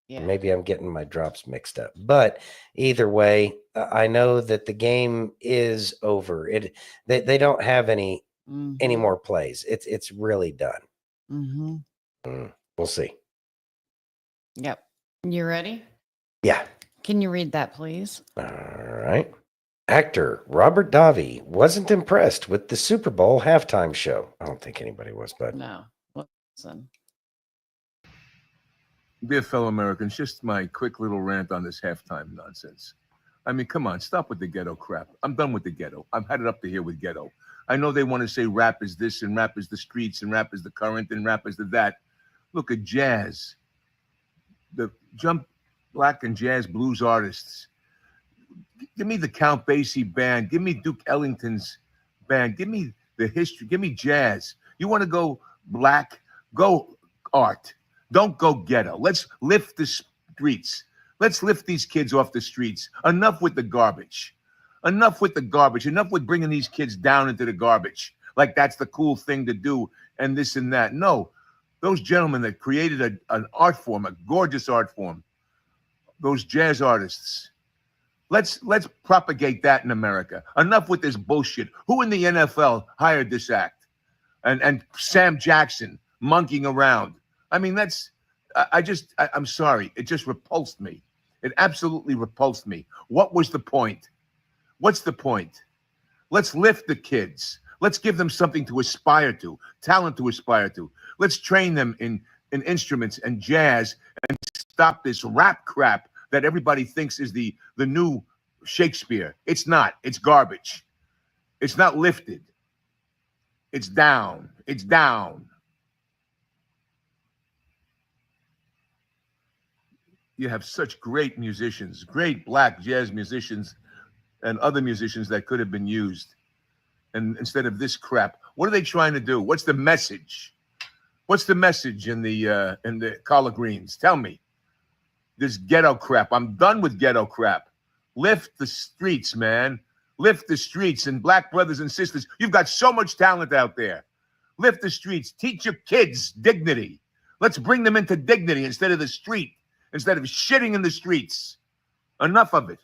Yeah. Maybe I'm getting my drops mixed up, but either way, I know that the game is over. They don't have any more plays. It's really done. We'll see. Yep. You ready? Yeah. Can you read that, please? All right. Actor Robert Davi wasn't impressed with the Super Bowl halftime show. I don't think anybody was, but no. Listen. Dear fellow Americans, just my quick little rant on this halftime nonsense. I mean, come on, stop with the ghetto crap. I'm done with the ghetto. I've had it up to here with ghetto. I know they want to say rap is this and rap is the streets and rap is the current and rap is the that. Look at jazz. The jump black and jazz blues artists. Give me the Count Basie band. Give me Duke Ellington's band. Give me the history. Give me jazz. You want to go black? Go art. Don't go ghetto. Let's lift the streets. Let's lift these kids off the streets. Enough with the garbage. Enough with the garbage. Enough with bringing these kids down into the garbage. Like that's the cool thing to do and this and that. No, those gentlemen that created an art form, a gorgeous art form, those jazz artists, let's propagate that in America. Enough with this bullshit. Who in the NFL hired this act? And Sam Jackson monkeying around. I mean, I'm sorry. It just repulsed me. It absolutely repulsed me. What was the point? What's the point? Let's lift the kids. Let's give them something to aspire to, talent to aspire to. Let's train them in instruments and jazz and stop this rap crap that everybody thinks is the new Shakespeare. It's not. It's garbage. It's not lifted. It's down. It's down. You have such great musicians, great black jazz musicians and other musicians that could have been used. And instead of this crap, what are they trying to do? What's the message? What's the message in the collard greens? Tell me. This ghetto crap. I'm done with ghetto crap. Lift the streets, man. Lift the streets. And black brothers and sisters, you've got so much talent out there. Lift the streets. Teach your kids dignity. Let's bring them into dignity instead of the street, instead of shitting in the streets. Enough of it.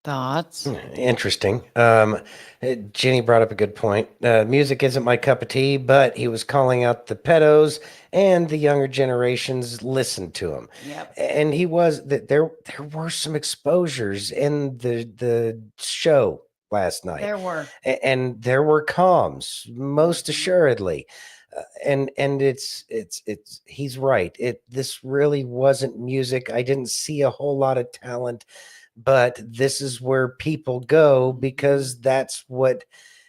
Thoughts? Interesting. Jenny brought up a good point. Music isn't my cup of tea, but he was calling out the pedos, and the younger generations listened to him. Yep. And he was that there were some exposures in the show last night. There were. And there were comms, most assuredly. And it's he's right. This really wasn't music. I didn't see a whole lot of talent but this is where people go because that's what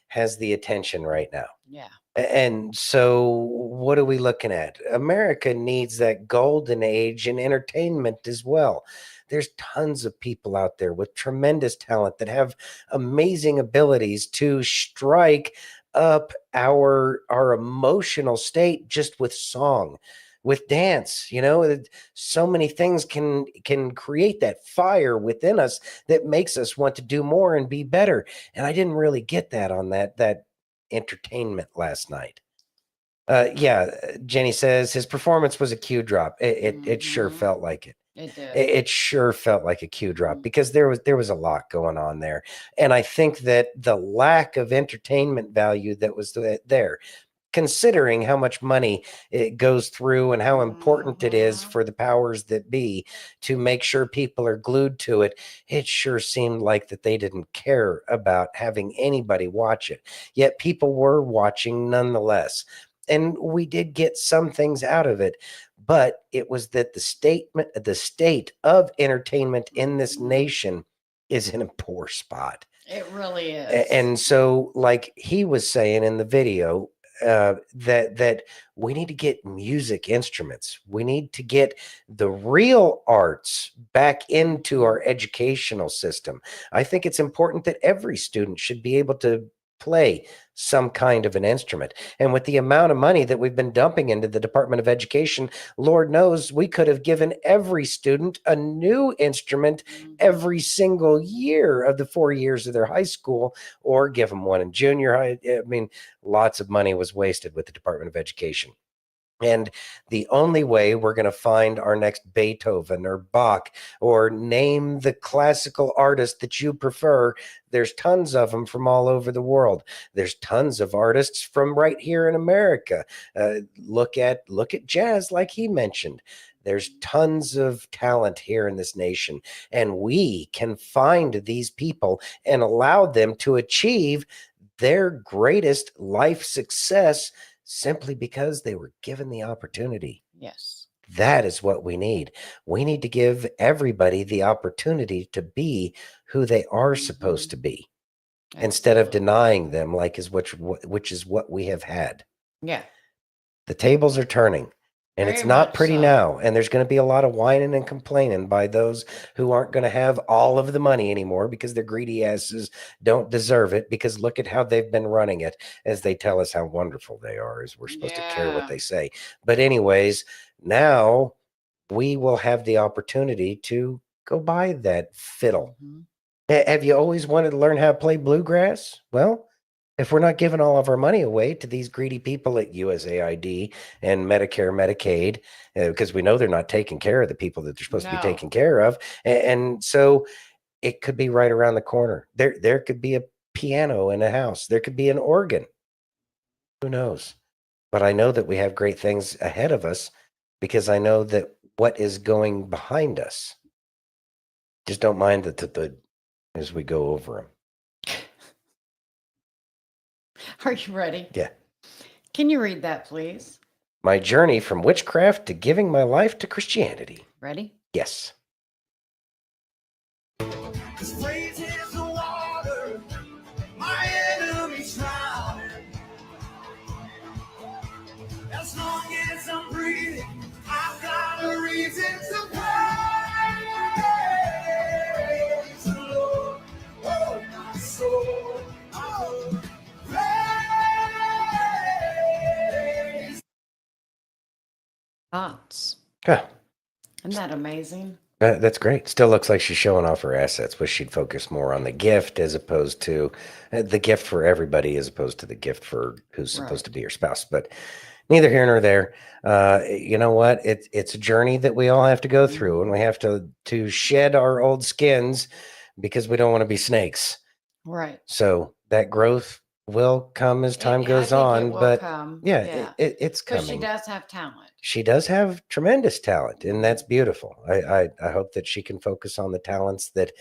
has the attention right now. Yeah. And so what are we looking at? America needs that golden age in entertainment as well. There's tons of people out there with tremendous talent that have amazing abilities to strike up our emotional state just with song, with dance. So many things can create that fire within us that makes us want to do more and be better. And I didn't really get that on that entertainment last night. Yeah, Jenny says his performance was a cue drop. It sure felt like it. It did. It sure felt like a cue drop because there was a lot going on there. And I think that the lack of entertainment value that was there, considering how much money it goes through and how important it is for the powers that be to make sure people are glued to it, it sure seemed like that they didn't care about having anybody watch it. Yet people were watching nonetheless. And we did get some things out of it, but it was that the state of entertainment in this nation is in a poor spot. It really is. And so, like he was saying in the video, that we need to get music instruments. We need to get the real arts back into our educational system. I think it's important that every student should be able to play some kind of an instrument. And with the amount of money that we've been dumping into the Department of Education, Lord knows we could have given every student a new instrument every single year of the 4 years of their high school, or give them one in junior high. I mean, lots of money was wasted with the Department of Education. And the only way we're going to find our next Beethoven or Bach, or name the classical artist that you prefer, there's tons of them from all over the world. There's tons of artists from right here in America. Look at jazz, like he mentioned. There's tons of talent here in this nation, and we can find these people and allow them to achieve their greatest life success simply because they were given the opportunity. Yes. That is what we need. We need to give everybody the opportunity to be who they are supposed to be, instead of denying them, which is what we have had. Yeah. The tables are turning. And Very it's not much pretty so. now. And there's going to be a lot of whining and complaining by those who aren't going to have all of the money anymore because their greedy asses don't deserve it. Because look at how they've been running it, as they tell us how wonderful they are, as we're supposed to care what they say. But anyways, now we will have the opportunity to go buy that fiddle. Have you always wanted to learn how to play bluegrass? Well, if we're not giving all of our money away to these greedy people at USAID and Medicare, Medicaid, because we know they're not taking care of the people that they're supposed to be taking care of. And so it could be right around the corner. There could be a piano in a house. There could be an organ. Who knows? But I know that we have great things ahead of us because I know that what is going behind us. Just don't mind the as we go over them. Are you ready? Yeah. Can you read that, please? My journey from witchcraft to giving my life to Christianity. Ready? Yes. My enemies drowning. As long as I'm breathing, I've got a reason to praise the Lord. Oh, my soul. Oh, praise. Thoughts. Yeah. Isn't that amazing? That's great. Still looks like she's showing off her assets. Wish she'd focus more on the gift as opposed to the gift for everybody, as opposed to the gift for who's supposed to be her spouse. But neither here nor there. You know what? It's a journey that we all have to go through, and we have to shed our old skins because we don't want to be snakes. Right. So that growth will come as time goes on. But yeah, it's coming. Because she does have talent. She does have tremendous talent, and that's beautiful. I hope that she can focus on the talents that,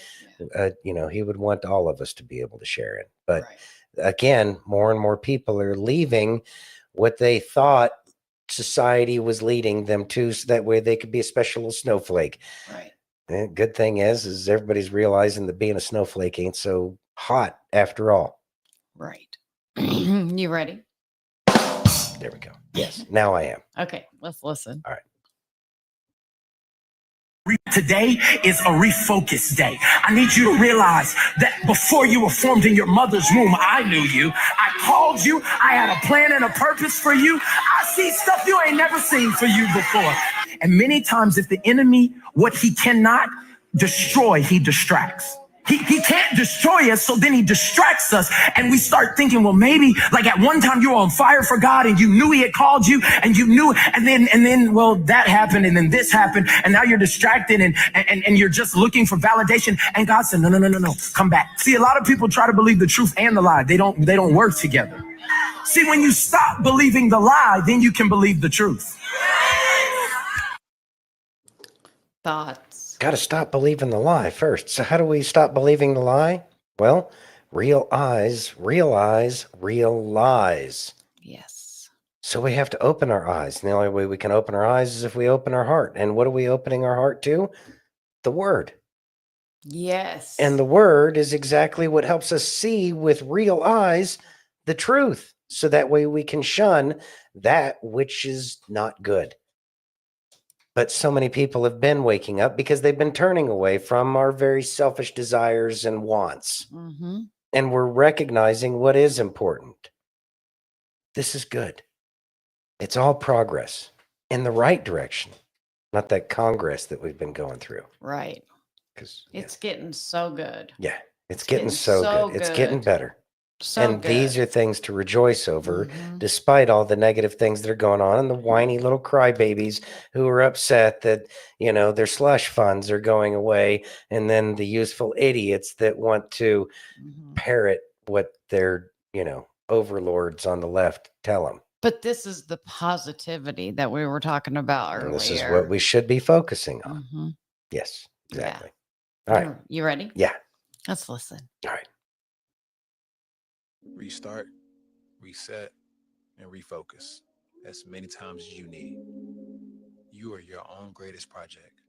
he would want all of us to be able to share in. But again, more and more people are leaving what they thought society was leading them to, so that way they could be a special little snowflake. Right. Good thing is everybody's realizing that being a snowflake ain't so hot after all. Right. You ready? There we go. Yes, now I am. Okay, let's listen. All right. Today is a refocus day. I need you to realize that before you were formed in your mother's womb, I knew you. I called you. I had a plan and a purpose for you. I see stuff you ain't never seen for you before. And many times, if the enemy, what he cannot destroy, he distracts. He can't destroy us, so then he distracts us, and we start thinking, well, maybe like at one time you were on fire for God and you knew he had called you and you knew, and then well, that happened and then this happened, and now you're distracted and you're just looking for validation. And God said, no, come back. See, a lot of people try to believe the truth and the lie. They don't work together. See, when you stop believing the lie, then you can believe the truth. Thoughts? Got to stop believing the lie first. So how do we stop believing the lie? Well, real eyes realize real lies. Yes. So we have to open our eyes. And the only way we can open our eyes is if we open our heart. And what are we opening our heart to? The Word. Yes. And the Word is exactly what helps us see with real eyes the truth. So that way we can shun that which is not good. But so many people have been waking up because they've been turning away from our very selfish desires and wants. Mm-hmm. And we're recognizing what is important. This is good. It's all progress in the right direction, not that Congress that we've been going through. Right. Because it's getting so good. Yeah, it's getting so good. It's getting better. So and good. These are things to rejoice over, despite all the negative things that are going on, and the whiny little crybabies who are upset that, their slush funds are going away, and then the useful idiots that want to parrot what their, overlords on the left tell them. But this is the positivity that we were talking about earlier. And this is what we should be focusing on. Mm-hmm. Yes, exactly. Yeah. All right. You ready? Yeah. Let's listen. All right. Restart, reset, and refocus as many times as you need. You are your own greatest project.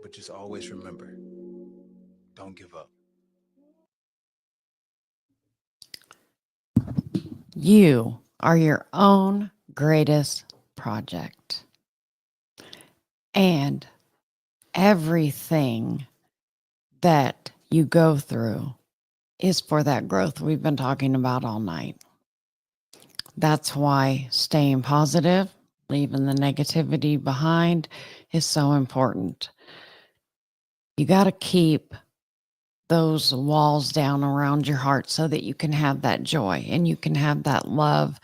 But just always remember, don't give up. You are your own greatest project. And everything that you go through is for that growth we've been talking about all night. That's why staying positive, leaving the negativity behind is so important. You got to keep those walls down around your heart so that you can have that joy and you can have that love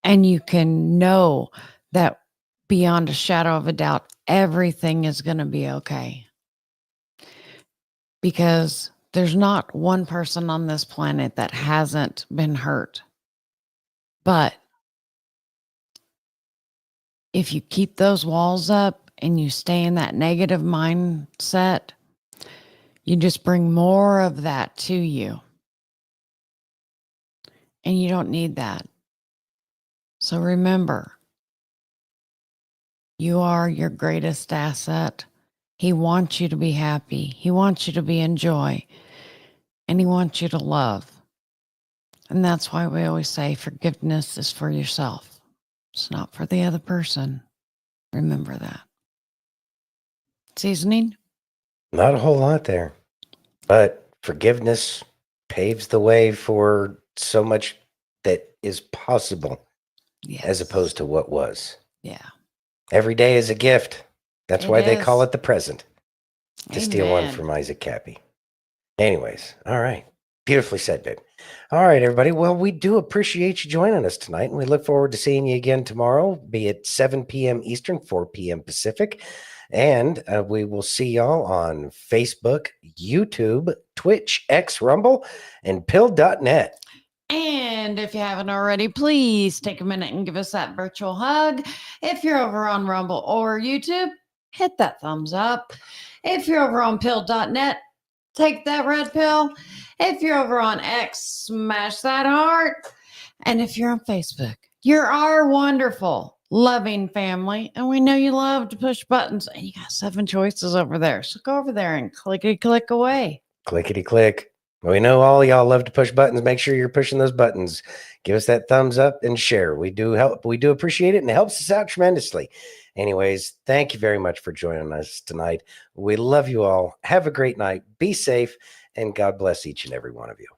and you can know that beyond a shadow of a doubt, everything is going to be okay. Because there's not one person on this planet that hasn't been hurt. But if you keep those walls up and you stay in that negative mindset, you just bring more of that to you. And you don't need that. So remember, you are your greatest asset. He wants you to be happy. He wants you to be in joy. And he wants you to love. And that's why we always say forgiveness is for yourself. It's not for the other person. Remember that. Seasoning? Not a whole lot there. But forgiveness paves the way for so much that is possible, as opposed to what was. Yeah. Every day is a gift. That's why they call is. it the present. To steal one Amen. from Isaac Cappy. Anyways, all right. Beautifully said, babe. All right, everybody. Well, we do appreciate you joining us tonight, and we look forward to seeing you again tomorrow, be it 7 p.m. Eastern, 4 p.m. Pacific. And we will see y'all on Facebook, YouTube, Twitch, X, Rumble, and pill.net. And if you haven't already, please take a minute and give us that virtual hug. If you're over on Rumble or YouTube, hit that thumbs up. If you're over on pill.net, take that red pill. If you're over on X, smash that heart. And if you're on Facebook, you are wonderful. loving family, and we know you love to push buttons, and you got 7 choices over there. So go over there and click away. Clickety click. We know all y'all love to push buttons. Make sure you're pushing those buttons. Give us that thumbs up and share. We do help. We do appreciate it, and it helps us out tremendously. Anyways, thank you very much for joining us tonight. We love you all. Have a great night. Be safe, and God bless each and every one of you.